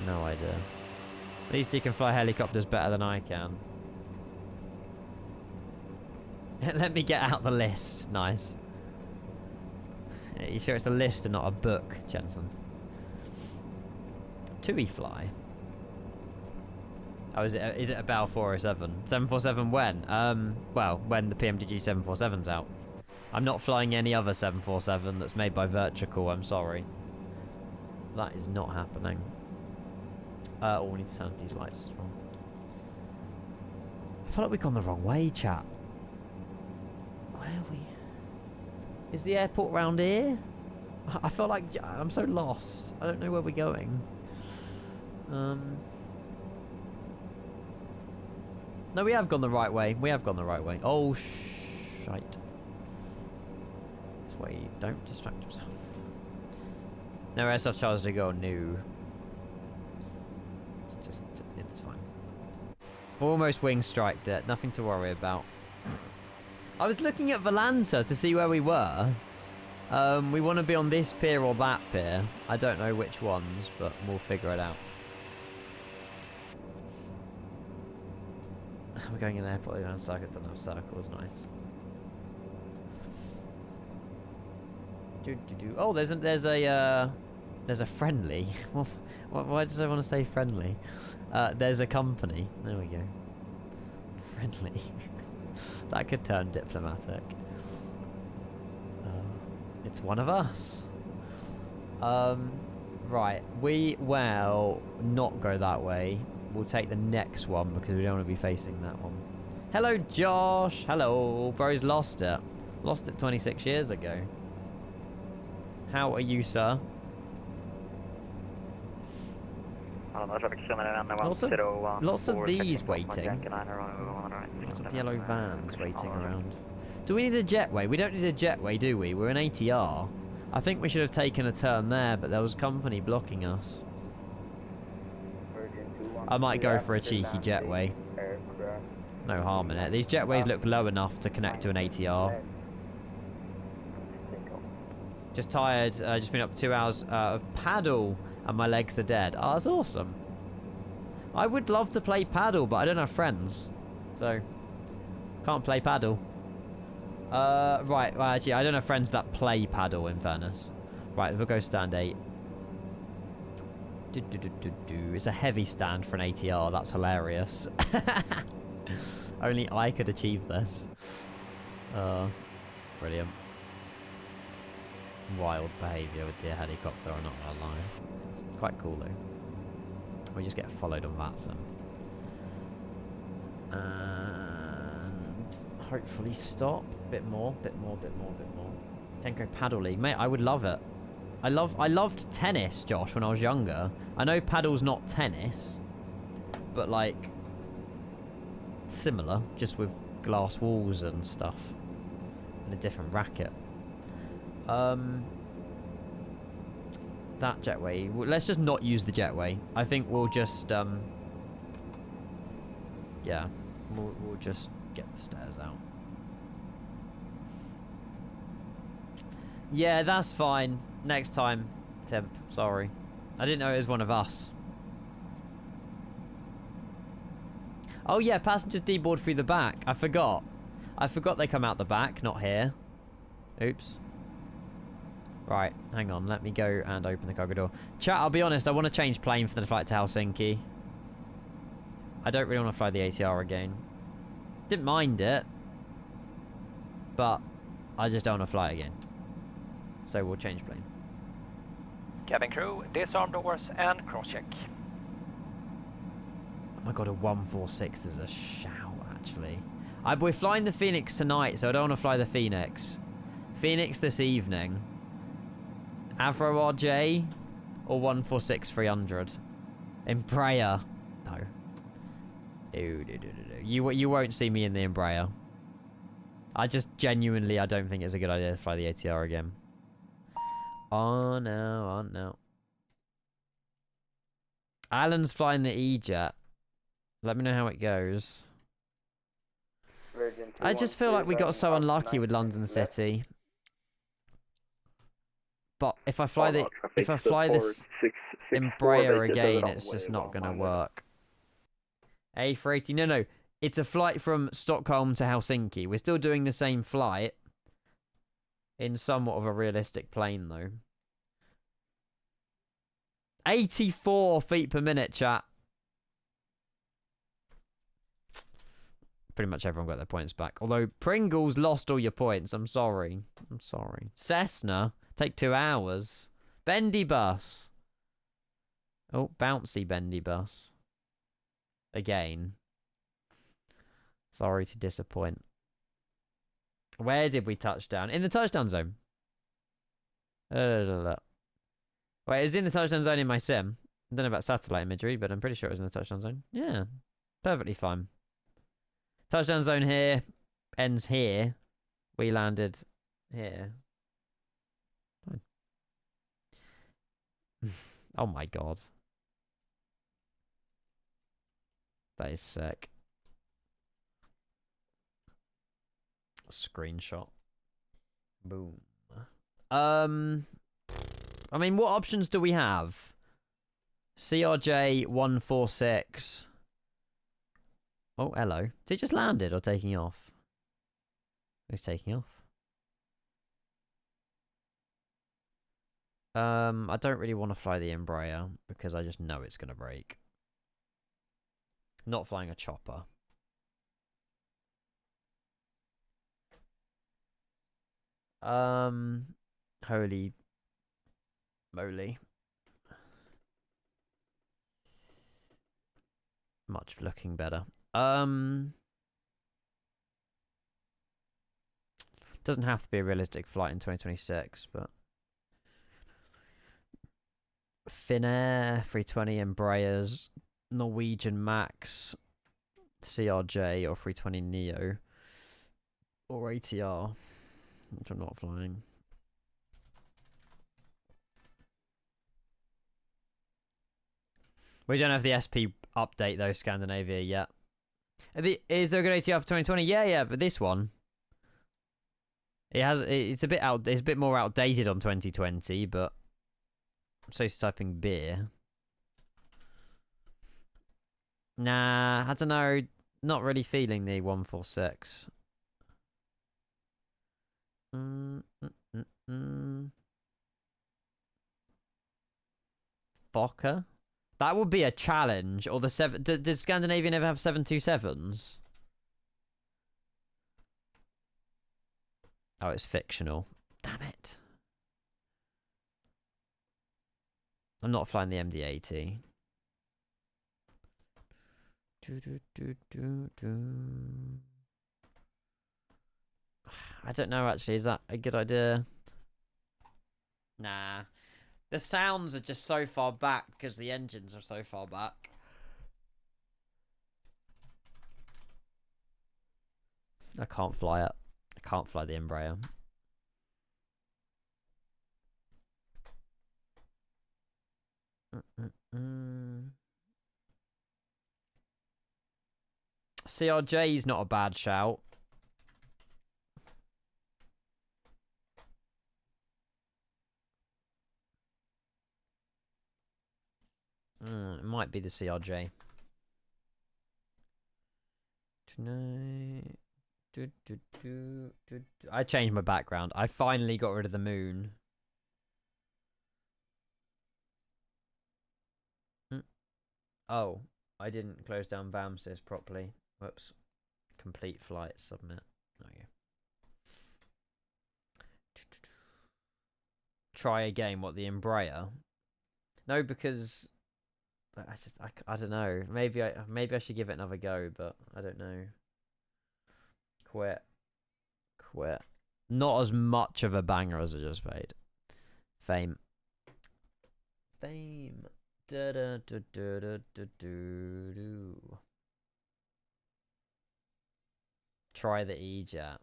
Speaker 1: No idea. At least he can fly helicopters better than I can. Let me get out the list. Nice. Are you sure it's a list and not a book, Jensen? TUI fly. Oh, is it a Bell 407? 747 when? Well, when the PMDG 747's out. I'm not flying any other 747 that's made by Vertical, I'm sorry. That is not happening. Oh, we need to turn off these lights as well. I feel like we've gone the wrong way, chat. Where are we? Is the airport round here? I feel like I'm so lost. I don't know where we're going. No, we have gone the right way. We have gone the right way. Oh, shite. This way. Don't distract yourself. No airsoft charge to go. No. It's just it's fine. Almost wing striked it. Nothing to worry about. I was looking at Valanta to see where we were. We want to be on this pier or that pier. I don't know which ones, but we'll figure it out. We're going in airport around circuit, don't have circles, nice. Oh, there's a friendly. Why did I want to say friendly? There's a company. There we go. Friendly. That could turn diplomatic. It's one of us. Right. We will not go that way. We'll take the next one because we don't want to be facing that one. Hello, Josh. Hello. Bro's lost it. Lost it 26 years ago. How are you, sir? Lots of these waiting. Lots of yellow vans waiting around. Do we need a jetway? We don't need a jetway, do we? We're an ATR. I think we should have taken a turn there, but there was company blocking us. I might go for a cheeky jetway. No harm in it. These jetways look low enough to connect to an ATR. Just tired. Just been up 2 hours of paddle, and my legs are dead. Oh, that's awesome. I would love to play paddle, but I don't have friends, so can't play paddle. Right. Well, actually, I don't have friends that play paddle. In fairness, right. We'll go stand 8. It's a heavy stand for an ATR. That's hilarious. Only I could achieve this. Brilliant. Wild behaviour with the helicopter, I'm not gonna lie. It's quite cool though. We just get followed on VSAS. And hopefully stop. Bit more. Tenko Paddle League. Mate, I would love it. I loved tennis, Josh, when I was younger. I know paddle's not tennis, but like similar, just with glass walls and stuff. And a different racket. That jetway. Let's just not use the jetway. I think we'll just yeah, we'll just get the stairs out. Yeah, that's fine. Next time, Temp. Sorry. I didn't know it was one of us. Oh yeah, passengers deboard through the back. I forgot. I forgot they come out the back, not here. Oops. Right, hang on. Let me go and open the cargo door. Chat, I'll be honest. I want to change plane for the flight to Helsinki. I don't really want to fly the ATR again. Didn't mind it. But I just don't want to fly again. So we'll change plane.
Speaker 2: Cabin crew, disarm doors and cross-check.
Speaker 1: Oh my god, a 146 is a shout, actually. We're flying the Phoenix tonight, so I don't want to fly the Phoenix. Phoenix this evening. Avro RJ or 146-300? Embraer. No. You won't see me in the Embraer. I just genuinely, I don't think it's a good idea to fly the ATR again. Oh no. Alan's flying the E-Jet. Let me know how it goes. I just feel like we got so unlucky with London City. But if I fly this Embraer again, it's just not gonna work. A480. No. It's a flight from Stockholm to Helsinki. We're still doing the same flight. In somewhat of a realistic plane, though. 84 feet per minute, chat. Pretty much everyone got their points back. Although Pringles lost all your points. I'm sorry. Cessna. Take 2 hours. Bendy bus. Oh, bouncy bendy bus. Again. Sorry to disappoint. Where did we touch down? In the touchdown zone. Wait, it was in the touchdown zone in my sim. I don't know about satellite imagery, but I'm pretty sure it was in the touchdown zone. Yeah. Perfectly fine. Touchdown zone here. Ends here. We landed here. Oh my god. That is sick. Screenshot. Boom. I mean, what options do we have? CRJ 146. Oh, hello. Is it just landed or taking off? Who's taking off? I don't really want to fly the Embraer because I just know it's going to break. Not flying a chopper. Holy moly. Much looking better. Doesn't have to be a realistic flight in 2026, but Finnair, 320 Embraers, Norwegian Max, CRJ or 320 Neo. Or ATR, which I'm not flying. We don't have the SP update though, Scandinavia, yet. Is there a good ATR for 2020? Yeah, but this one, it's a bit more outdated on 2020, but I'm so used to typing beer. Nah, I don't know. Not really feeling the 146. Fokker? That would be a challenge. Or the 7... Does Scandinavian ever have 727s? Oh, it's fictional. Damn it. I'm not flying the MD-80. I don't know, actually. Is that a good idea? Nah. The sounds are just so far back because the engines are so far back. I can't fly it. I can't fly the Embraer. CRJ is not a bad shout. It might be the CRJ. Tonight. I changed my background. I finally got rid of the moon. Oh, I didn't close down vSAS properly. Whoops. Complete flight, submit. Okay. Try again, what, the Embraer? No, because I don't know. Maybe I should give it another go, but I don't know. Quit. Not as much of a banger as I just played. Fame. Da da da da da da do. Try the E-Jet.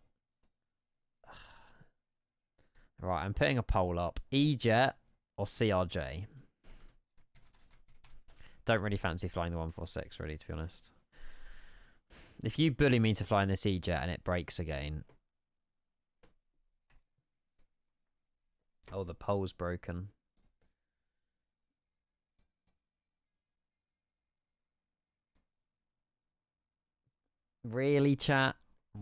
Speaker 1: Right, I'm putting a poll up. E-Jet or CRJ? Don't really fancy flying the 146, really, to be honest. If you bully me to flying this E-Jet and it breaks again... Oh, the pole's broken. Really, chat?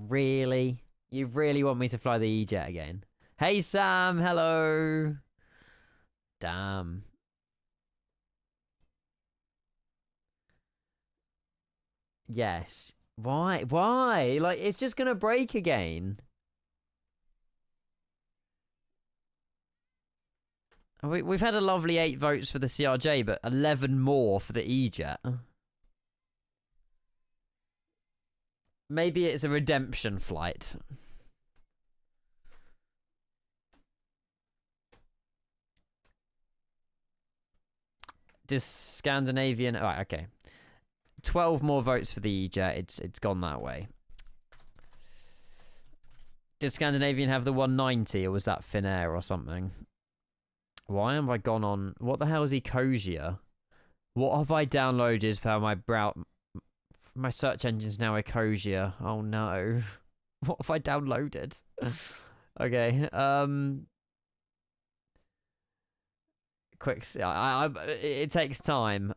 Speaker 1: Really? You really want me to fly the E-Jet again? Hey, Sam! Hello! Damn. Yes. Why? Why? Like, it's just gonna break again. We've had a lovely 8 votes for the CRJ, but 11 more for the E-Jet. Maybe it's a redemption flight. Does Scandinavian... Alright, okay. 12 more votes for the E-Jet. It's gone that way. Did Scandinavian have the 190, or was that Finnair or something? Why have I gone on... What the hell is Ecosia? What have I downloaded for my My search engine's now Ecosia. Oh no. What have I downloaded? Okay, quick... it takes time.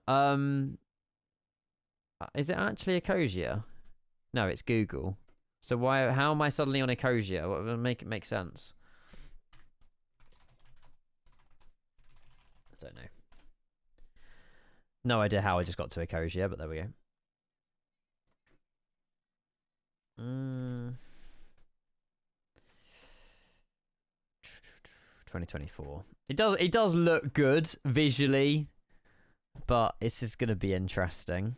Speaker 1: Is it actually Ecosia? No, it's Google. So how am I suddenly on Ecosia? What would make it make sense? I don't know. No idea how I just got to Ecosia, but there we go. 2024. It does look good visually, but this is gonna be interesting.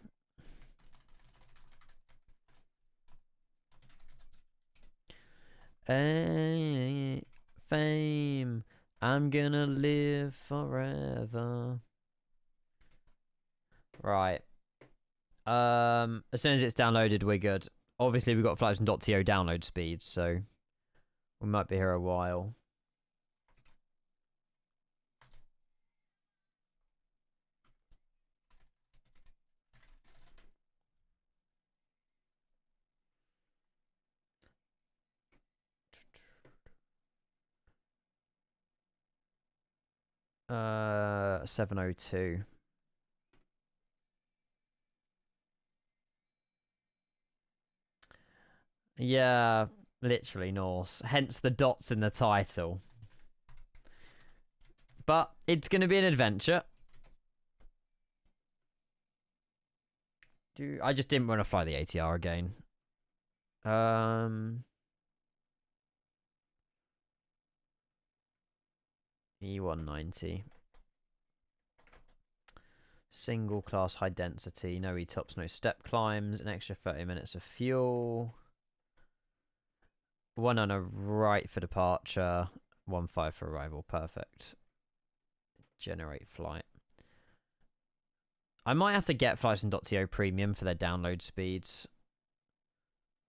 Speaker 1: Hey, fame, I'm gonna live forever. Right. As soon as it's downloaded, we're good. Obviously, we've got flights.to download speeds, so we might be here a while. Uh, 702. Yeah, literally Norse. Hence the dots in the title. But it's going to be an adventure. I just didn't want to fly the ATR again. E190. Single class high density. No E-tops, no step climbs. An extra 30 minutes of fuel. 1 on a right for departure. 1.5 for arrival. Perfect. Generate flight. I might have to get flights.to premium for their download speeds.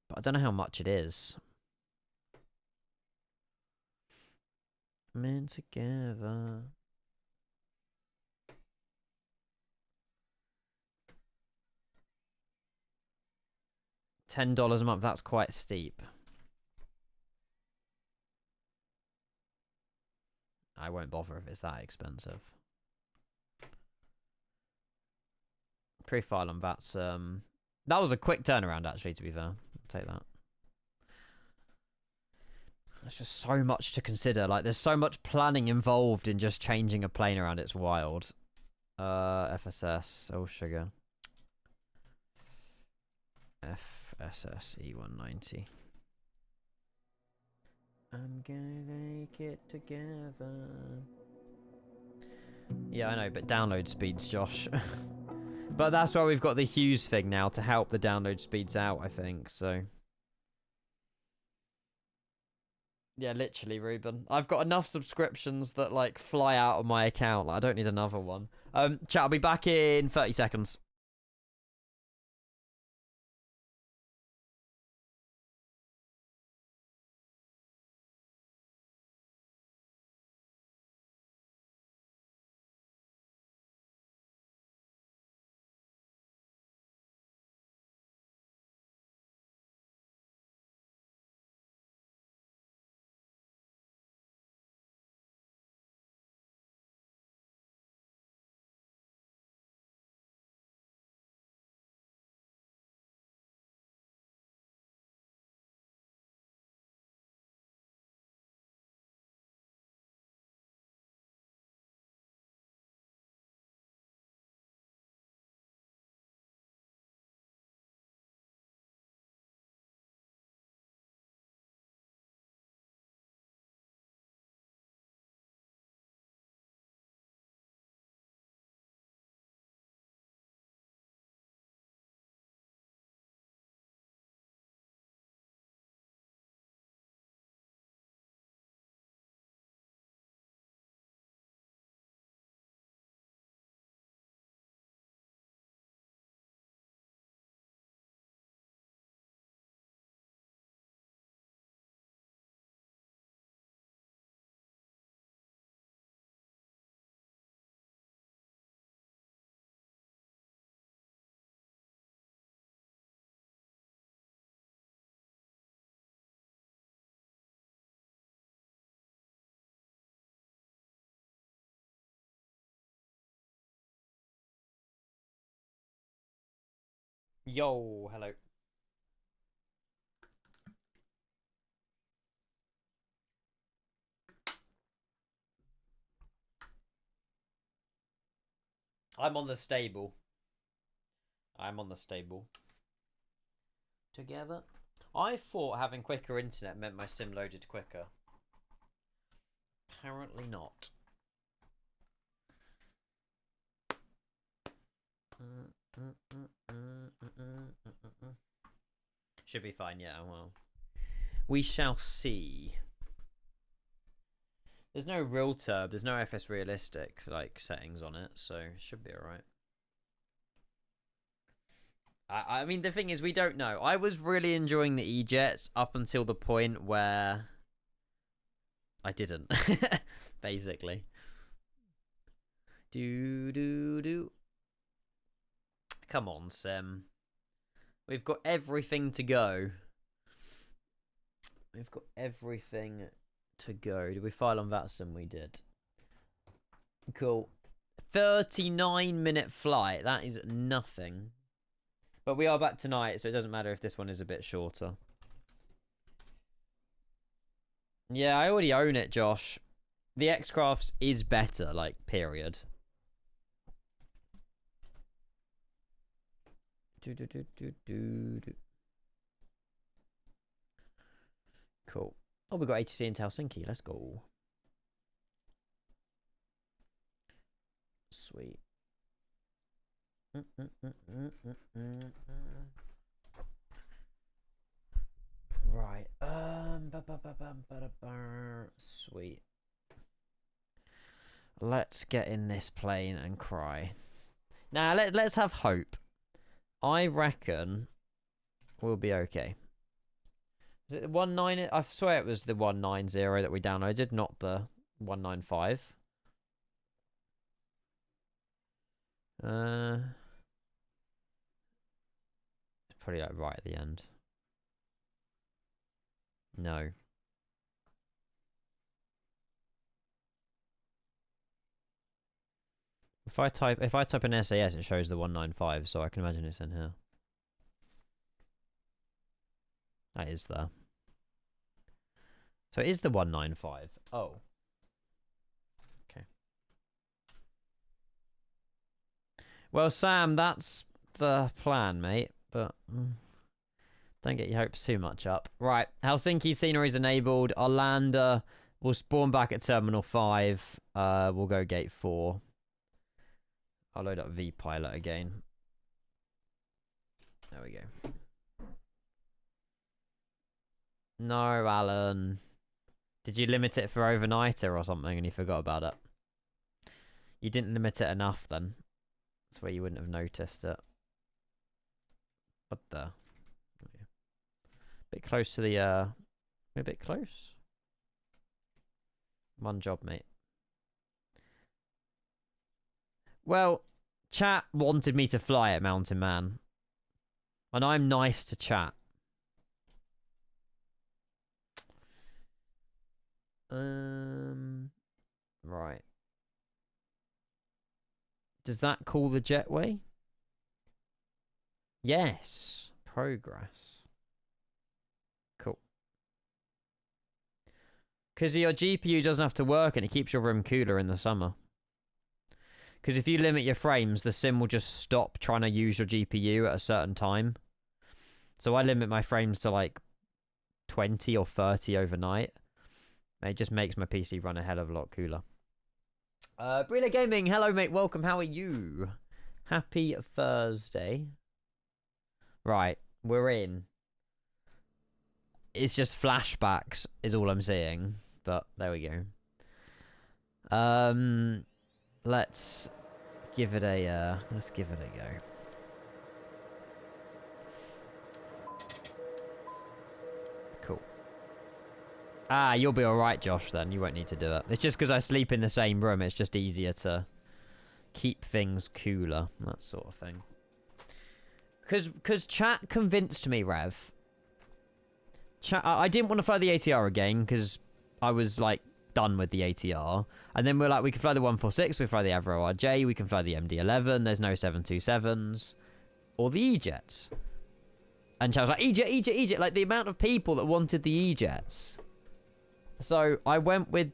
Speaker 1: But I don't know how much it is. Men together. $10 a month. That's quite steep. I won't bother if it's that expensive. Pre-file on that's that was a quick turnaround actually, to be fair. I'll take that. There's just so much to consider. Like, there's so much planning involved in just changing a plane around. It's wild. FSS. Oh, sugar. FSS E190. I'm gonna make it together. Yeah, I know, but download speeds, Josh. But that's why we've got the Hughes thing now to help the download speeds out, I think, so. Yeah, literally, Ruben. I've got enough subscriptions that, like, fly out of my account. Like, I don't need another one. Chat, I'll be back in 30 seconds. Yo, hello. I'm on the stable. I'm on the stable. Together. I thought having quicker internet meant my sim loaded quicker. Apparently not. Should be fine, yeah, well. We shall see. There's no real turb, there's no FS realistic like settings on it, so it should be alright. I mean, the thing is, we don't know. I was really enjoying the E-Jets up until the point where I didn't, basically. Do. Come on, Sem. We've got everything to go. We've got everything to go. Did we file on VATSIM? We did. Cool. 39-minute flight. That is nothing. But we are back tonight, so it doesn't matter if this one is a bit shorter. Yeah, I already own it, Josh. The X-Crafts is better, like, period. Cool. Oh, we got ATC into Helsinki. Let's go. Sweet. Right. Sweet. Let's get in this plane and cry. Now, let's have hope. I reckon we'll be okay. Is it the 19? I swear it was the 190 that we downloaded, not the 195. It's probably like right at the end. No. If I type in SAS, it shows the 195, so I can imagine it's in here. That is there. So it is the 195. Oh. Okay. Well, Sam, that's the plan, mate. But don't get your hopes too much up. Right. Helsinki scenery is enabled. Our lander will spawn back at Terminal 5. We'll go Gate 4. I'll load up vPilot again. There we go. No, Alan. Did you limit it for overnighter or something and you forgot about it? You didn't limit it enough then. That's where you wouldn't have noticed it. What the? Bit close to the, a bit close. One job, mate. Well, chat wanted me to fly it, Mountain Man. And I'm nice to chat. Right. Does that call the jetway? Yes. Progress. Cool. Because your GPU doesn't have to work and it keeps your room cooler in the summer. Because if you limit your frames, the sim will just stop trying to use your GPU at a certain time. So I limit my frames to like 20 or 30 overnight. It just makes my PC run a hell of a lot cooler. Brila Gaming, hello mate, welcome, how are you? Happy Thursday. Right, we're in. It's just flashbacks is all I'm seeing. But there we go. Let's give it a go. Cool. Ah, you'll be alright, Josh, then. You won't need to do it. It's just because I sleep in the same room. It's just easier to keep things cooler. That sort of thing. Because chat convinced me, Rev. Chat, I didn't want to fly the ATR again because I was, like, done with the ATR. And then we're like, we can fly the 146, we can fly the Avro RJ, we can fly the MD-11, there's no 727s. Or the E-Jets. And chat was like, E-Jet, E-Jet, E-Jet. Like, the amount of people that wanted the E-Jets. So, I went with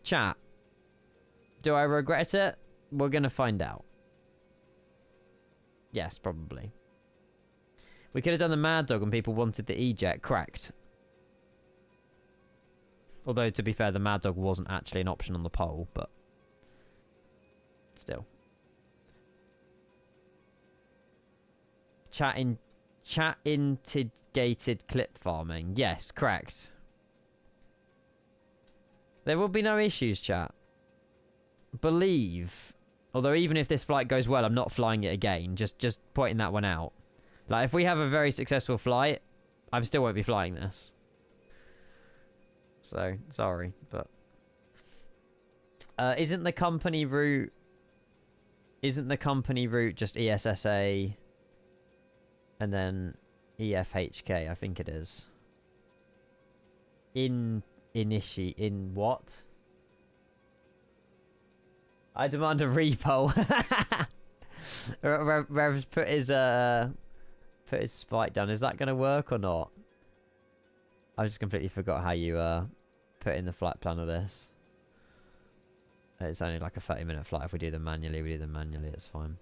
Speaker 1: chat. Do I regret it? We're going to find out. Yes, probably. We could have done the Mad Dog and people wanted the E-Jet. Correct. Although, to be fair, the Mad Dog wasn't actually an option on the poll, but still. Chat integrated clip farming. Yes, correct. There will be no issues, chat. Believe. Although, even if this flight goes well, I'm not flying it again. Just pointing that one out. Like, if we have a very successful flight, I still won't be flying this. So, sorry, but... isn't the company route just ESSA and then EFHK? I think it is. In what? I demand a repo. Rev's put his spike down. Is that gonna work or not? I just completely forgot how you put in the flight plan of this. It's only like a 30-minute flight. If we do them manually, it's fine.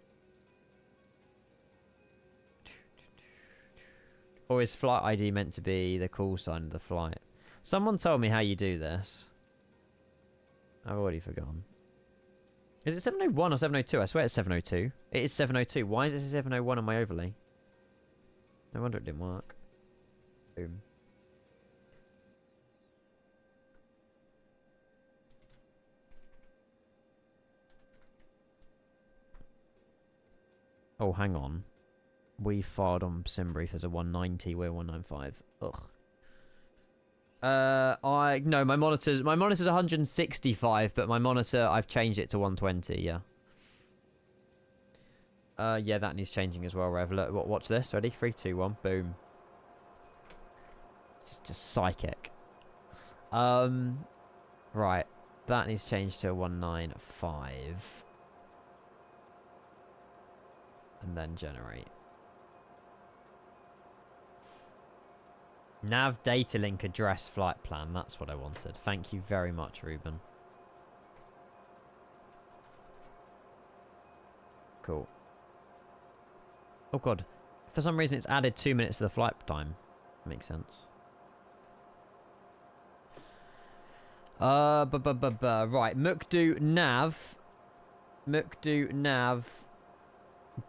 Speaker 1: Or is flight ID meant to be the call sign of the flight? Someone told me how you do this. I've already forgotten. Is it 701 or 702? I swear it's 702. It is 702. Why is it 701 on my overlay? No wonder it didn't work. Boom. Oh, hang on. We fired on SimBrief as a 190. We're 195. Ugh. No, my monitor's 165, but my monitor, I've changed it to 120. Yeah. Yeah, that needs changing as well, Rev. Look, watch this. Ready? 3, 2, 1. Boom. Just psychic. Right. That needs changed to a 195. And then generate. Nav data link address flight plan. That's what I wanted. Thank you very much, Ruben. Cool. Oh god. For some reason it's added 2 minutes to the flight time. Makes sense. Right. Mukdu nav.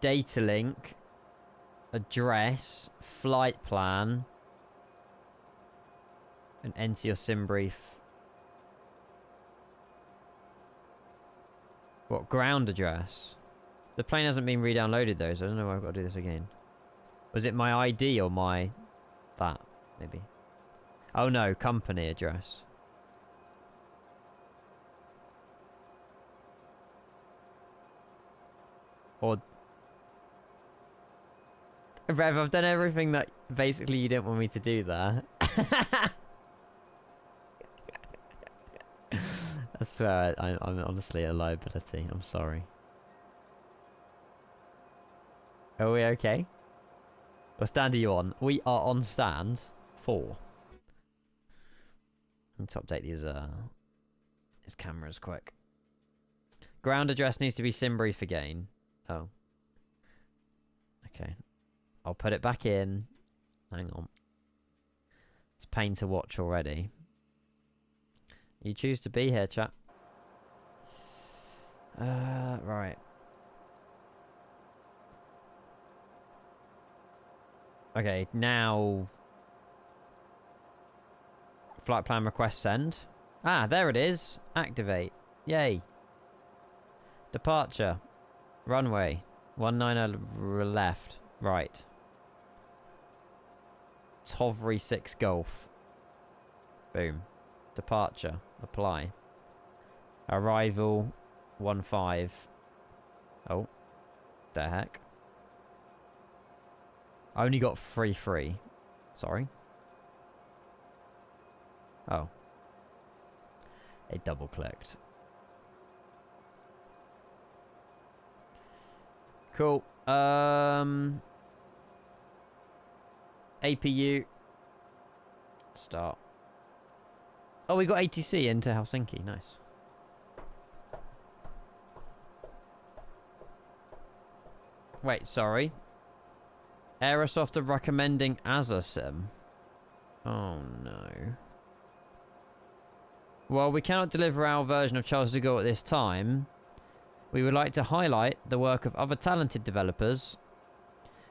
Speaker 1: Data link. Address. Flight plan. And enter your SimBrief. What? Ground address? The plane hasn't been re-downloaded though, so I don't know why I've got to do this again. Was it my ID or my... that? Maybe. Oh no, company address. Or... Rev, I've done everything that basically you didn't want me to do there. I swear, I'm honestly a liability. I'm sorry. Are we okay? What stand are you on? We are on stand 4. I need to update these cameras quick. Ground address needs to be SimBrief again. Oh. Okay. I'll put it back in. Hang on. It's pain to watch already. You choose to be here, chat. Right. Okay, now... Flight plan request send. Ah, there it is. Activate. Yay. Departure. Runway. 19 left. Right. Tovry 6 Golf. Boom. Departure. Apply. Arrival. 15. Oh. The heck. I only got 3-3. Sorry. Oh. It double clicked. Cool. APU. Start. Oh, we got ATC into Helsinki. Nice. Wait, sorry. Aerosoft are recommending ASUS. Oh, no. While we cannot deliver our version of Charles de Gaulle at this time, we would like to highlight the work of other talented developers.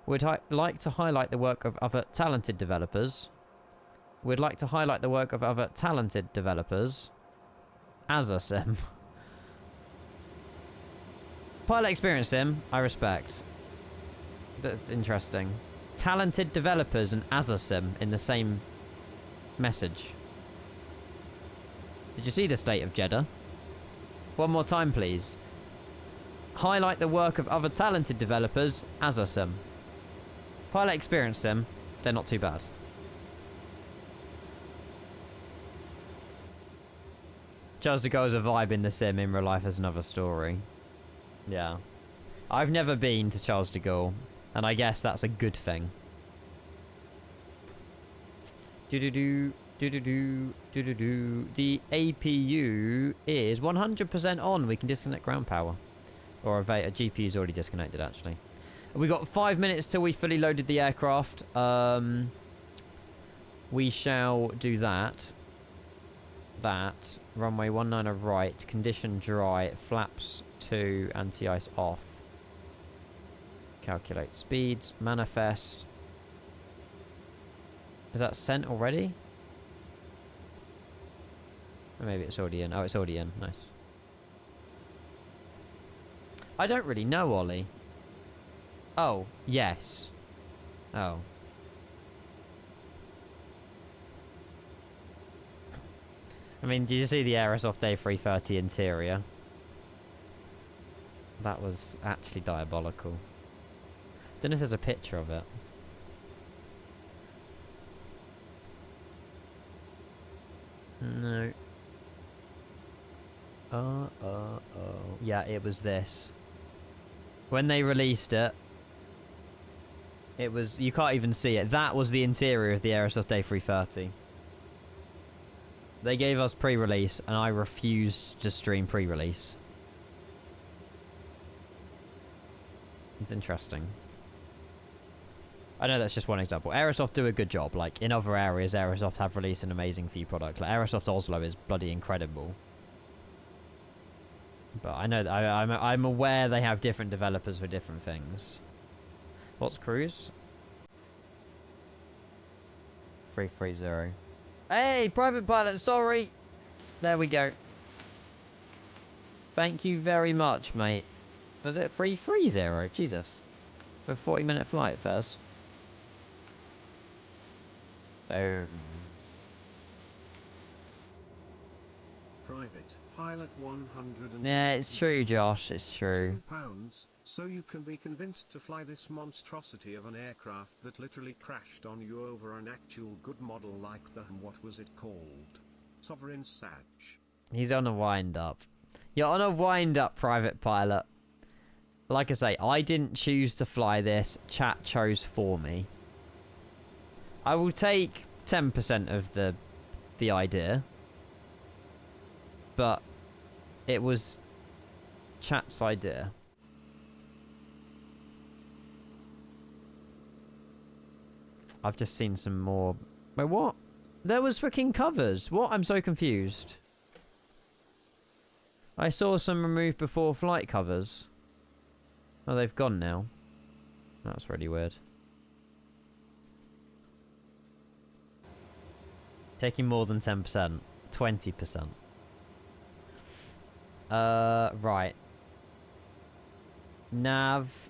Speaker 1: We'd like to highlight the work of other talented developers. We'd like to highlight the work of other talented developers. ASUS. Pilot experience sim, I respect. That's interesting. talented developers and ASUS in the same message. Did you see the state of Jeddah? One more time, please. Highlight the work of other talented developers, ASUS. Pilot experience sim, they're not too bad. Charles de Gaulle's a vibe in the sim, in real life is another story. Yeah. I've never been to Charles de Gaulle, and I guess that's a good thing. Do-do-do, do-do-do, do-do-do. The APU is 100% on. We can disconnect ground power. Or a GPU is already disconnected, actually. We got 5 minutes till we fully loaded the aircraft. We shall do that. Runway 19 right, condition dry, flaps 2, anti-ice off. Calculate speeds, manifest. Is that sent already? Or maybe it's already in. Oh, it's already in. Nice. I don't really know, Ollie. Oh, yes. Oh. I mean, did you see the Aerosoft A330 interior? That was actually diabolical. Don't know if there's a picture of it. No. Oh. Yeah, it was this. When they released it, it was... You can't even see it. That was the interior of the Aerosoft A330. They gave us pre-release, and I refused to stream pre-release. It's interesting. I know that's just one example. Aerosoft do a good job. Like, in other areas, Aerosoft have released an amazing few products. Like, Aerosoft Oslo is bloody incredible. But I know that I'm aware they have different developers for different things. What's cruise? 330. Hey, private pilot, sorry. There we go. Thank you very much, mate. Was it 330? Jesus. For a 40-minute flight first. Boom.
Speaker 6: Private pilot 100.
Speaker 1: Yeah, it's true, Josh. It's true.
Speaker 6: Pounds, so you can be convinced to fly this monstrosity of an aircraft that literally crashed on you over an actual good model like the what was it called? Sovereign Sag.
Speaker 1: He's on a wind-up. You're on a wind-up, private pilot. Like I say, I didn't choose to fly this. Chat chose for me. I will take 10% of the idea. But it was chat's idea. I've just seen some more. Wait, what? There was freaking covers. What? I'm so confused. I saw some removed before flight covers. Oh, they've gone now. That's really weird. Taking more than 10%. 20%. Right. Nav.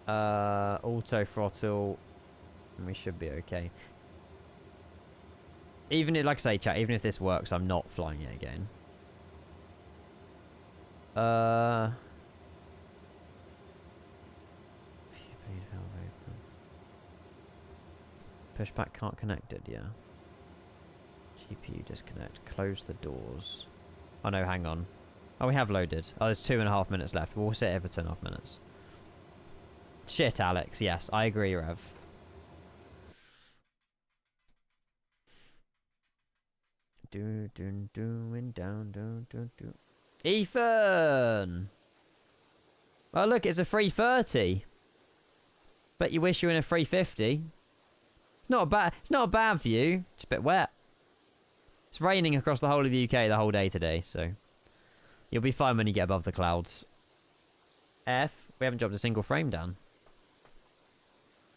Speaker 1: Auto throttle. We should be okay. Even if, like I say, chat, even if this works, I'm not flying it again. Pushback can't connected, yeah. GPU disconnect. Close the doors. Oh no, hang on. Oh, we have loaded. Oh, there's 2.5 minutes left. We'll sit here for 2.5 minutes. Shit, Alex. Yes, I agree, Rev. Doing down. Ethan! Oh, look, it's a 330. Bet you wish you were in a 350. It's not a bad view. It's a bit wet. It's raining across the whole of the UK the whole day today, so you'll be fine when you get above the clouds. F, we haven't dropped a single frame down.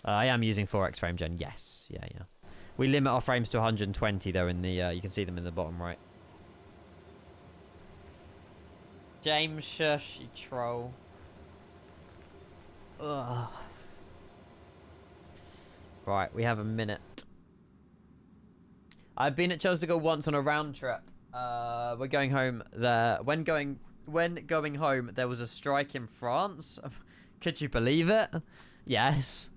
Speaker 1: I am using 4x frame gen. Yes, yeah. We limit our frames to 120 though. In the you can see them in the bottom right. James, shush, you troll. Ugh. Right, we have a minute. I've been at Chelsea once on a round trip. We're going home there. When going home, there was a strike in France. Could you believe it? Yes.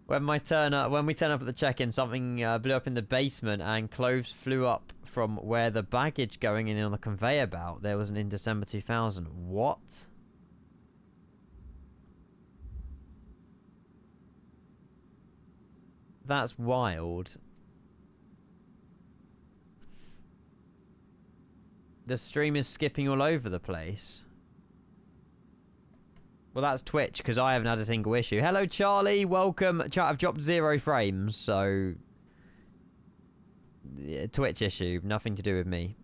Speaker 1: When we turn up at the check-in, something blew up in the basement and clothes flew up from where the baggage going in on the conveyor belt. There was in December 2000. What? That's wild. The stream is skipping all over the place. Well, that's Twitch, because I haven't had a single issue. Hello, Charlie. Welcome. Chat, I've dropped 0 frames, so... Yeah, Twitch issue. Nothing to do with me.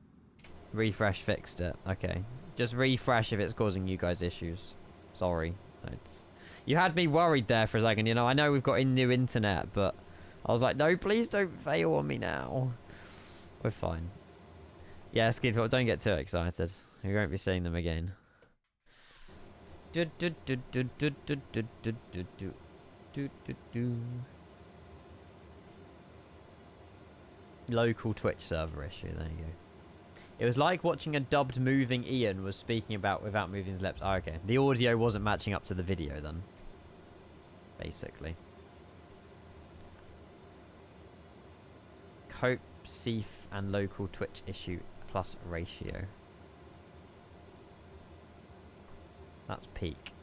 Speaker 1: Refresh fixed it. Okay. Just refresh if it's causing you guys issues. Sorry. You had me worried there for a second. You know, I know we've got new internet, but... I was like, no, please don't fail on me now. We're fine. Yeah, Skid, don't get too excited. We won't be seeing them again. Local Twitch server issue, there you go. It was like watching a dubbed moving Ian was speaking about without moving his lips. Oh, okay. The audio wasn't matching up to the video then. Basically. Cope, Seaf, and local Twitch issue plus ratio. That's peak.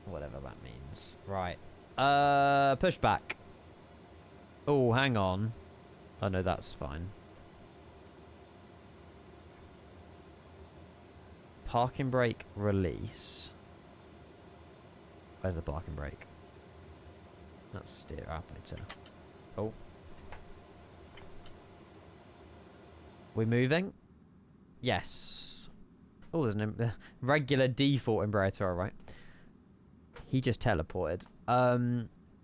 Speaker 1: Whatever that means. Right. Pushback. Oh, hang on. Oh, no, that's fine. Parking brake release. Where's the parking brake? That's steer operator. Oh. We moving? Yes. Oh, there's an regular default Embraer, alright. He just teleported.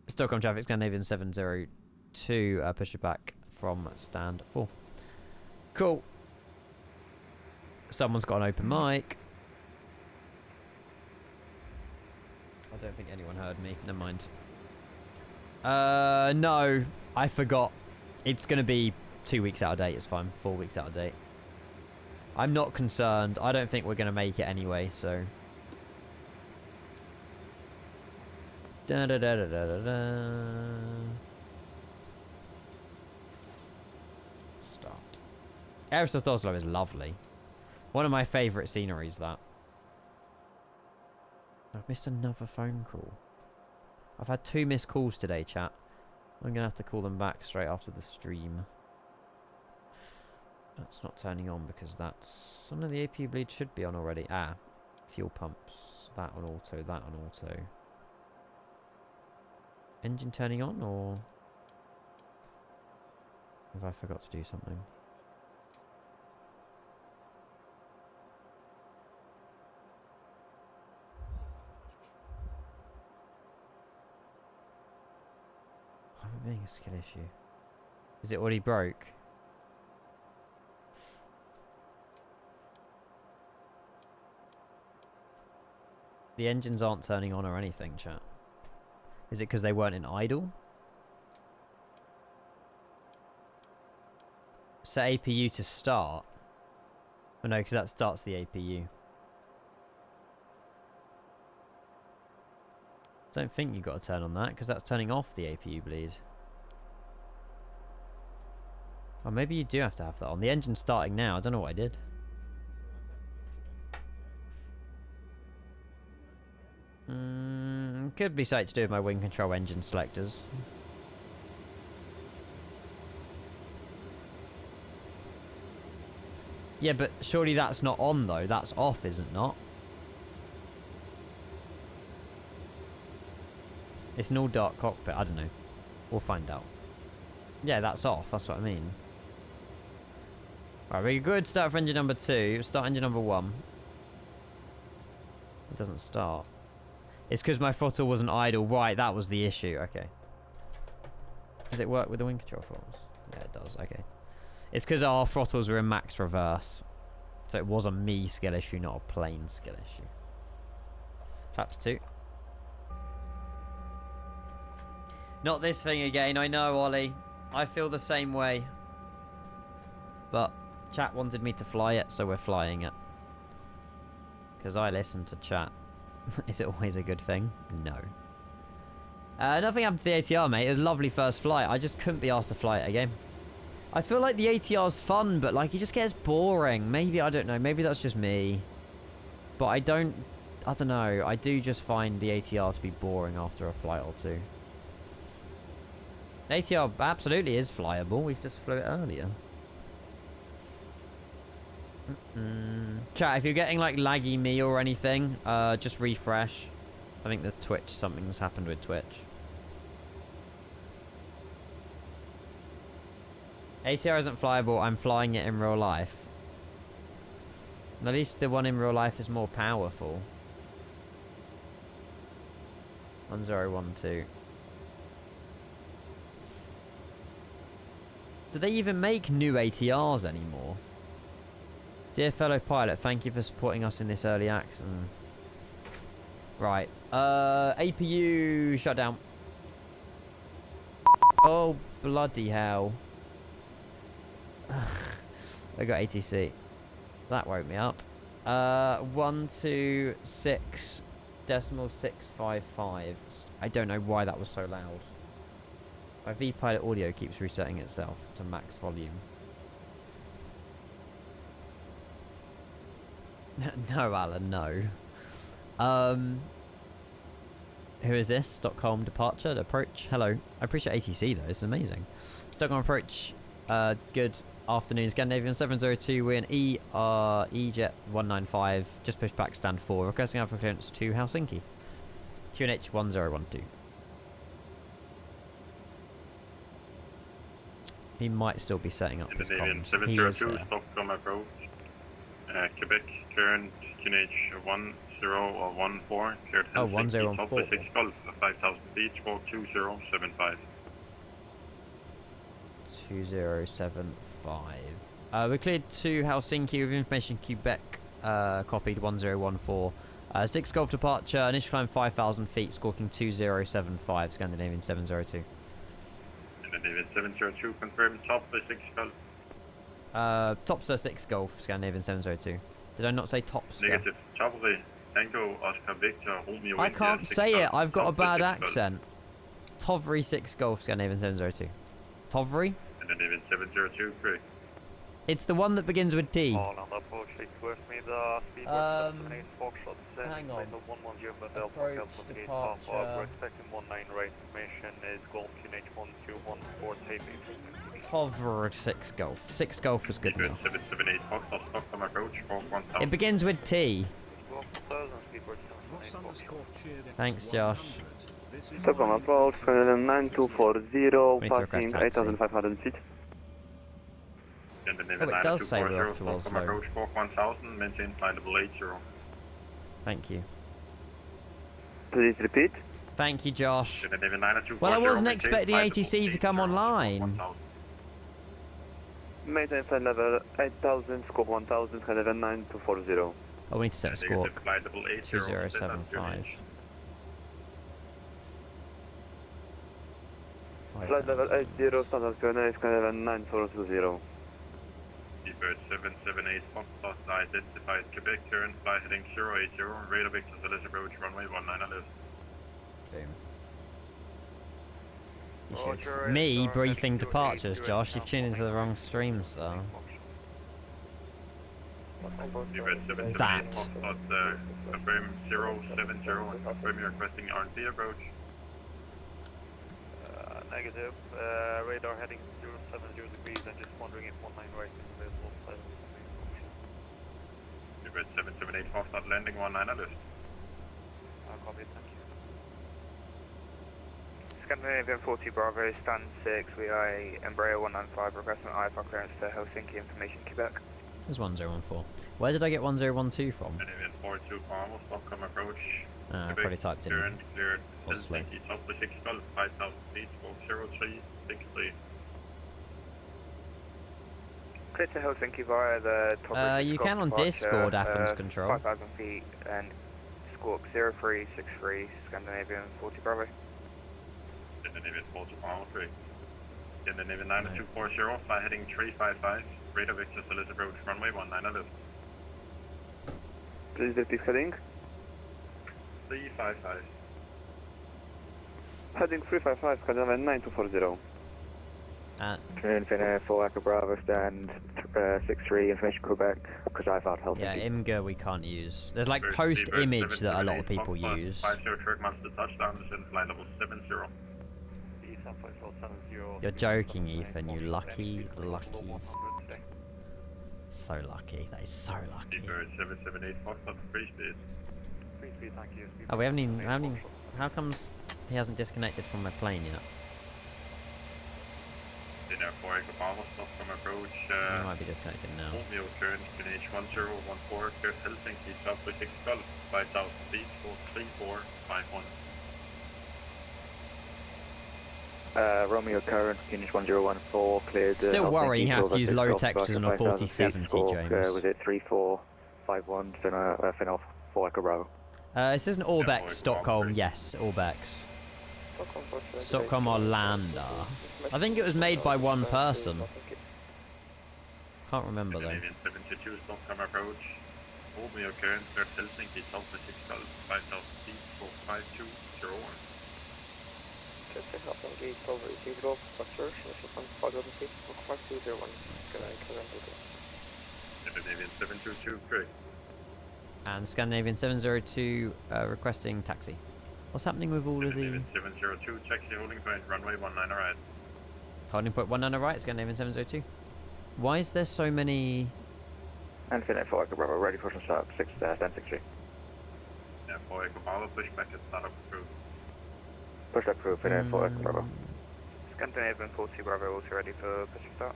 Speaker 1: Stockholm traffic, Scandinavian 702, push it back from stand 4. Cool. Someone's got an open mic. I don't think anyone heard me. Never mind. No. I forgot. It's going to be 2 weeks out of date. It's fine. 4 weeks out of date. I'm not concerned. I don't think we're going to make it anyway, so... Da da da da da da da. Start. Aerostat Oslo is lovely. One of my favourite sceneries, that. I've missed another phone call. I've had 2 missed calls today, chat. I'm going to have to call them back straight after the stream. That's not turning on because that's... Some of the APU bleed should be on already. Ah, fuel pumps. That on auto, that on auto. Engine turning on, or... Have I forgot to do something? I'm being a skill issue. Is it already broke? The engines aren't turning on or anything, chat. Is it because they weren't in idle? Set APU to start. Oh no, because that starts the APU. Don't think you got to turn on that, because that's turning off the APU bleed. Or maybe you do have to have that on. The engine's starting now. I don't know what I did. Could be something to do with my wing control engine selectors. Yeah, but surely that's not on though. That's off, is it not? It's an all dark cockpit. I don't know. We'll find out. Yeah, that's off. That's what I mean. Right, we're good. Start for engine number 2. Start engine number 1. It doesn't start. It's because my throttle wasn't idle. Right, that was the issue. Okay. Does it work with the wing control throttles? Yeah, it does. Okay. It's because our throttles were in max reverse. So it was a me skill issue, not a plane skill issue. Flaps 2. Not this thing again, I know, Ollie. I feel the same way. But chat wanted me to fly it, so we're flying it. Because I listen to chat. Is it always a good thing? No. Nothing happened to the ATR, mate. It was a lovely first flight. I just couldn't be asked to fly it again. I feel like the ATR's fun, but like it just gets boring. Maybe, I don't know. Maybe that's just me. But I don't know. I do just find the ATR to be boring after a flight or two. The ATR absolutely is flyable. We just flew it earlier. Chat, if you're getting like laggy me or anything, just refresh. I think the Twitch, something's happened with Twitch. ATR isn't flyable, I'm flying it in real life. At least the one in real life is more powerful. 1012. Do they even make new ATRs anymore? Dear fellow pilot, thank you for supporting us in this early accident. Right. APU shut down. Oh, bloody hell. I got ATC. That woke me up. 126.655. I don't know why that was so loud. My V-Pilot audio keeps resetting itself to max volume. No, Alan, no. Who is this? Stockholm departure, approach. Hello. I appreciate ATC though, it's amazing. Stockholm approach, good afternoon. Scandinavian 702, we're in EJet 195, just pushed back stand 4, requesting alpha clearance to Helsinki. QNH 1012. He might still be setting up his comms.
Speaker 10: 702, Stockholm approach. Quebec, current QNH 10 or 14, cleared Helsinki, top 6 Golf, 5,000 feet, squawk 2075.
Speaker 1: 2075. We cleared to Helsinki with information Quebec, copied 1014. 6 Golf departure, initial climb 5,000 feet, squawking 2075, Scandinavian 702.
Speaker 10: Scandinavian 702, confirm top 6 Golf.
Speaker 1: Topster 6 Golf, Scandinavian 702. Did I not say Topster?
Speaker 10: Negative, Topster, Tango, Oscar, Victor, Romeo,
Speaker 1: I can't say it, I've got a bad accent. Tovry 6 Golf, Scandinavian 702. Tovry?
Speaker 10: Scandinavian 702, correct.
Speaker 1: It's the one that begins with D.
Speaker 5: All on approach, with me, the
Speaker 1: Hang on.
Speaker 5: Approach
Speaker 1: departure.
Speaker 5: We're expecting 19 right information is Golf QNH 1214 taping.
Speaker 1: Tovry 6 Golf. 6 Golf was good enough.
Speaker 10: 778 Foxtrot, Stockholm approach, 1000.
Speaker 1: It begins with T. Thanks, Josh.
Speaker 9: Stockholm approach, 9240, passing 8,500 feet.
Speaker 1: Oh, it does say we're off to Oslo.
Speaker 10: Approach 1000, maintain flightable 80.
Speaker 1: Thank you.
Speaker 9: Please repeat.
Speaker 1: Thank you, Josh.
Speaker 10: Scandinavian 9240,
Speaker 1: Well, I wasn't
Speaker 10: maintain
Speaker 1: expecting
Speaker 10: flightable
Speaker 1: ATC to come
Speaker 10: 80,
Speaker 1: online.
Speaker 10: 1000.
Speaker 9: Maintain flight level 8,000, squawk 1,000, Scandinavian 9240.
Speaker 1: Oh, we need to set a squawk.
Speaker 10: Flightable 80,
Speaker 1: 2075.
Speaker 9: Flight level 80, standard QNH, Scandinavian 9420.
Speaker 10: Seabird 778 Foxtrot, identified Quebec, current flight heading 080, radar Victor Celeste approach, runway 19 left.
Speaker 1: Boom. Me briefing departures, Josh. You've tuned into the wrong stream, so.
Speaker 10: Seabird 778 Foxtrot, confirm 070 and confirm you're requesting R&D approach.
Speaker 5: Negative, radar heading 070 degrees, I'm just wondering if 19 right is available.
Speaker 10: Seabird 778 Foxtrot, landing 19 left.
Speaker 5: Copy, thank you.
Speaker 9: Scandinavian 40 Bravo, stand 6, we are Embraer 195, requesting IFR clearance to Helsinki, information Quebec.
Speaker 1: There's 1014. Where did I get 1012 from?
Speaker 10: Scandinavian 42 Bravo, Stockholm approach.
Speaker 1: I probably typed in
Speaker 10: Current cleared
Speaker 1: Oslo.
Speaker 10: Helsinki, top 6 Golf, 5,000 feet, squawk 0363.
Speaker 9: Clear to Helsinki via the top
Speaker 1: you can on Discord, Athens Control.
Speaker 9: 5,000 feet and squawk 0363, Scandinavian 40 Bravo.
Speaker 10: Scandinavian 40 Bravo, correct. Scandinavian 9240, fly heading 355, radar vector Solid approach, runway 19 left.
Speaker 9: Please repeat heading.
Speaker 10: 355.
Speaker 9: Heading 355, Scandinavian 9240.
Speaker 4: Infinite 4 Echo Bravo, stand 63, information Quebec, because I've had help.
Speaker 1: Yeah, IMGA we can't use. There's like post image that a lot of people use.
Speaker 10: 50 track master touchdown, descend flight level 70.
Speaker 1: You're joking, Ethan, you lucky. So lucky, that is so lucky.
Speaker 10: 778 Foxtrot, free speed.
Speaker 5: Free speed, thank you.
Speaker 1: Oh, we haven't even, how comes he hasn't disconnected from my plane yet?
Speaker 10: Dinner 4 Echo Bravo, stop from approach.
Speaker 1: He might be disconnected now.
Speaker 10: Romeo current, QNH 1014, clear Helsinki, south to 6 Gulf, 5000 feet, 43451.
Speaker 4: Romeo current, QNH 1014, cleared.
Speaker 1: Still worrying you have to use low textures on a 4070, James.
Speaker 4: Was it 3451, Finnoff 4 Echo Bravo?
Speaker 1: This isn't Orbex, Stockholm, yes, Orbex. Stockholm Arlanda. I think it was made by one person. Can't remember though.
Speaker 10: 72 Stockholm approach. Romeo current, clear Helsinki, south to 6 Gulf, 5000 feet, 45201. Scandinavian 722, correct.
Speaker 1: And Scandinavian 702 requesting taxi. What's happening with all of the...
Speaker 10: 702, taxi holding point, runway 19 right.
Speaker 1: Holding point 19 right, Scandinavian 702. Why is there so many...
Speaker 4: Infinite 4 Echo Bravo, ready for some start, stand 63.
Speaker 10: Yeah, 4 Echo Bravo, push back at startup approved.
Speaker 4: Push that proof, Infinite 4 Echo Bravo.
Speaker 9: Scandinavian 40 Bravo, also ready for pushing start.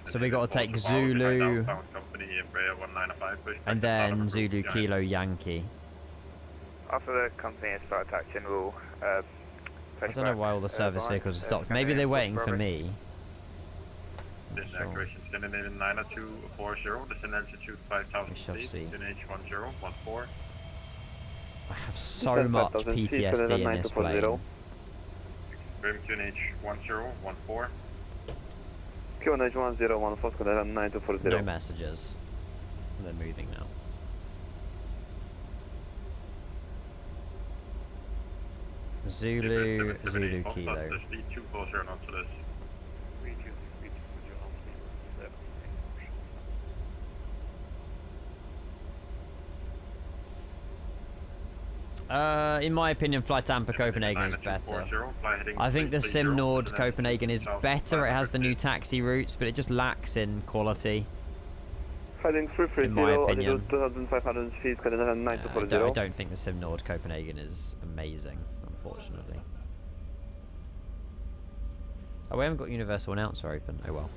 Speaker 1: So we got to take Zulu, and then Zulu Kilo Yankee.
Speaker 9: After the company has started taxiing, we'll
Speaker 1: I don't know why all the service vehicles are stopped. Maybe they're waiting for me.
Speaker 10: Acceleration Scandinavian 90240, descend altitude 5000 feet, QNH 1014.
Speaker 1: I have so much PTSD in this plane.
Speaker 10: Grim QNH 1014.
Speaker 9: QNH 1014, Scandinavian 9240.
Speaker 1: No messages. They're moving now. Zulu Kilo. In my opinion, Flight Tampa Copenhagen is better. I think the SimNord Copenhagen is better. It has the new taxi routes, but it just lacks in quality.
Speaker 9: Heading 330,
Speaker 1: in my opinion.
Speaker 9: 2,500 feet, Scandinavian 9240.
Speaker 1: I don't think the SimNord Copenhagen is amazing, unfortunately. Oh, we haven't got Universal Announcer open. Oh well.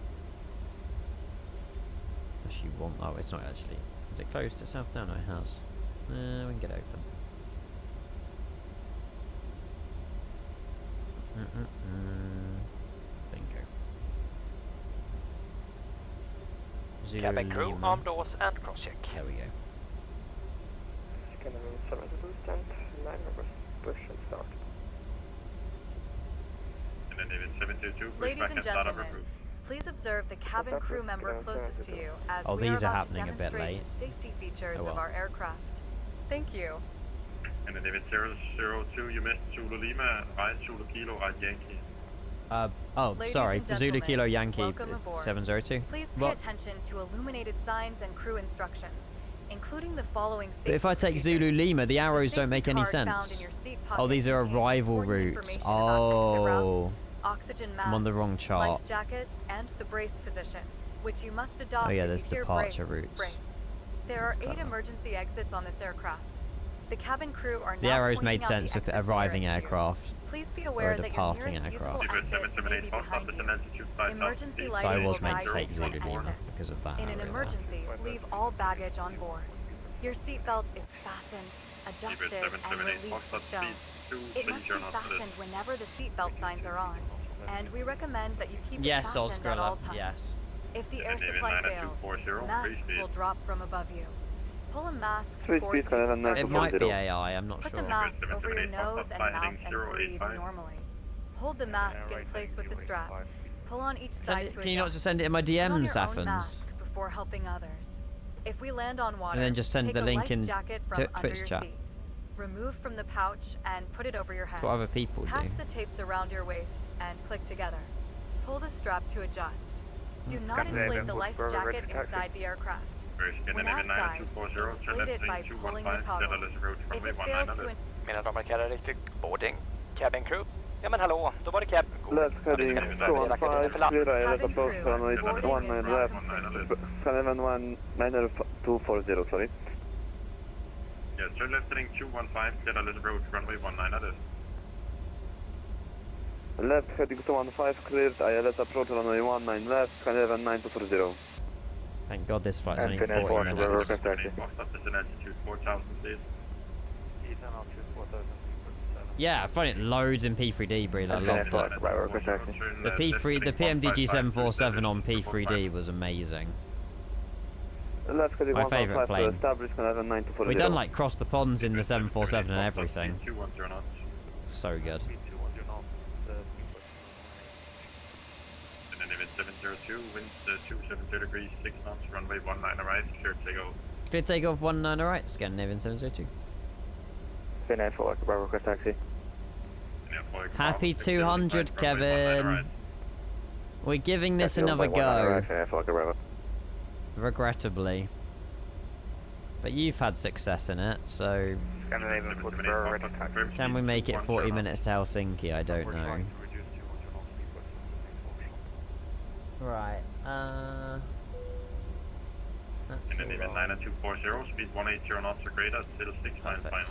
Speaker 1: Unless you want... Oh, it's not actually. Is it closed to Southdown? No, it has. We can get it open. Bingo. Zulu
Speaker 2: Cabin crew,
Speaker 1: Lima.
Speaker 2: arm doors and cross check.
Speaker 1: There we go.
Speaker 9: Scandinavian 72, stand 9, push and start.
Speaker 10: Scandinavian 722, push
Speaker 3: Ladies
Speaker 10: back
Speaker 3: and
Speaker 10: at startup
Speaker 3: gentlemen,
Speaker 10: approved.
Speaker 3: please observe the cabin crew member closest to you as
Speaker 1: Oh,
Speaker 3: we are
Speaker 1: these are
Speaker 3: about to
Speaker 1: happening a bit
Speaker 3: demonstrate
Speaker 1: late.
Speaker 3: the safety features
Speaker 1: Oh, well.
Speaker 3: of our aircraft. Thank you.
Speaker 10: Scandinavian 002, you missed Zulu Lima, right Zulu Kilo, right Yankee.
Speaker 1: Oh,
Speaker 3: Ladies
Speaker 1: sorry.
Speaker 3: and
Speaker 1: Zulu
Speaker 3: gentlemen,
Speaker 1: Kilo Yankee
Speaker 3: welcome aboard.
Speaker 1: 702.
Speaker 3: Please pay attention to illuminated signs and crew instructions, including the following safety
Speaker 1: But if I take
Speaker 3: features.
Speaker 1: Zulu Lima, the arrows don't make any
Speaker 3: Safety card found in
Speaker 1: sense.
Speaker 3: your seat
Speaker 1: Oh,
Speaker 3: pocket
Speaker 1: these are
Speaker 3: contains
Speaker 1: arrival
Speaker 3: important
Speaker 1: routes.
Speaker 3: information about exit routes,
Speaker 1: Oh.
Speaker 3: oxygen masks,
Speaker 1: I'm on the wrong chart.
Speaker 3: life jackets, and the brace position, which you must adopt
Speaker 1: Oh yeah,
Speaker 3: if
Speaker 1: there's
Speaker 3: you hear
Speaker 1: departure
Speaker 3: brace,
Speaker 1: routes.
Speaker 3: brace. There are
Speaker 1: That's
Speaker 3: 8
Speaker 1: clever.
Speaker 3: emergency exits on this aircraft. The cabin crew are
Speaker 1: The
Speaker 3: now
Speaker 1: arrows
Speaker 3: pointing
Speaker 1: made
Speaker 3: out
Speaker 1: sense
Speaker 3: the
Speaker 1: with
Speaker 3: exits
Speaker 1: arriving
Speaker 3: nearest you.
Speaker 1: aircraft.
Speaker 3: Please be
Speaker 1: or
Speaker 3: aware
Speaker 1: a
Speaker 3: that your
Speaker 1: departing
Speaker 3: nearest
Speaker 1: aircraft.
Speaker 3: usable exit may be behind you. Emergency
Speaker 1: So I
Speaker 3: lighting
Speaker 1: was
Speaker 3: will
Speaker 1: made
Speaker 3: guide
Speaker 1: to
Speaker 3: you
Speaker 1: take
Speaker 3: to
Speaker 1: Zulu
Speaker 3: an
Speaker 1: Lima
Speaker 3: exit.
Speaker 1: because of that
Speaker 3: In an
Speaker 1: area
Speaker 3: emergency, leave all baggage on board. Your seatbelt is fastened, adjusted, and released as shown. It must be fastened whenever the seatbelt signs are on, and we recommend that you keep
Speaker 1: there.
Speaker 3: it
Speaker 1: Yes,
Speaker 3: fastened at all
Speaker 1: Osgrilla.
Speaker 3: times.
Speaker 1: Yes.
Speaker 3: If the air supply fails, masks will drop from above you. Pull a mask
Speaker 4: Sweet
Speaker 3: forward
Speaker 4: speed,
Speaker 3: to start
Speaker 4: Canada
Speaker 1: It might be
Speaker 4: 940.
Speaker 1: AI, I'm not
Speaker 3: Put
Speaker 1: sure.
Speaker 3: the mask over your nose and mouth and breathe
Speaker 10: 085.
Speaker 3: normally. Hold the mask in place with the strap. Pull on each
Speaker 1: Send
Speaker 3: side
Speaker 1: it,
Speaker 3: to
Speaker 1: can you not
Speaker 3: adjust.
Speaker 1: just send it in my
Speaker 3: Put on
Speaker 1: DMs,
Speaker 3: your own
Speaker 1: Saffins?
Speaker 3: mask before helping others. If we land on water,
Speaker 1: And then just send
Speaker 3: take
Speaker 1: the
Speaker 3: a
Speaker 1: link
Speaker 3: life
Speaker 1: in
Speaker 3: jacket from under
Speaker 1: Twitch
Speaker 3: your
Speaker 1: chat.
Speaker 3: seat. Remove from the pouch and put it over your head.
Speaker 1: That's what other people do.
Speaker 3: Pass the tapes around your waist and click together. Pull the strap to adjust. Do not inflate the life jacket inside the aircraft. When outside, inflate it by pulling the toggle. If it fails to
Speaker 2: Mina damer och herrar, riktigt boarding. Cabin crew. Ja men hallå, då var det cabin.
Speaker 4: Left heading 215, clear ILS approach runway 19 left, Canada 90240, sorry.
Speaker 10: Yeah, turn left heading 215, get a little road, runway 19 at it.
Speaker 4: Left heading 215, cleared ILS approach runway 19 left, Canada 9240.
Speaker 1: Thank God this flight's only
Speaker 4: And
Speaker 1: 40 minutes.
Speaker 10: Box up at an altitude 4,000 feet.
Speaker 5: Ethan altitude 4,000.
Speaker 1: Yeah, I find it loads in P3D, Breel. I loved it. The P3, the PMDG 747 on P3D was amazing.
Speaker 4: Left heading
Speaker 1: My
Speaker 4: 115
Speaker 1: favourite plane.
Speaker 4: established, Canada 9240.
Speaker 1: We done like cross the ponds in the 747 and everything.
Speaker 10: 210 knots.
Speaker 1: So good.
Speaker 10: And then event 702, wind 270 degrees, 6 knots, runway 19 right, clear takeoff.
Speaker 1: Clear takeoff 19 alright, scan Navin 702.
Speaker 4: Finite for Bravo request taxi.
Speaker 1: Happy 200, Kevin. We're giving this another go. Regrettably. But you've had success in it, so... Can we make it 40 minutes to Helsinki? I don't know. Right, that's
Speaker 10: And then even 90240, speed 180 knots or greater, still 69 final.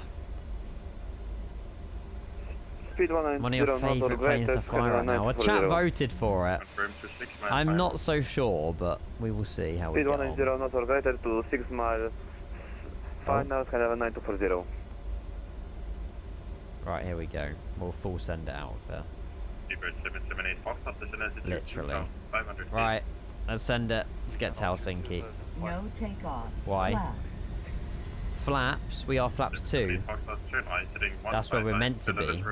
Speaker 4: Speed
Speaker 1: One of your favourite planes to fly right now. Well, chat voted for it.
Speaker 10: Confirmed to 6 mile
Speaker 1: I'm
Speaker 10: final.
Speaker 1: not so sure, but we will see how we
Speaker 4: Speed
Speaker 1: get
Speaker 4: 180
Speaker 1: on.
Speaker 4: knots or greater to 6 miles. Final, Canada 9240.
Speaker 1: Right, here we go. We'll full send it out of there.
Speaker 10: Seabird 778 Fox, up to altitude
Speaker 1: Literally.
Speaker 10: 2,500 feet.
Speaker 1: Right, let's send it. Let's get to Helsinki.
Speaker 11: No takeoff.
Speaker 1: Why?
Speaker 11: Flat.
Speaker 1: Flaps? We are flaps 2. That's where we're meant to be.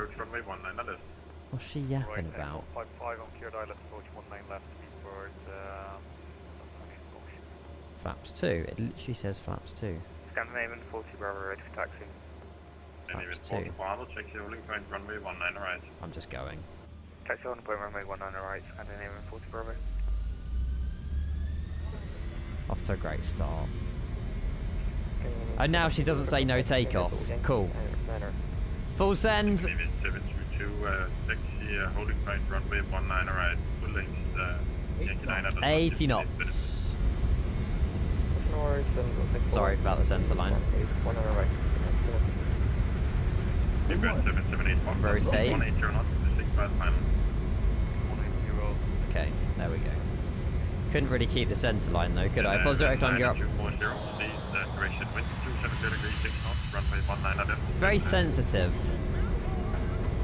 Speaker 1: What's she yapping about?
Speaker 5: 55 on cleared ILS approach 19 left, speed forward.
Speaker 1: Flaps 2. It literally says flaps 2.
Speaker 9: Scandinavian 40 Bravo ready for taxi.
Speaker 1: Flaps 2.
Speaker 10: Check the holding point, runway 19 right.
Speaker 1: I'm just going.
Speaker 9: Taxi holding point runway 19 right, Scandinavian 40 Bravo.
Speaker 1: Off to a great start. And now she doesn't say no takeoff. Cool. Full send.
Speaker 10: 722, taxi holding point, runway 19 right. Full length,
Speaker 1: 80 knots. Sorry about the centre line. Rotate. Okay, there we go. Couldn't really keep the centre line though, could I? Positive direct line, you're up. It's very sensitive.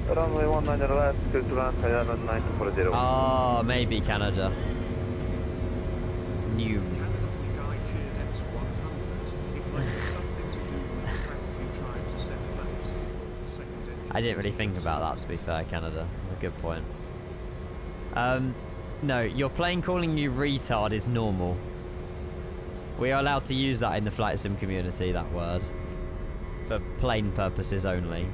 Speaker 4: Runway 19 left, clear to land, Canada 9240.
Speaker 1: Ah, maybe Canada. New. I didn't really think about that, to be fair, Canada. That's a good point. No, your plane calling you retard is normal. We are allowed to use that in the flight sim community, that word. For plane purposes only.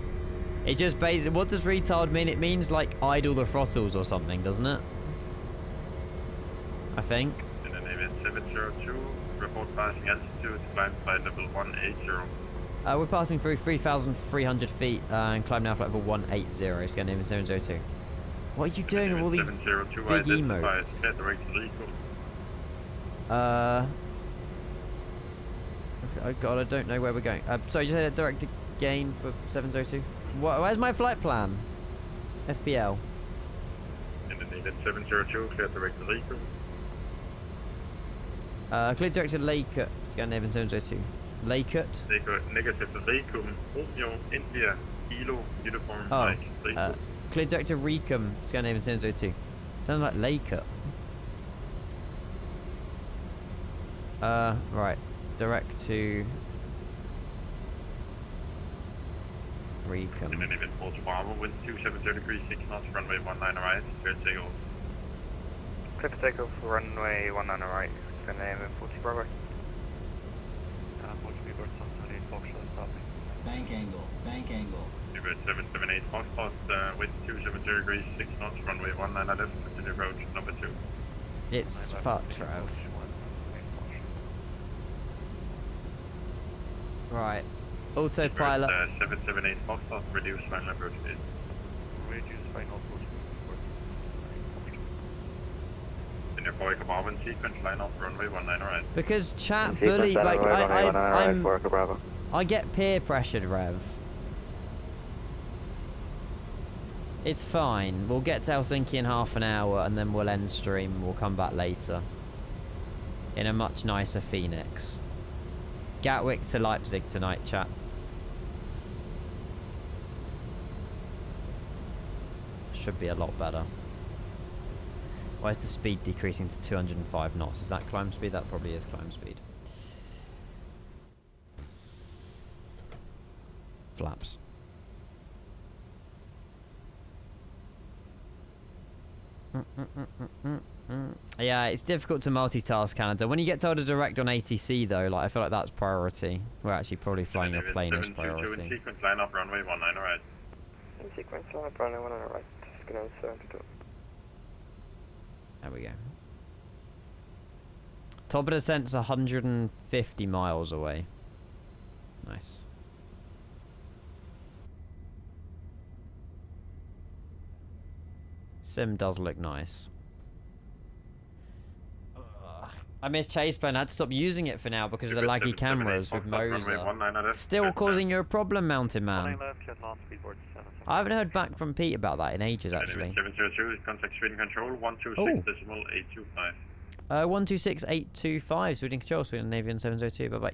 Speaker 1: It just basically... What does retard mean? It means, like, idle the throttles or something, doesn't it? I think.
Speaker 10: In the Navy 702, report passing altitude, climb flight level 180.
Speaker 1: We're passing through 3,300 feet and climb now flight level 180. Scandinavian 702. What are you doing with all these big emotes? Oh god, I don't know where we're going. Sorry, you said direct gain for 702? Where's my flight plan? FPL.
Speaker 10: In the Navy 702, clear direct Rico.
Speaker 1: Clear direct to Lakeut, Scandinavian 702. Lakeut?
Speaker 10: Negative Rico, Romeo, India, Kilo, uniform,
Speaker 1: Oh,
Speaker 10: Mike, Rico.
Speaker 1: Clear direct to Recum, Scandinavian 702. Sounds like Lakeut. Right. Direct to Recon.
Speaker 10: And then even 40 Bravo, wind 270 degrees, 6 knots, runway 19 right, clear takeoff.
Speaker 9: Clear for takeoff, runway 19 right, gonna aim at 40 Bravo. 40 Beaver, 28 Foxtrot, stopping.
Speaker 11: Bank angle.
Speaker 10: Beaver 778 Foxtrot, wind 270 degrees, 6 knots, runway 19 left, continue approach number 2.
Speaker 1: It's fucked, Rev. Right. Autopilot.
Speaker 10: 778 Foxtrot, reduce final approach speed.
Speaker 9: Reduce final approach speed.
Speaker 10: In your Voyage Bravo sequence, line up runway 19 right.
Speaker 1: Because chat bully, like I get peer pressured, Rev. It's fine. We'll get to Helsinki in half an hour and then we'll end stream. We'll come back later. In a much nicer Phoenix. Gatwick to Leipzig tonight, chat. Should be a lot better. Why is the speed decreasing to 205 knots? Is that climb speed? That probably is climb speed. Flaps. Yeah, it's difficult to multitask, Canada. When you get told to direct on ATC, though, like I feel like that's priority. We're actually probably flying a plane as priority.
Speaker 10: In sequence, line up runway 19 right.
Speaker 9: In sequence, line up runway 19 right. Just gonna 72.
Speaker 1: There we go. Top of descent's 150 miles away. Nice. Sim does look nice. I miss Chaseplane. I had to stop using it for now because of the laggy cameras with Moser. Still causing you a problem, Mountain Man. I haven't heard back from Pete about that in ages, actually.
Speaker 10: 702, contact Sweden Control, 126.825.
Speaker 1: 126.825, Sweden Control, Sweden Navian 702, bye-bye.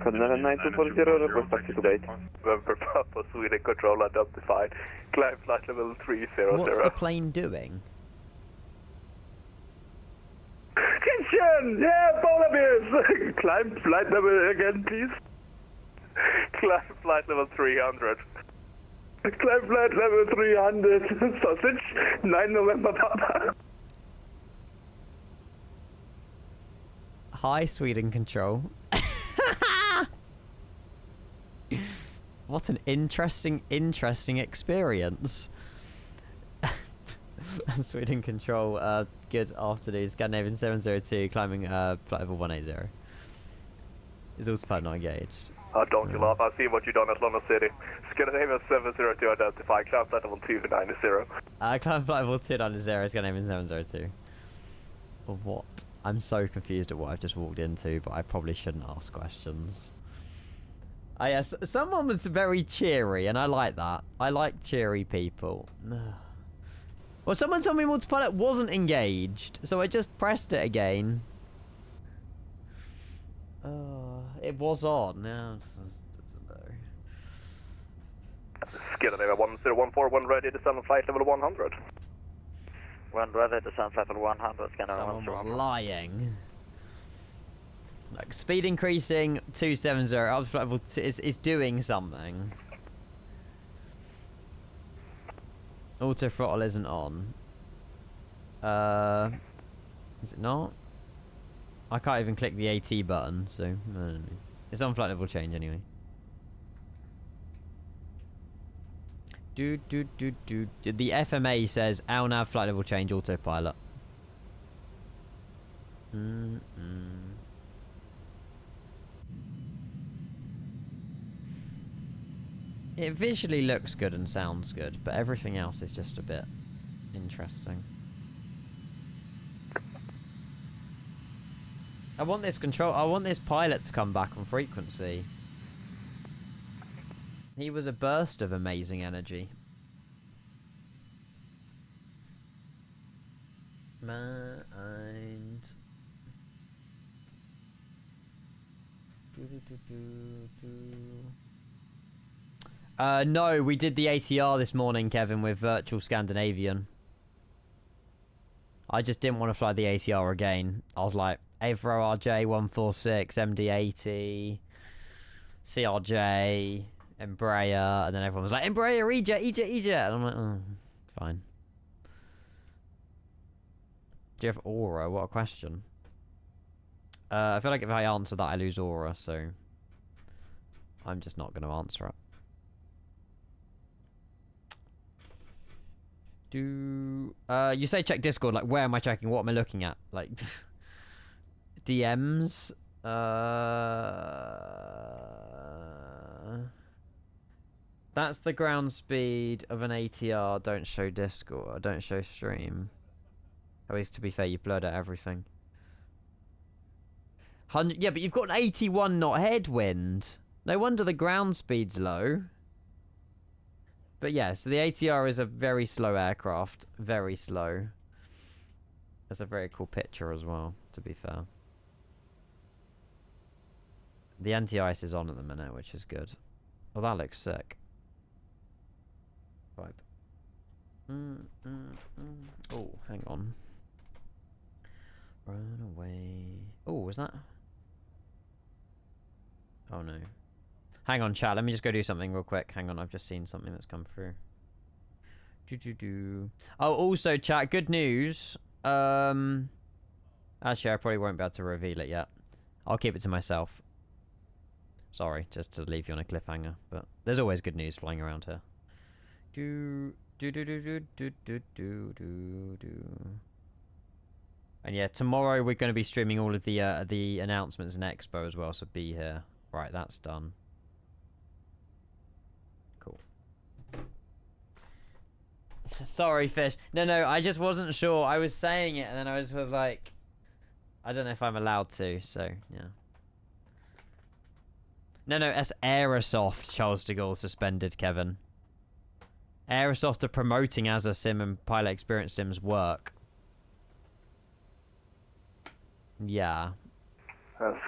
Speaker 4: Cardinal 9240, request taxi to gate.
Speaker 9: November Papa, Sweden Control identified. Climb flight level 300.
Speaker 1: What's the plane doing?
Speaker 4: Kitchen! Yeah, polar bears! Climb flight level again, please.
Speaker 9: Climb flight level 300.
Speaker 4: Climb flight level 300. Sausage, 9 November Papa.
Speaker 1: Hi, Sweden Control. What an interesting experience. Sweden Control, good afternoon. Scandinavian 702, climbing flight level 180. Is autopilot not engaged?
Speaker 9: Don't you laugh, I see what you've done at London City. Scandinavian 702 identified, climb flight level 290.
Speaker 1: Climb flight level 290, Scandinavian 702. What? I'm so confused at what I've just walked into, but I probably shouldn't ask questions. Yes, someone was very cheery, and I like that. I like cheery people. Well, someone told me multipilot wasn't engaged, so I just pressed it again. It was on. No,
Speaker 9: Scandinavia 10141 ready to descend on flight level 100. When ready to descend flight level 100, Scandinavia.
Speaker 1: Someone was lying. Like, speed increasing 270. Up to flight level 2 is doing something. Auto throttle isn't on. Is it not? I can't even click the AT button, so I don't know. It's on flight level change anyway. The FMA says LNAV flight level change autopilot. It visually looks good and sounds good, but everything else is just a bit interesting. I want this pilot to come back on frequency. He was a burst of amazing energy. Mind. No, we did the ATR this morning, Kevin, with Virtual Scandinavian. I just didn't want to fly the ATR again. I was like, Avro RJ 146, MD80, CRJ, Embraer, and then everyone was like, Embraer, E-Jet, E-Jet, E-Jet. And I'm like, oh, fine. Do you have aura? What a question. I feel like if I answer that, I lose aura, so I'm just not going to answer it. You say check Discord, like where am I checking? What am I looking at? Like DMs? That's the ground speed of an ATR. Don't show Discord. Don't show stream. At least to be fair, you blurred out everything. 100, yeah, but you've got an 81 knot headwind. No wonder the ground speed's low. But yeah, so the ATR is a very slow aircraft. Very slow. That's a very cool picture as well, to be fair. The anti-ice is on at the minute, which is good. Oh, that looks sick. Vibe. Oh, hang on. Run away. Oh, was that? Oh no. Hang on, chat. Let me just go do something real quick. Hang on, I've just seen something that's come through. Oh, also, chat. Good news. Actually, I probably won't be able to reveal it yet. I'll keep it to myself. Sorry, just to leave you on a cliffhanger. But there's always good news flying around here. And yeah, tomorrow we're going to be streaming all of the announcements in Expo as well, so be here. Right, that's done. Cool. Sorry, Fish. No, I just wasn't sure. I was saying it, and then I was like, I don't know if I'm allowed to, so, yeah. No, it's Aerosoft, Charles de Gaulle suspended, Kevin. Aerosoft are promoting ASUS Sim and Pilot Experience Sims work. Yeah.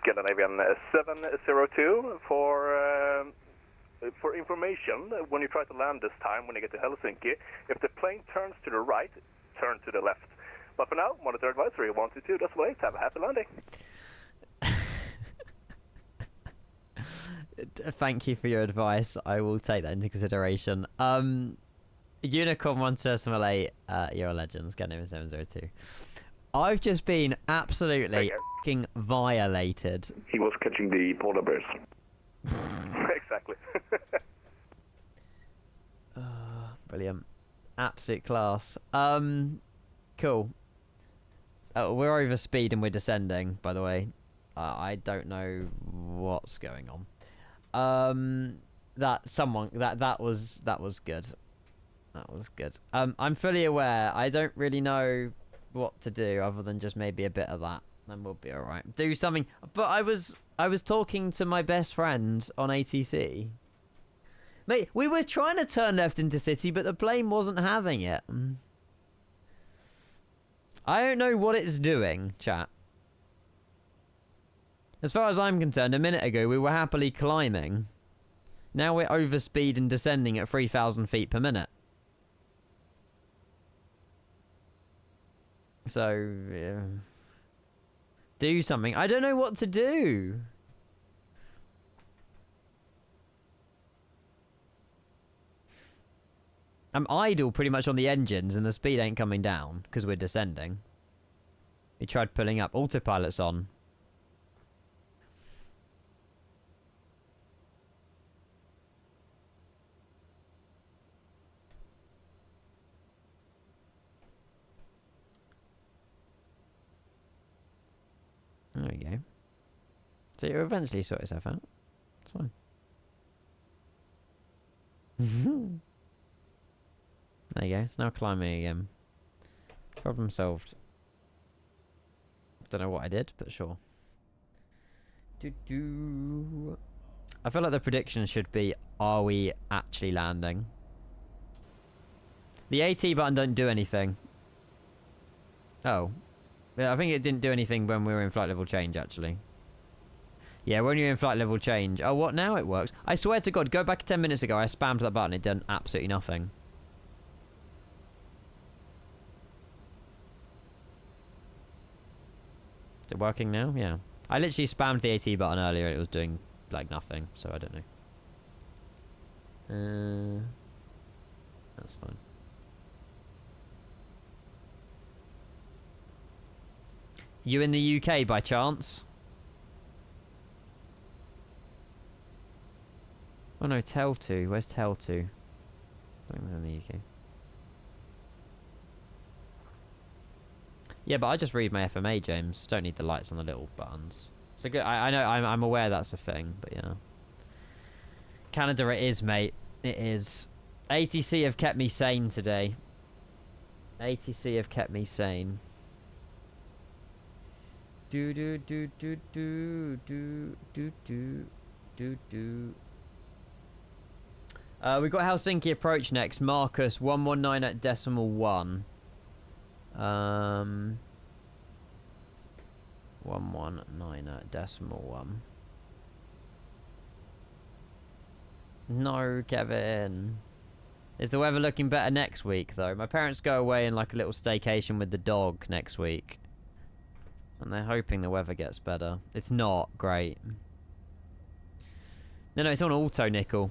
Speaker 9: Scandinavian 702 for information. When you try to land this time, when you get to Helsinki, if the plane turns to the right, turn to the left. But for now, monitor advisory 122, just wait. Have a happy landing.
Speaker 1: Thank you for your advice. I will take that into consideration. Unicorn 128, you're a legend. Scandinavian 702. I've just been absolutely fucking violated.
Speaker 4: He was catching the polar bears.
Speaker 9: Exactly.
Speaker 1: Brilliant. Absolute class. Cool. We're over speed and we're descending, by the way. I don't know what's going on. That was good. That was good. I'm fully aware. I don't really know what to do other than just maybe a bit of that, then we'll be all right. Do something. But I was talking to my best friend on ATC. Mate, we were trying to turn left into city, but the plane wasn't having it. I don't know what it's doing, chat. As far as I'm concerned, a minute ago we were happily climbing. Now we're over speed and descending at 3,000 feet per minute. So, yeah. Do something. I don't know what to do. I'm idle pretty much on the engines and the speed ain't coming down because we're descending. We tried pulling up. Autopilot's on. There we go. So you'll eventually sort yourself out. It's fine. There you go. It's now climbing again. Problem solved. Don't know what I did, but sure. I feel like the prediction should be, are we actually landing? The AT button don't do anything. Oh. Yeah, I think it didn't do anything when we were in flight level change, actually. Yeah, when you're in flight level change. Oh, what? Now it works. I swear to God, go back 10 minutes ago. I spammed that button. It done absolutely nothing. Is it working now? Yeah. I literally spammed the AT button earlier. It was doing, like, nothing. So, I don't know. That's fine. You in the UK by chance? Oh no, Tell 2. Where's Tell 2? I think it's in the UK. Yeah, but I just read my FMA, James. Don't need the lights on the little buttons. So good. I know. I'm aware that's a thing, but yeah. Canada, it is, mate. It is. ATC have kept me sane today. ATC have kept me sane. Do do do do do do do do do do. We've got Helsinki approach next. Marcus 119 at decimal 1. 119 at decimal 1. No, Kevin. Is the weather looking better next week, though? My parents go away in like a little staycation with the dog next week. And they're hoping the weather gets better. It's not great. No, it's on auto, Nickel.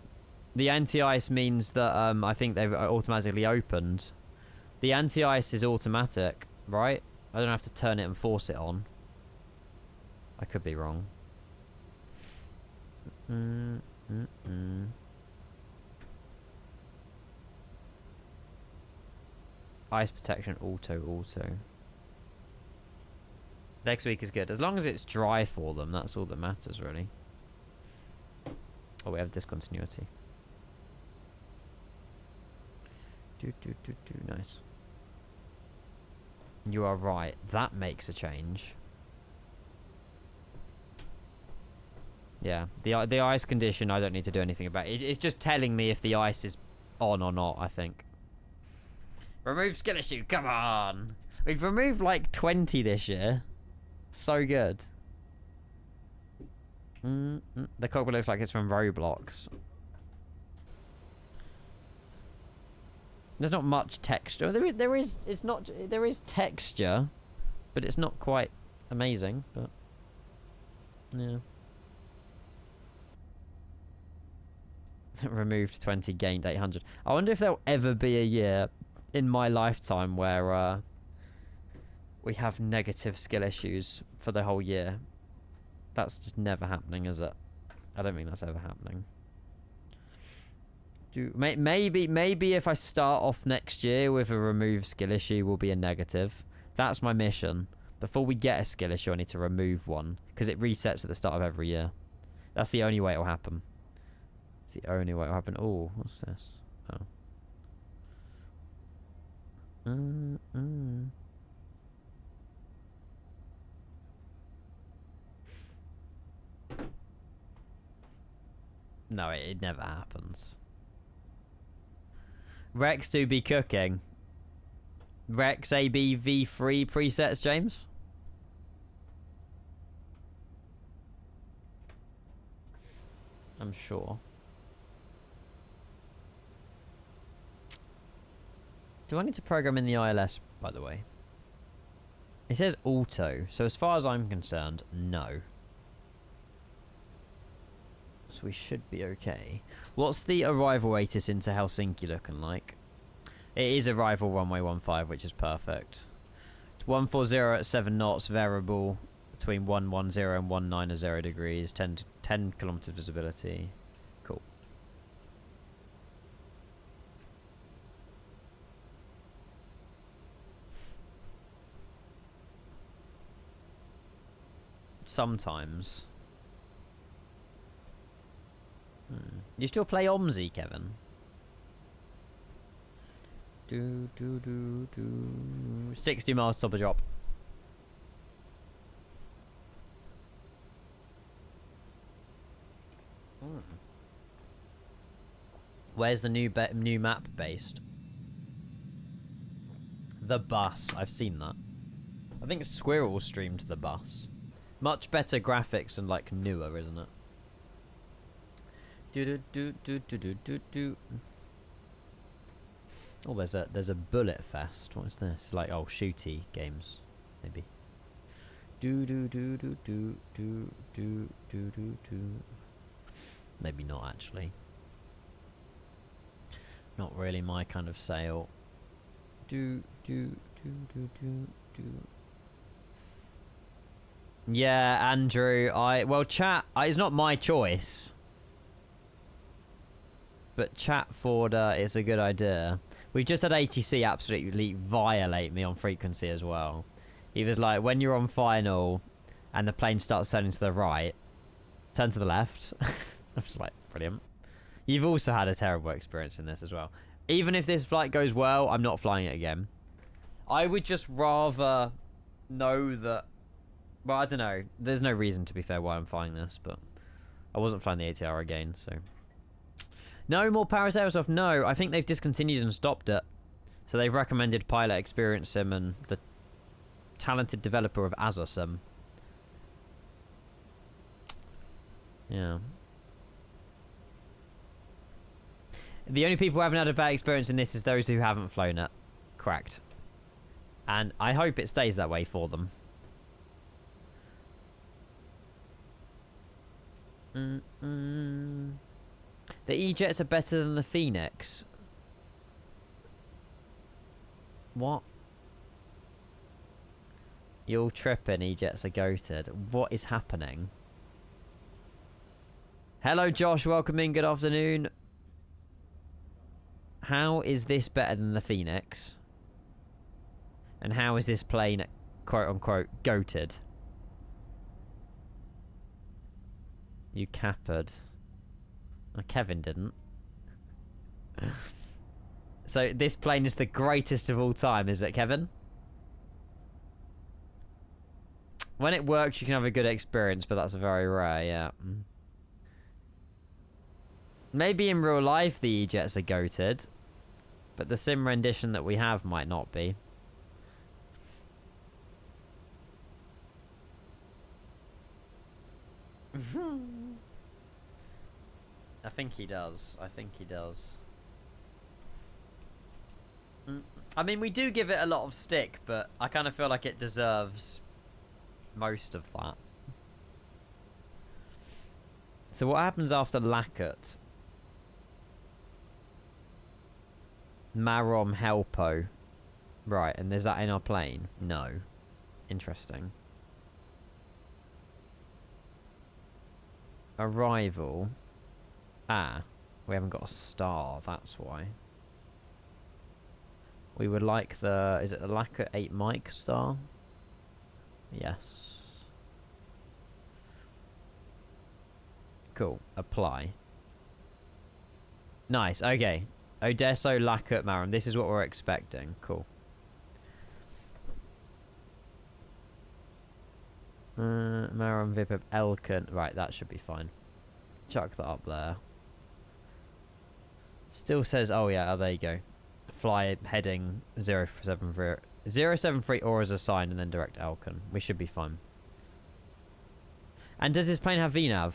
Speaker 1: The anti-ice means that I think they've automatically opened. The anti-ice is automatic, right? I don't have to turn it and force it on. I could be wrong. Ice protection, auto. Next week is good. As long as it's dry for them, that's all that matters, really. Oh, we have discontinuity. Nice. You are right. That makes a change. Yeah, the ice condition, I don't need to do anything about it. It's just telling me if the ice is on or not, I think. Remove skill issue, come on! We've removed like 20 this year. So good. The cockpit looks like it's from Roblox. There's not much texture. There is texture, but it's not quite amazing, but yeah. Removed 20, gained 800. I wonder if there'll ever be a year in my lifetime where we have negative skill issues for the whole year. That's just never happening, is it? I don't think that's ever happening. Maybe if I start off next year with a removed skill issue, will be a negative. That's my mission. Before we get a skill issue, I need to remove one, because it resets at the start of every year. That's the only way it'll happen. It's the only way it'll happen. Oh, what's this? Oh. No, it never happens. Rex do be cooking. Rex ABV3 presets, James? I'm sure. Do I need to program in the ILS, by the way? It says auto, so as far as I'm concerned, no. So we should be okay. What's the arrival ATIS into Helsinki looking like? It is arrival runway 15, which is perfect. 140 at 7 knots, variable between 110 and 190 degrees, 10 kilometers visibility. Cool. Sometimes. You still play OMSI, Kevin? 60 miles top of drop. Where's the new map based? The Bus. I've seen that. I think Squirrel streamed The Bus. Much better graphics and like newer, isn't it? Oh, there's a bullet fest. What is this? Like, oh, shooty games, maybe. Maybe not actually. Not really my kind of sail. Yeah, Andrew, well, chat, it's not my choice. But chat forwarder is a good idea. We've just had ATC absolutely violate me on frequency as well. He was like, when you're on final and the plane starts turning to the right, turn to the left. I was like, brilliant. You've also had a terrible experience in this as well. Even if this flight goes well, I'm not flying it again. I would just rather know that... Well, I don't know. There's no reason, to be fair, why I'm flying this, but I wasn't flying the ATR again, so... No more Paris Airsoft. No, I think they've discontinued and stopped it. So they've recommended Pilot Experience Sim and the talented developer of ASUS Sim. Yeah. The only people who haven't had a bad experience in this is those who haven't flown it. Correct. And I hope it stays that way for them. The E-Jets are better than the Phoenix. What? You're all tripping, E-Jets are goated. What is happening? Hello, Josh. Welcome in. Good afternoon. How is this better than the Phoenix? And how is this plane, quote-unquote, goated? You cappered. Oh, Kevin didn't. So this plane is the greatest of all time, is it, Kevin? When it works, you can have a good experience, but that's very rare, yeah. Maybe in real life the E-Jets are goated, but the sim rendition that we have might not be. I think he does. I think he does. I mean, we do give it a lot of stick, but I kind of feel like it deserves most of that. So what happens after Lackett? Marom Helpo. Right, and is that in our plane? No. Interesting. Arrival. Ah, we haven't got a star, that's why. We would like the... Is it the Lackett 8 mic star? Yes. Cool. Apply. Nice, okay. Odesso, Lackett, Marom. This is what we're expecting. Cool. Marom, Vipip, Elkin. Right, that should be fine. Chuck that up there. Still says, oh yeah, oh there you go. Fly heading 073 or as a sign and then direct Elkin. We should be fine. And does this plane have VNAV?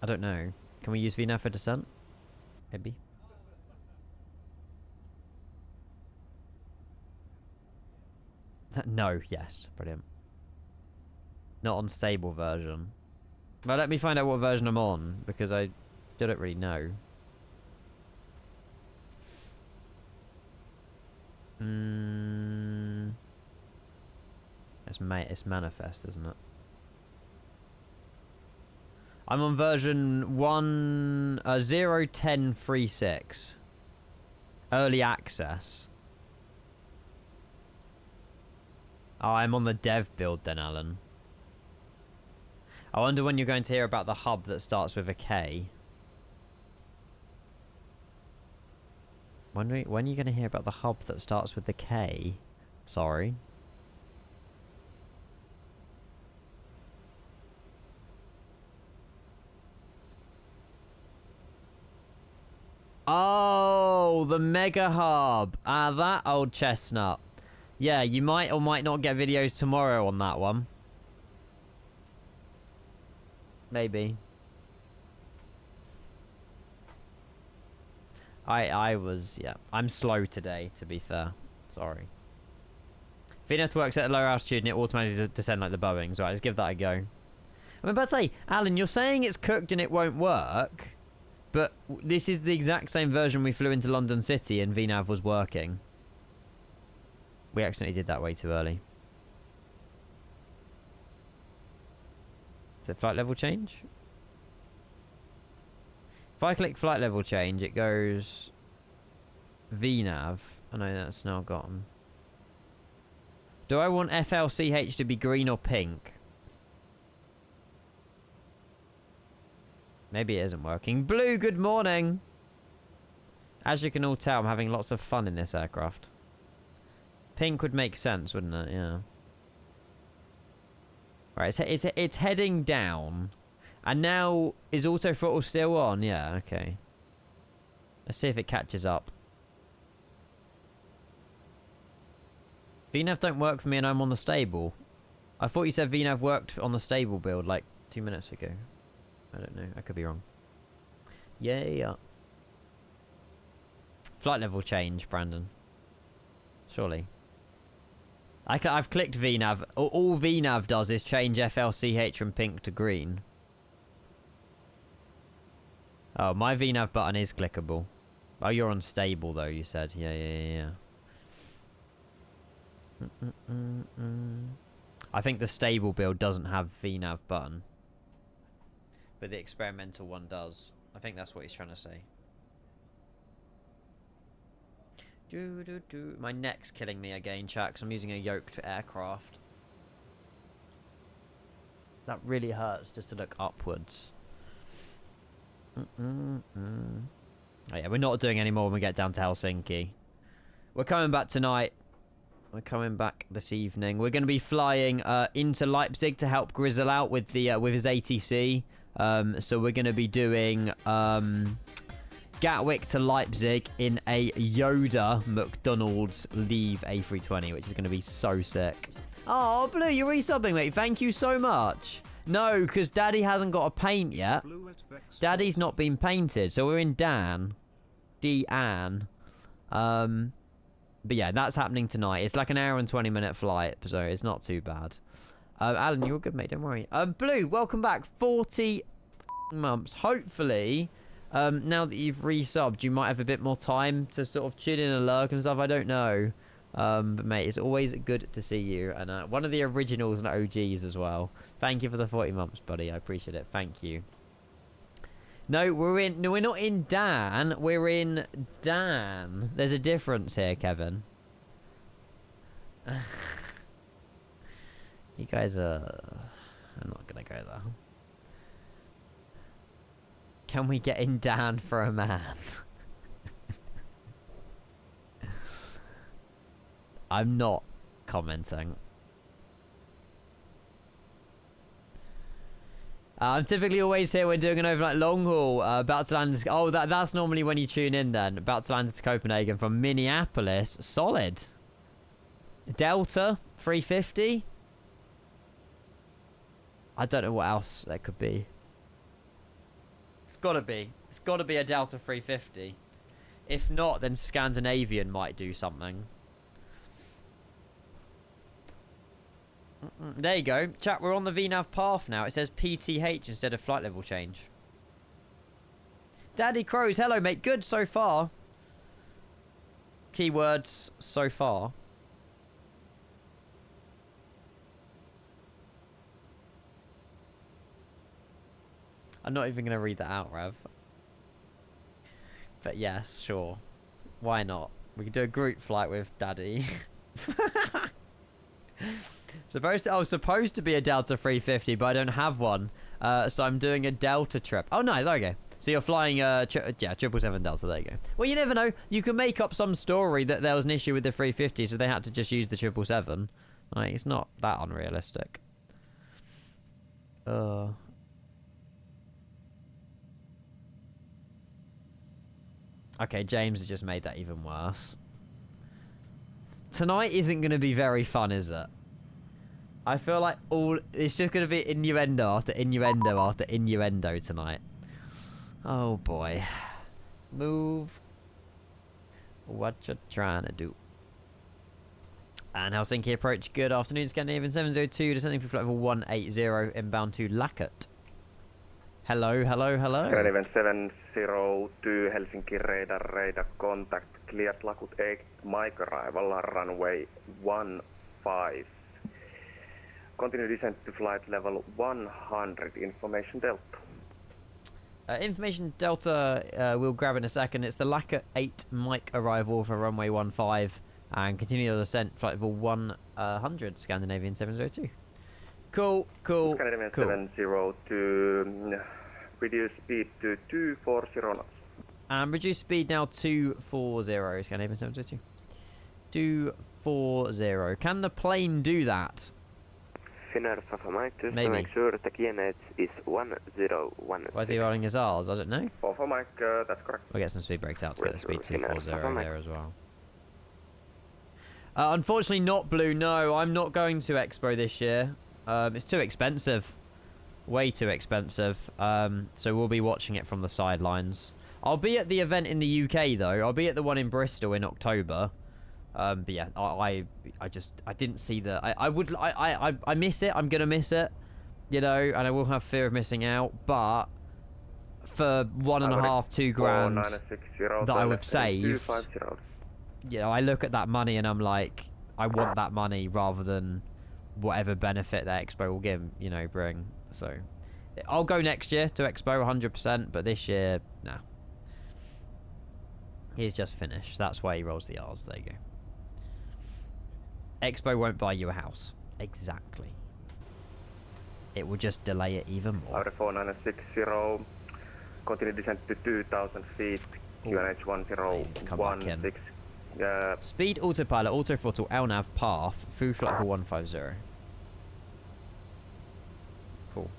Speaker 1: I don't know. Can we use VNAV for descent? Maybe. No, yes. Brilliant. Not on stable version. Well, let me find out what version I'm on, because I still don't really know. It's manifest, isn't it? I'm on version 0.10.36. Early access. Oh, I'm on the dev build then, Alan. I wonder when you're going to hear about the hub that starts with a K. When are you going to hear about the hub that starts with the K? Sorry. Oh, the mega hub. Ah, that old chestnut. Yeah, you might or might not get videos tomorrow on that one. Maybe. I was, yeah. I'm slow today, to be fair. Sorry. VNet works at a lower altitude and it automatically descends like the Boeings. Right, let's give that a go. I'm about to say, Alan, you're saying it's cooked and it won't work. But this is the exact same version we flew into London City and VNav was working. We accidentally did that way too early. Is it flight level change? If I click flight level change, it goes VNav. Oh no, that's now gone. Do I want FLCH to be green or pink? Maybe it isn't working. Blue, good morning. As you can all tell, I'm having lots of fun in this aircraft. Pink would make sense, wouldn't it? Yeah. Right, it's heading down. And now, is auto throttle still on? Yeah, okay. Let's see if it catches up. VNav don't work for me and I'm on the stable. I thought you said VNav worked on the stable build like 2 minutes ago. I don't know. I could be wrong. Yeah. Flight level change, Brandon. Surely. I've clicked VNav. All VNav does is change FLCH from pink to green. Oh, my VNav button is clickable. Oh, you're on stable though, you said. Yeah. I think the stable build doesn't have VNav button. But the experimental one does. I think that's what he's trying to say. My neck's killing me again, chat, because I'm using a yoked aircraft. That really hurts just to look upwards. Oh yeah, we're not doing any more when we get down to Helsinki. We're coming back tonight. We're coming back this evening. We're going to be flying into Leipzig to help Grizzle out with the with his ATC. So we're going to be doing Gatwick to Leipzig in a Yoda McDonald's Leave A320, which is going to be so sick. Oh, Blue, you're resubbing, mate. Thank you so much. No, because Daddy hasn't got a paint yet. Daddy's not been painted, so we're in Dan. D-An. But yeah, that's happening tonight. It's like an hour and 20-minute flight, so it's not too bad. Alan, you're good, mate. Don't worry. Blue, welcome back. 40 months. Hopefully, now that you've resubbed, you might have a bit more time to sort of chill in and lurk and stuff. I don't know. But mate, it's always good to see you. And one of the originals and OGs as well. Thank you for the 40 months, buddy. I appreciate it. Thank you. No, we're not in Dan. We're in Dan. There's a difference here, Kevin. You guys are... I'm not gonna go there. Can we get in Dan for a man? I'm not commenting. I'm typically always here when doing an overnight long haul. About to land... Oh, that's normally when you tune in then. About to land to Copenhagen from Minneapolis. Solid. Delta 350. I don't know what else there could be. It's gotta be. It's gotta be a Delta 350. If not, then Scandinavian might do something. There you go. Chat, we're on the VNav path now. It says PTH instead of flight level change. Daddy Crows, hello mate. Good so far. Keywords so far. I'm not even going to read that out, Rev. But yes, sure. Why not? We can do a group flight with Daddy. Supposed to be a Delta 350, but I don't have one. So I'm doing a Delta trip. Oh, nice. Okay. So you're flying, 777 Delta. There you go. Well, you never know. You can make up some story that there was an issue with the 350, so they had to just use the 777. Like, it's not that unrealistic. Okay, James has just made that even worse. Tonight isn't going to be very fun, is it? I feel like it's just going to be innuendo after innuendo after innuendo tonight. Oh boy. Move. What you trying to do? And Helsinki approach. Good afternoon, Scandinavian 702 descending for flight level 180 inbound to Lackett. Hello, hello, hello.
Speaker 9: Event 702 Helsinki radar contact. Cleared Lakut 8 Mike arrival runway 15. Continue descent to flight level 100. Information Delta.
Speaker 1: Information Delta we'll grab in a second. It's the Laka 8 Mike arrival for runway 15 and continue the descent flight level 100 Scandinavian 702. Cool.
Speaker 9: Scandinavian 702 reduce speed to 240 knots.
Speaker 1: Reduce speed now 240 Scandinavian 702. 240. Can the plane do that?
Speaker 12: Finnair Papa Mike, just
Speaker 1: Maybe.
Speaker 12: to make sure the KNH is 1016.
Speaker 1: Why is he rolling his R's? I don't know.
Speaker 9: Papa Mike, that's correct.
Speaker 1: We'll get some speed breaks out to get the speed 240 here as well. Unfortunately not Blue, no. I'm not going to Expo this year. It's too expensive. Way too expensive. So we'll be watching it from the sidelines. I'll be at the event in the UK though. I'll be at the one in Bristol in October. But yeah, I didn't see the. I miss it. I'm gonna miss it, you know, and I will have fear of missing out. But for $1.5–2 grand that I would save, you know, I look at that money and I'm like, I want that money rather than whatever benefit that Expo will give, you know, bring. So I'll go next year to Expo 100%, but this year, nah. He's just finished. That's why he rolls the R's. There you go. Expo won't buy you a house. Exactly. It will just delay it even more.
Speaker 9: Audi 4960, continue descent to 2,000 feet, QNH 1016.
Speaker 1: Speed, autopilot, auto throttle, LNAV, path, food flight for 150. Cool.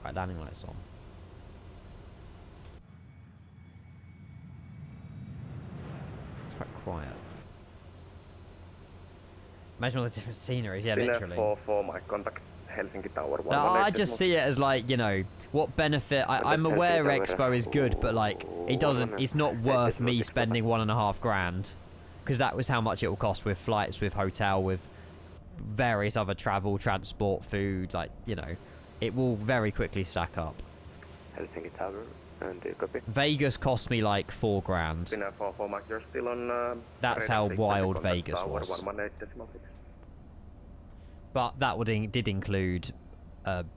Speaker 1: Right, landing lights on. It's quite quiet. Imagine all the different sceneries, yeah, literally.
Speaker 9: 44, my contact Helsinki Tower 1.
Speaker 1: No, I just see it as like, you know, what benefit. I'm aware Expo is good, but like, it's not worth me spending $1.5 grand. Because that was how much it will cost with flights, with hotel, with various other travel, transport, food, like, you know, it will very quickly stack up.
Speaker 12: Helsinki Tower, and copy.
Speaker 1: Vegas cost me like $4 grand.
Speaker 9: You're still on,
Speaker 1: that's how wild Vegas was. But that did include,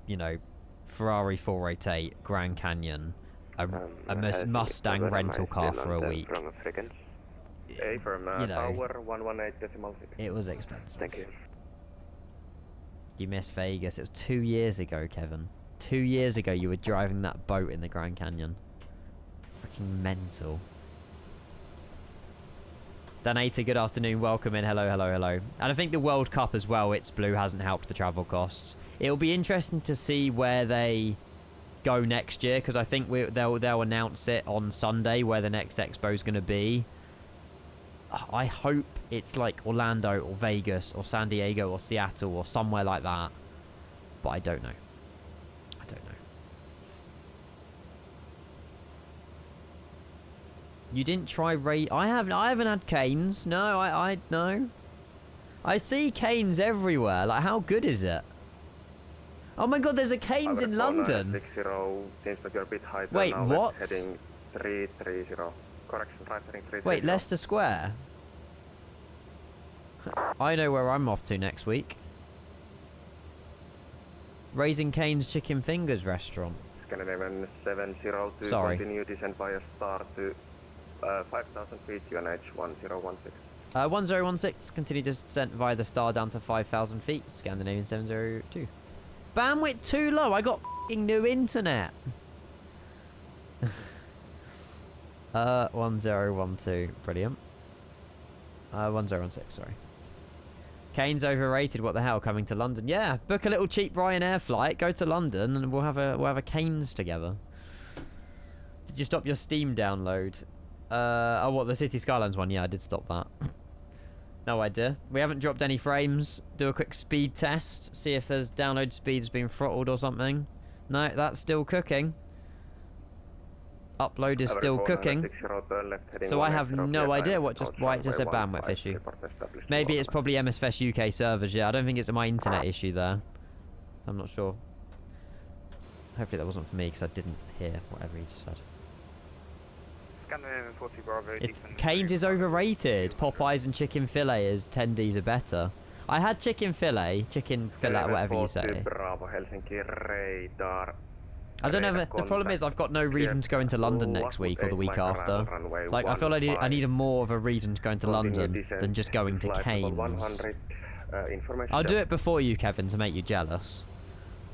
Speaker 1: you know, Ferrari 488, Grand Canyon, a Mustang rental car for a week.
Speaker 9: A from
Speaker 1: you know,
Speaker 9: Tower 118.6.
Speaker 1: It was expensive.
Speaker 12: Thank you.
Speaker 1: You missed Vegas. It was 2 years ago, Kevin. 2 years ago, you were driving that boat in the Grand Canyon. Freaking mental. Donator, good afternoon. Welcome in. Hello, hello, hello. And I think the World Cup as well, It's Blue, hasn't helped the travel costs. It'll be interesting to see where they go next year, because I think they'll announce it on Sunday where the next expo is going to be. I hope it's like Orlando or Vegas or San Diego or Seattle or somewhere like that. But I don't know. I don't know. You didn't try I haven't had canes. No, no. I see canes everywhere. Like, how good is it? Oh my god, there's a canes in London. Wait, what?
Speaker 9: Heading 330. Correction, right heading 330.
Speaker 1: Wait, Leicester Square? I know where I'm off to next week. Raising Cane's Chicken Fingers restaurant.
Speaker 9: Scandinavian 702.
Speaker 1: Sorry.
Speaker 9: Continue descent via star to 5,000 feet, UNH 1016.
Speaker 1: 1016. Continue descent via the star down to 5,000 feet. Scandinavian 702. Bandwidth too low. I got f***ing new internet. 1012. Brilliant. 1016. Sorry. Cane's overrated. What the hell? Coming to London? Yeah. Book a little cheap Ryanair flight. Go to London, and we'll have a Cane's together. Did you stop your Steam download? Oh, what, the City Skylines one? Yeah, I did stop that. No idea. We haven't dropped any frames. Do a quick speed test. See if there's download speeds being throttled or something. No, that's still cooking. Upload is still cooking. So I have no idea why it just said bandwidth issue. Maybe it's probably MSFS UK servers. Yeah, I don't think it's my internet issue there. I'm not sure. Hopefully that wasn't for me because I didn't hear whatever he just said. Cane's is overrated. Popeyes and chicken fillet is 10Ds are better. I had chicken fillet, whatever you say. I don't know. The problem is I've got no reason to go into London next week or the week after. Like, I feel like I need more of a reason to go into London than just going to Cane's. I'll do it before you, Kevin, to make you jealous.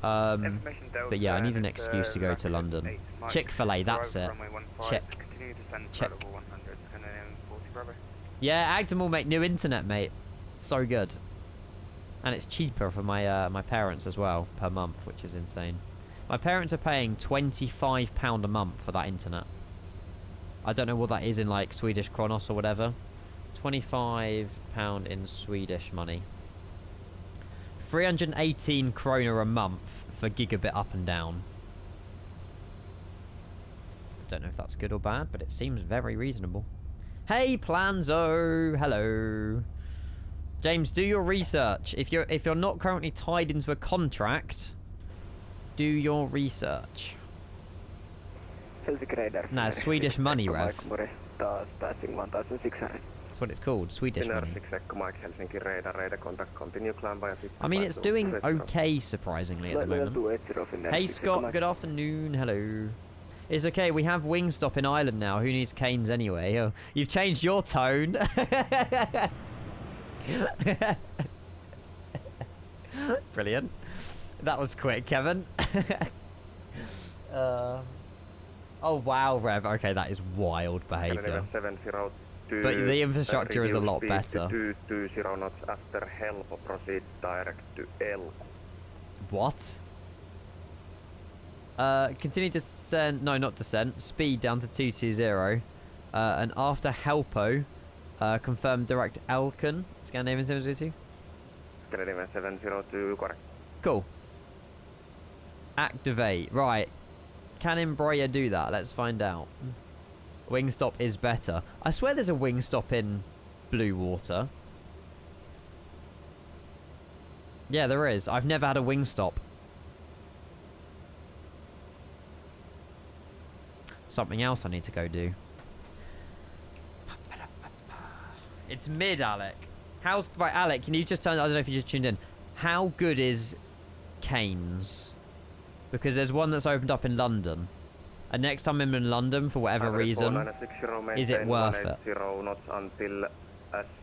Speaker 1: But yeah, I need an excuse to go to London. Chick-fil-A, that's it. Check. Yeah, Agden will make new internet, mate. So good. And it's cheaper for my my parents as well per month, which is insane. My parents are paying £25 a month for that internet. I don't know what that is in like Swedish kronos or whatever. £25 in Swedish money. 318 krona a month for gigabit up and down. I don't know if that's good or bad, but it seems very reasonable. Hey, Planzo! Hello. James, do your research. If you're not currently tied into a contract, do your research. Nah, Swedish money, Rev. That's what it's called, Swedish money. I mean, it's doing okay, surprisingly, at the moment. Hey, Scott, good afternoon. Hello. It's okay, we have Wingstop in Ireland now. Who needs Canes anyway? Oh, you've changed your tone. Brilliant. That was quick, Kevin. Oh, wow, Rev. Okay, that is wild behaviour. But the infrastructure is a lot better.
Speaker 9: 220 knots after help, proceed direct to L.
Speaker 1: What? Continue descent. No, not descent. Speed down to 220. And after Helpo, confirm direct Elkin. Scandinavian 702.
Speaker 9: Scandinavian 702, correct.
Speaker 1: Cool. Activate. Right. Can Embraer do that? Let's find out. Wingstop is better. I swear there's a Wingstop in Blue Water. Yeah, there is. I've never had a Wingstop. Something else I need to go do. It's mid, Alec. How's... Right, Alec, can you just turn... I don't know if you just tuned in. How good is Cane's? Because there's one that's opened up in London. And next time I'm in London, for whatever reason, is it worth it?
Speaker 9: Until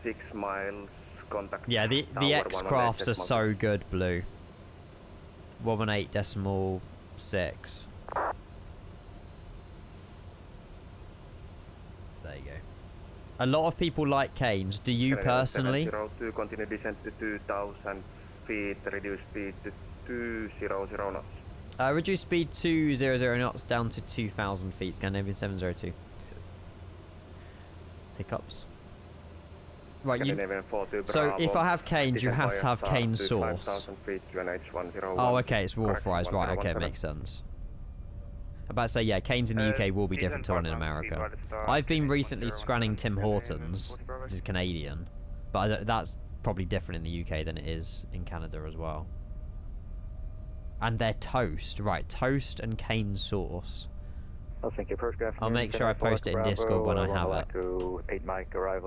Speaker 9: 6 miles, contact.
Speaker 1: Yeah, the X-Crafts are so good, Blue. 118.6. There you go. A lot of people like Canes. Do you personally?
Speaker 9: 702, continue descent to 2,000 feet, reduce speed to 200 knots.
Speaker 1: Reduce speed 200 knots down to 2,000 feet. Scandinavian 702. Hiccups. Right, so if I have Canes, you have to have Cane sauce. Oh, okay, it's raw fries. Right, okay, it makes sense. I'm about to say, yeah, Canes in the UK will be different to one in America. I've been recently scanning Tim Hortons, which is Canadian, but that's probably different in the UK than it is in Canada as well. And they're toast. Right, toast and cane sauce. I'll make sure I post it in Discord when I have it.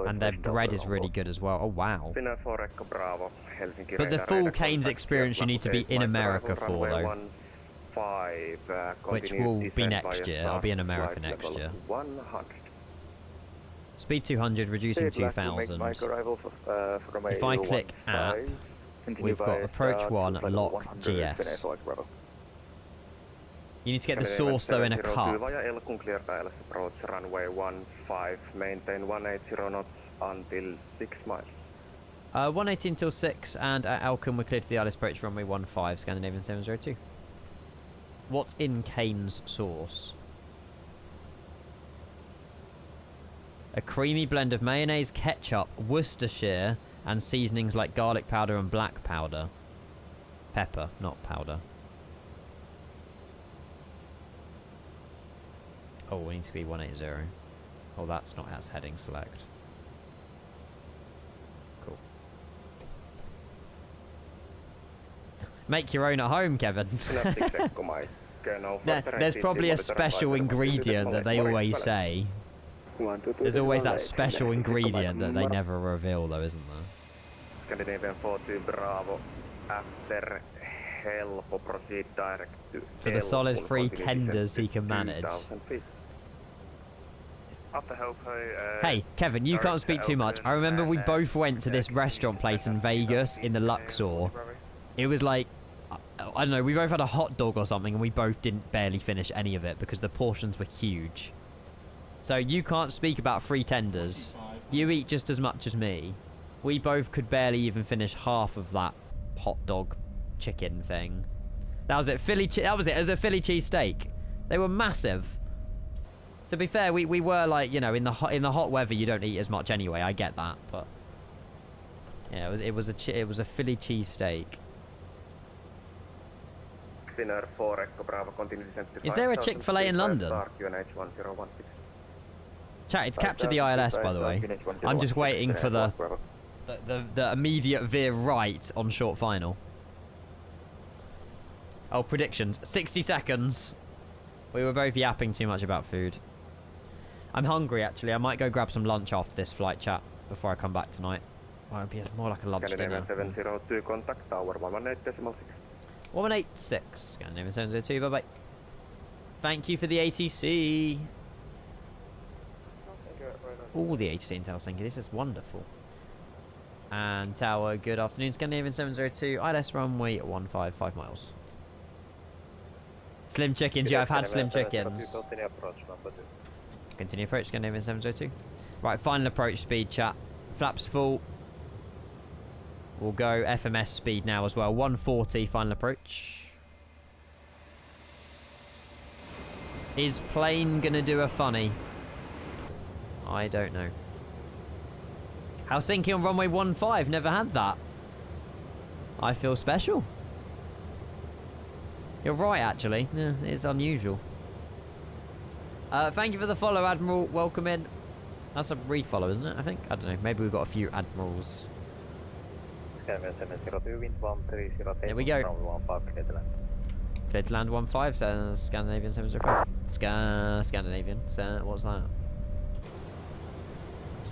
Speaker 1: And their bread is really good as well. Oh, wow. But the full Canes experience you need to be in America for, though. Which will be next year. I'll be in America next year. Speed 200, reducing 2,000. If I click app, we've got approach 1, lock GS. You need to get the sauce though in a cup.
Speaker 9: Approach runway 15, maintain 180 knots until 6 miles.
Speaker 1: 180 until 6, and at Elkin we're clear to the Isle approach runway 15, Scandinavian 702. What's in Cane's sauce? A creamy blend of mayonnaise, ketchup, Worcestershire, and seasonings like garlic powder and black powder. Pepper, not powder. Oh, we need to be 180. Oh, that's not as heading select. Cool. Make your own at home, Kevin. There's probably a special ingredient that they always say. There's always that special ingredient that they never reveal, though, isn't there?
Speaker 5: Scandinavian 42 Bravo, after help proceed direct to
Speaker 1: For the solid 3 tenders he can manage. Hey, Kevin, you can't speak too much. I remember we both went to this restaurant place in Vegas in the Luxor. It was like, I don't know, we both had a hot dog or something and we both didn't barely finish any of it because the portions were huge. So you can't speak about 3 tenders. You eat just as much as me. We both could barely even finish half of that hot dog chicken thing. That was it. That was it. It was a Philly cheesesteak. They were massive. To be fair, we were like, you know, in the hot weather you don't eat as much anyway. I get that, but yeah, it was a Philly cheesesteak. Is there a Chick-fil-A in London? Chat, it's captured the ILS, by the way. I'm just waiting for the immediate veer right on short final. Oh, predictions. 60 seconds. We were both yapping too much about food. I'm hungry, actually. I might go grab some lunch after this flight, chat, before I come back tonight. Well, it'll be more like a lunch dinner.
Speaker 5: 702, contact tower 118.6.
Speaker 1: 186. Scandinavian 702, bye-bye. Thank you for the ATC. All the ATC in Helsinki. This is wonderful. And tower, good afternoon. Scandinavian 702, ILS runway 15, 5 miles. Slim chickens, yeah, I've had slim chickens. Continue approach, Scandinavian 702. Right, final approach speed, chat. Flaps full. We'll go FMS speed now as well. 140, final approach. Is plane gonna do a funny? I don't know. Helsinki on runway 15, never had that. I feel special. You're right, actually. Yeah, it's unusual. Thank you for the follow, Admiral. Welcome in. That's a refollow, isn't it? I think. I don't know. Maybe we've got a few Admirals. There we go. Clear to land 15, Scandinavian 705. Scandinavian. What's that?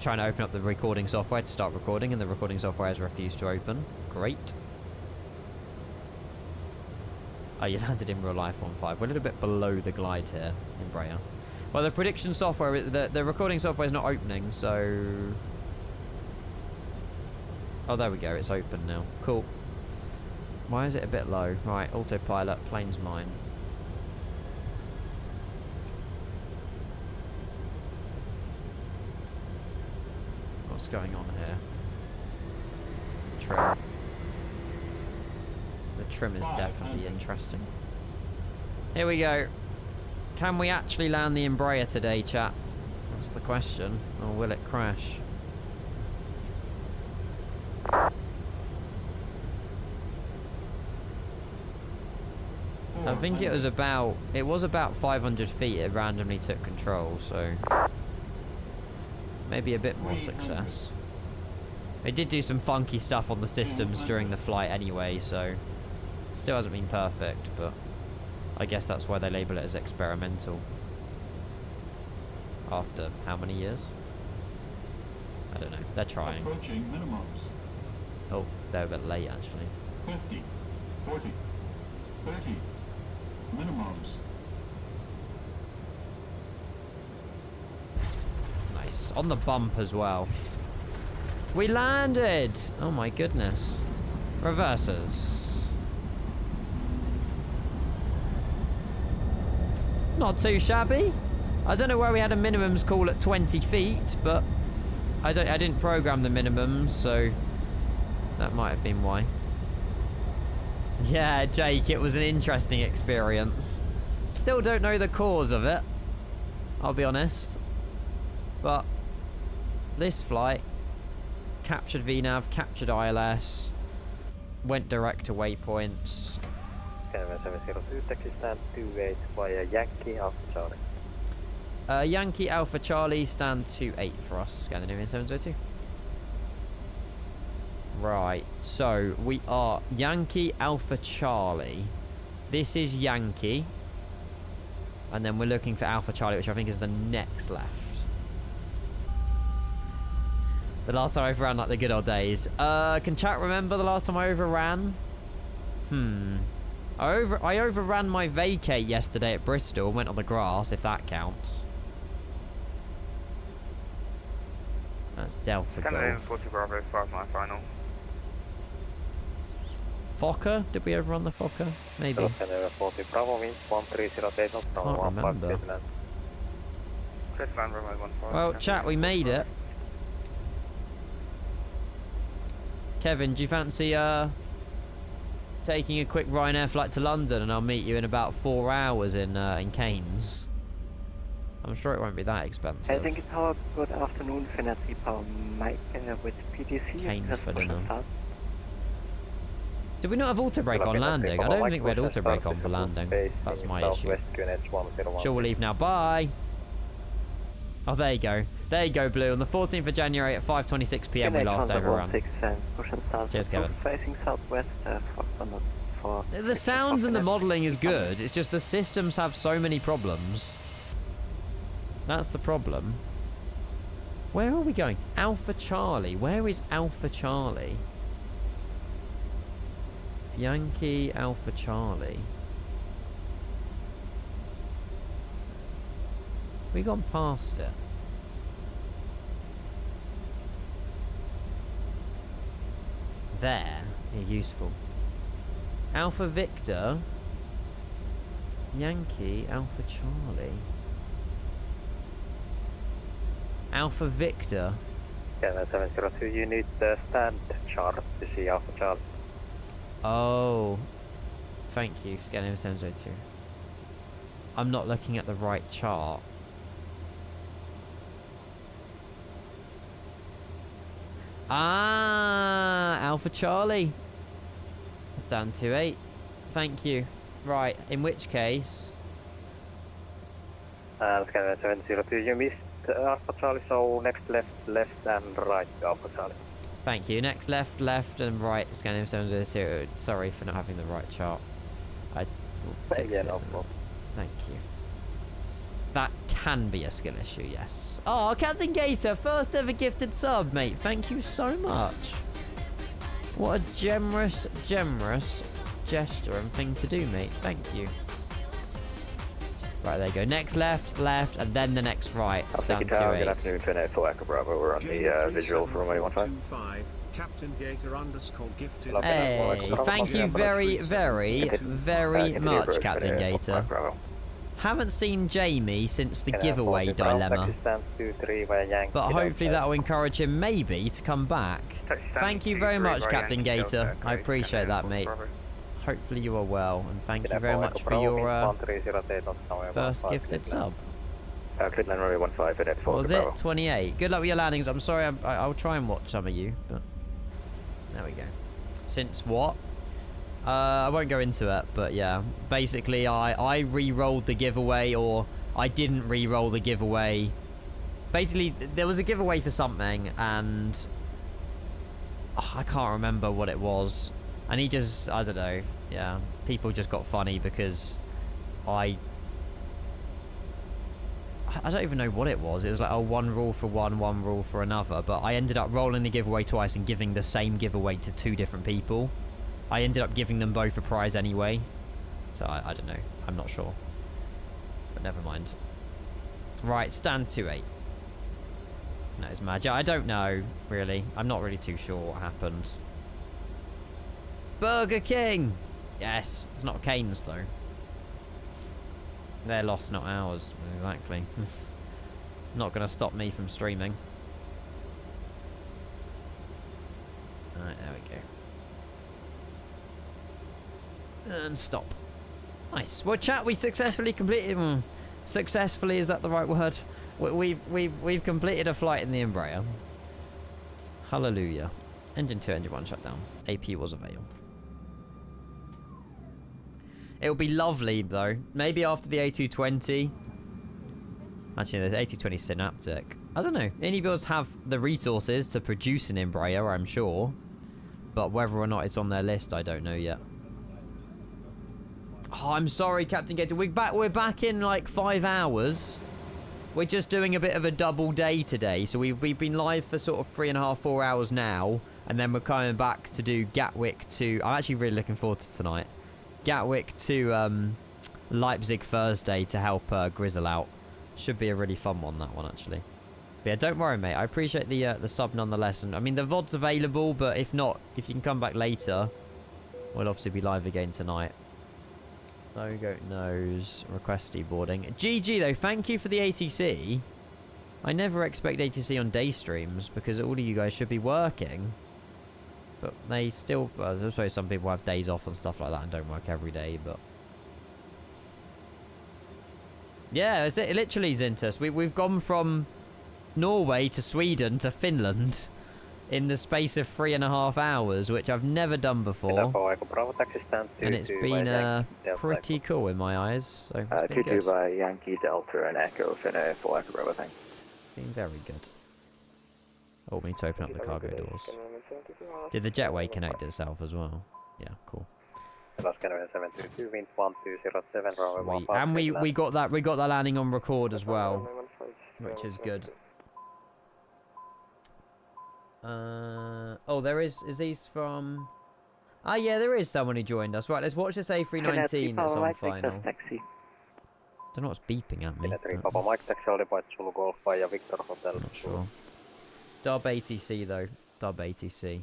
Speaker 1: Trying to open up the recording software to start recording, and the recording software has refused to open. Great. Oh, you landed in real life on 5. We're a little bit below the glide here in Brea. Well, the prediction software, the recording software is not opening, so... Oh, there we go. It's open now. Cool. Why is it a bit low? Right, autopilot, plane's mine. What's going on here? Trim. The trim is definitely interesting. Here we go. Can we actually land the Embraer today, chat? That's the question. Or will it crash? I think it was about 500 feet it randomly took control, so maybe a bit more success. It did do some funky stuff on the systems during the flight anyway, so still hasn't been perfect, but I guess that's why they label it as experimental. After how many years? I don't know. They're trying.
Speaker 8: Approaching minimums.
Speaker 1: Oh, they're a bit late actually.
Speaker 8: 50, 40, 30, minimums.
Speaker 1: Nice. On the bump as well. We landed! Oh my goodness. Reverses. Not too shabby. I don't know where we had a minimums call at 20 feet, but I didn't program the minimums, so that might have been why. Yeah, Jake, it was an interesting experience. Still don't know the cause of it, I'll be honest. But this flight captured VNAV, captured ILS, went direct to waypoints.
Speaker 5: 702, taxi stand 28 via Yankee Alpha Charlie.
Speaker 1: Yankee Alpha Charlie, stand 28 for us, Scandinavian 702. Right, so we are Yankee Alpha Charlie. This is Yankee. And then we're looking for Alpha Charlie, which I think is the next left. The last time I overran like the good old days. Can chat remember the last time I overran? I overran my vacate yesterday at Bristol and went on the grass, if that counts. That's Delta Golf.
Speaker 5: 40 Bravo, 5 my final.
Speaker 1: Fokker? Did we overrun the Fokker? Maybe.
Speaker 5: 40 Bravo, wind 1308,
Speaker 1: Can't remember. Well, chat, we made it. Kevin, do you fancy taking a quick Ryanair flight to London, and I'll meet you in about 4 hours in Keynes? I'm sure it won't be that expensive.
Speaker 7: I think it's our good afternoon for Nancy Paul Mike with PTC.
Speaker 1: Keynes for dinner. Did we not have auto brake on landing? I don't think we had auto brake on for landing. That's my issue. Sure, we'll leave now. Bye. Oh, there you go. There you go, Blue. On the 14th of January at 5:26 PM, we last overrun. Cheers, Kevin.
Speaker 7: Facing southwest for
Speaker 1: The sounds and the modelling is good. It's just the systems have so many problems. That's the problem. Where are we going? Alpha Charlie. Where is Alpha Charlie? Yankee Alpha Charlie. We gone past it. There. Yeah, useful. Alpha Victor. Yankee Alpha Charlie. Alpha Victor.
Speaker 5: Yeah, 702, you need the stand chart to see Alpha Charlie.
Speaker 1: Oh. Thank you, Scanner 702. I'm not looking at the right chart. Ah, Alpha Charlie. Stand 28. Thank you. Right, in which case...
Speaker 5: Scanner 702, you missed Alpha Charlie, so next left, left and right Alpha Charlie.
Speaker 1: Thank you. Next left, left and right. Scanning 702. Sorry for not having the right chart. I will fix it.
Speaker 5: No problem.
Speaker 1: Thank you. That can be a skill issue, yes. Oh, Captain Gator, first ever gifted sub, mate. Thank you so much. What a generous gesture and thing to do, mate. Thank you. Right, there you go. Next left, left, and then the next right. Stand 28.
Speaker 5: Good afternoon, Finette for Echo Bravo. We're on the visual for Romeo 15.
Speaker 6: Captain Gator _ gifted.
Speaker 1: Hey, thank you very, very, very much, Captain Gator. Haven't seen Jamie since the giveaway dilemma, but hopefully that will encourage him maybe to come back. Thank you very much, Captain Gator. I appreciate that, mate. Hopefully you are well, and thank you very much for your first gifted sub. What was it? 28. Good luck with your landings. I'm sorry, I'll try and watch some of you, but there we go. Since what? I won't go into it, but yeah. Basically, I re-rolled the giveaway, or I didn't re-roll the giveaway. Basically, there was a giveaway for something, and I can't remember what it was. And he just, I don't know, yeah. People just got funny because I don't even know what it was. It was like, oh, one rule for one rule for another. But I ended up rolling the giveaway twice and giving the same giveaway to 2 different people. I ended up giving them both a prize anyway. So I don't know. I'm not sure. But never mind. Right, stand 28. That is magic. I don't know, really. I'm not really too sure what happened. Burger King! Yes. It's not Keynes, though. Their loss, not ours. Exactly. Not going to stop me from streaming. Alright, there we go. And stop. Nice. Well, chat, we successfully completed... successfully, is that the right word? We've completed a flight in the Embraer. Hallelujah. Engine 2, engine 1 shut down. AP was a veil. It would be lovely, though. Maybe after the A220. Actually, there's A220 Synaptic. I don't know. Anybuilds have the resources to produce an Embraer, I'm sure. But whether or not it's on their list, I don't know yet. Oh, I'm sorry, Captain Gator. We're back in like 5 hours. We're just doing a bit of a double day today. So we've been live for sort of 3.5, 4 hours now. And then we're coming back to do Gatwick to... I'm actually really looking forward to tonight. Gatwick to Leipzig Thursday to help Grizzle out. Should be a really fun one, that one, actually. But yeah, don't worry, mate. I appreciate the sub nonetheless. And I mean, the VOD's available, but if not, if you can come back later, we'll obviously be live again tonight. Logo knows. Request deboarding. GG, though. Thank you for the ATC. I never expect ATC on day streams because all of you guys should be working. But they still... Well, I suppose some people have days off and stuff like that and don't work every day, but... Yeah, it literally is Zintus. We've gone from Norway to Sweden to Finland in the space of 3.5 hours, which I've never done before. And it's been pretty cool in my eyes. So it's been good.
Speaker 5: by Yankee Delta and Echo Finnair for Echo Bravo, thanks.
Speaker 1: Been very good. Oh, we need to open up the cargo doors. Did the jetway connect itself as well? Yeah, cool.
Speaker 5: Sweet.
Speaker 1: And we got that landing on record as well, which is good. Oh, there is these from... Ah, yeah, there is someone who joined us. Right, let's watch this A319 that's on final. Don't know what's beeping at me. Not sure. Dub ATC though. Dub ATC.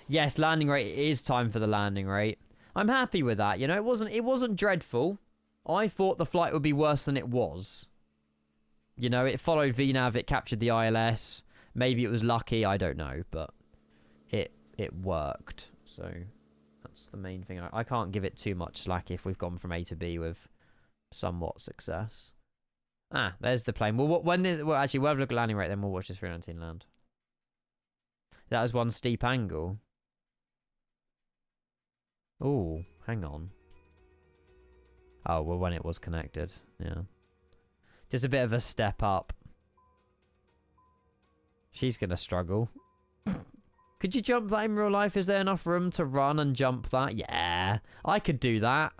Speaker 1: Yes, landing rate. It is time for the landing rate. I'm happy with that. You know, it wasn't dreadful. I thought the flight would be worse than it was. You know, it followed VNAV, it captured the ILS. Maybe it was lucky, I don't know, but it worked. So that's the main thing. I can't give it too much slack if we've gone from A to B with somewhat success. Ah, there's the plane. Well, actually, we'll have a look at landing rate, then we'll watch this 319 land. That was one steep angle. Oh, hang on. Oh, well, when it was connected, yeah. Just a bit of a step up. She's gonna struggle. Could you jump that in real life? Is there enough room to run and jump that? Yeah, I could do that.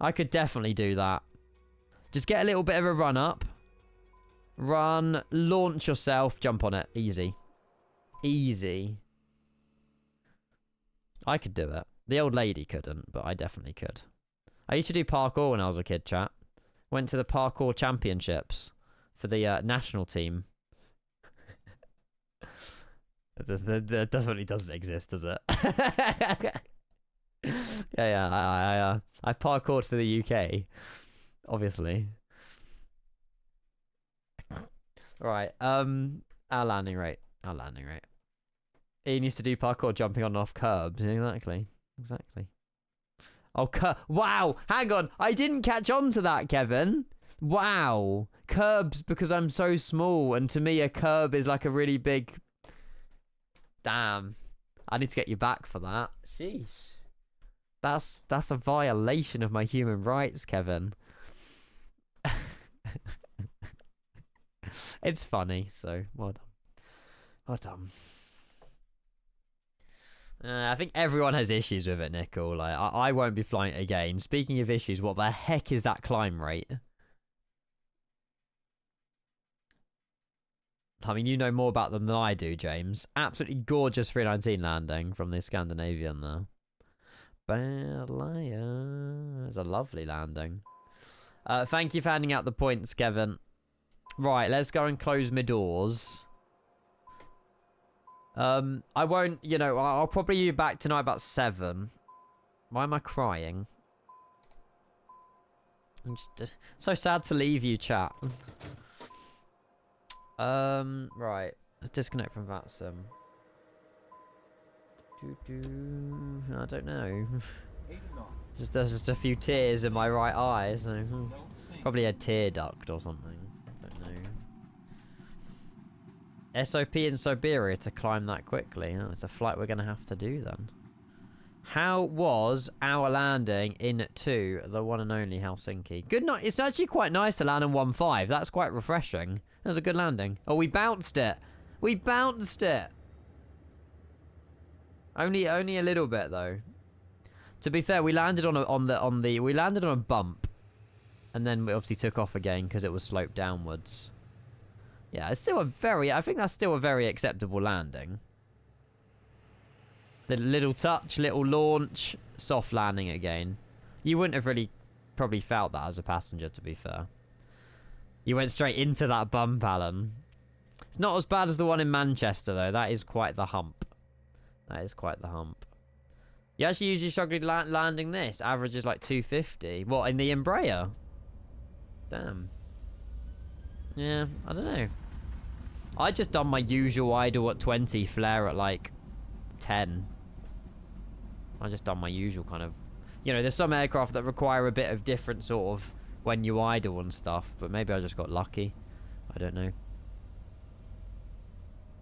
Speaker 1: I could definitely do that. Just get a little bit of a run up. Run, launch yourself, jump on it. Easy. Easy. I could do it. The old lady couldn't, but I definitely could. I used to do parkour when I was a kid, chat. Went to the parkour championships for the national team. That definitely doesn't exist, does it? yeah. I parkoured for the UK, obviously. Right. Our landing rate. Ian used to do parkour jumping on and off curbs. Exactly. Oh, wow! Hang on! I didn't catch on to that, Kevin! Wow! Curbs, because I'm so small, and to me a curb is like a really big... Damn. I need to get you back for that. Sheesh. That's a violation of my human rights, Kevin. It's funny, so well done. Well done. I think everyone has issues with it, Nickel. Like, I won't be flying it again. Speaking of issues, what the heck is that climb rate? I mean, you know more about them than I do, James. Absolutely gorgeous 319 landing from the Scandinavian there. Bad liar. It's a lovely landing. Thank you for handing out the points, Kevin. Right, let's go and close my doors. I won't, you know, I'll probably be back tonight about 7. Why am I crying? I'm just so sad to leave you, chat. Right. Let's disconnect from VATSIM. I don't know. There's just a few tears in my right eye, so probably a tear duct or something. I don't know. SOP in Siberia to climb that quickly. Oh, it's a flight we're going to have to do then. How was our landing into the one and only Helsinki? Good night. It's actually quite nice to land in 1.5. That's quite refreshing. That was a good landing. Oh, we bounced it. We bounced it. Only a little bit though. To be fair, we landed on a bump, and then we obviously took off again because it was sloped downwards. Yeah, it's still I think that's still a very acceptable landing. Little touch, little launch, soft landing again. You wouldn't have really probably felt that as a passenger, to be fair. You went straight into that bump, Alan. It's not as bad as the one in Manchester, though. That is quite the hump. That is quite the hump. You actually usually struggle landing this. Average is like 250. What, in the Embraer? Damn. Yeah, I don't know. I just done my usual idle at 20, flare at like 10. I just done my usual kind of... You know, there's some aircraft that require a bit of different sort of when you idle and stuff, but maybe I just got lucky. I don't know.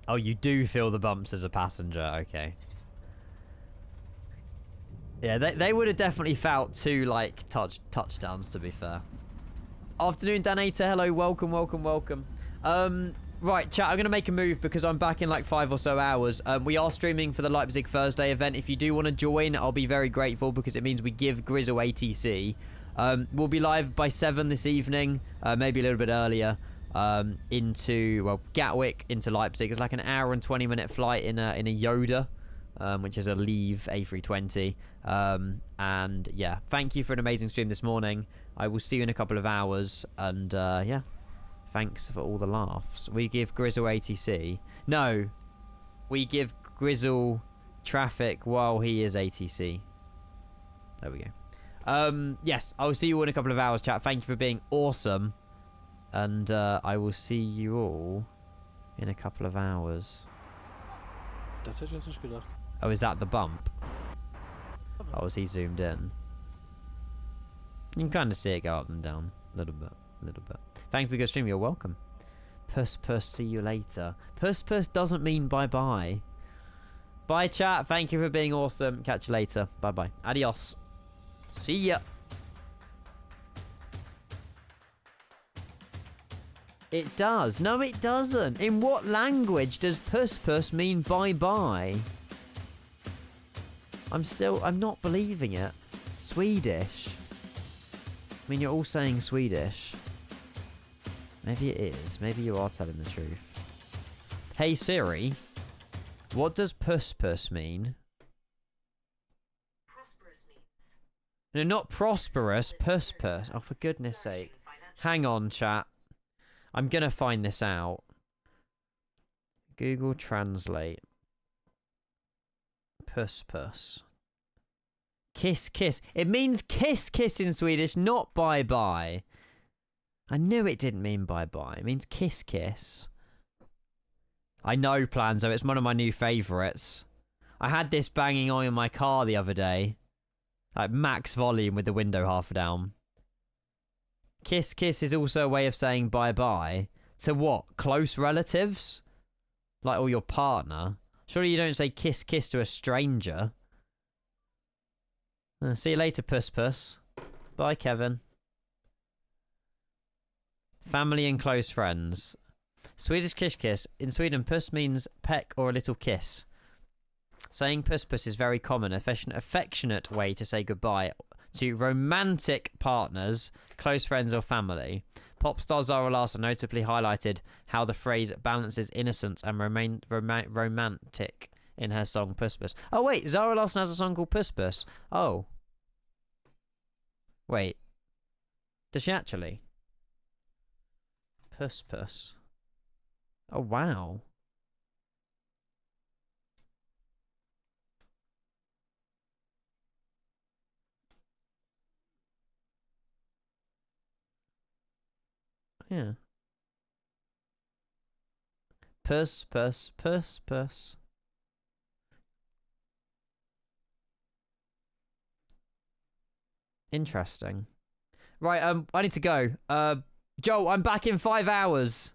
Speaker 1: Oh, you do feel the bumps as a passenger. Okay. Yeah, they would have definitely felt two, like, touchdowns, to be fair. Afternoon, Danator. Hello, welcome, welcome, welcome. Right, chat, I'm going to make a move because I'm back in like 5 or so hours. We are streaming for the Leipzig Thursday event. If you do want to join, I'll be very grateful because it means we give Grizzle ATC. We'll be live by 7 this evening, maybe a little bit earlier, into, well, Gatwick into Leipzig. It's like an hour and 20-minute flight in a Yoda, which is a Leave A320. And yeah, thank you for an amazing stream this morning. I will see you in a couple of hours, and yeah. Thanks for all the laughs. We give Grizzle ATC. No. We give Grizzle traffic while he is ATC. There we go. Yes, I will see you all in a couple of hours, chat. Thank you for being awesome. And I will see you all in a couple of hours.
Speaker 13: Das hätte ich jetzt nicht gedacht.
Speaker 1: Oh, is that the bump? Oh, is he zoomed in? You can kind of see it go up and down. A little bit. A little bit. Thanks for the good stream. You're welcome. Puss, see you later. Puss doesn't mean bye-bye. Bye, chat. Thank you for being awesome. Catch you later. Bye-bye. Adios. See ya. It does. No, it doesn't. In what language does puss mean bye-bye? I'm not believing it. Swedish. I mean, you're all saying Swedish. Maybe it is. Maybe you are telling the truth. Hey Siri, what does puss mean?
Speaker 14: Prosperous means.
Speaker 1: No, not prosperous. Puss. Oh, for goodness sake. Hang on, chat. I'm gonna find this out. Google Translate. Puss. Kiss. It means kiss in Swedish, not bye-bye. I knew it didn't mean bye-bye. It means kiss. I know, Planzo. It's one of my new favourites. I had this banging on in my car the other day. Like, max volume with the window half down. Kiss is also a way of saying bye-bye. To what? Close relatives? Like, or your partner? Surely you don't say kiss to a stranger. See you later, puss. Bye, Kevin. Family and close friends. Swedish kiss. In Sweden, puss means peck or a little kiss. Saying puss is very common, affectionate way to say goodbye to romantic partners, close friends or family. Pop star Zara Larsson notably highlighted how the phrase balances innocence and romantic in her song Puss. Oh wait, Zara Larsson has a song called Puss. Oh. Wait. Does she actually? Puss. Oh, wow. Yeah. Puss. Interesting. Right, I need to go. Joe, I'm back in 5 hours.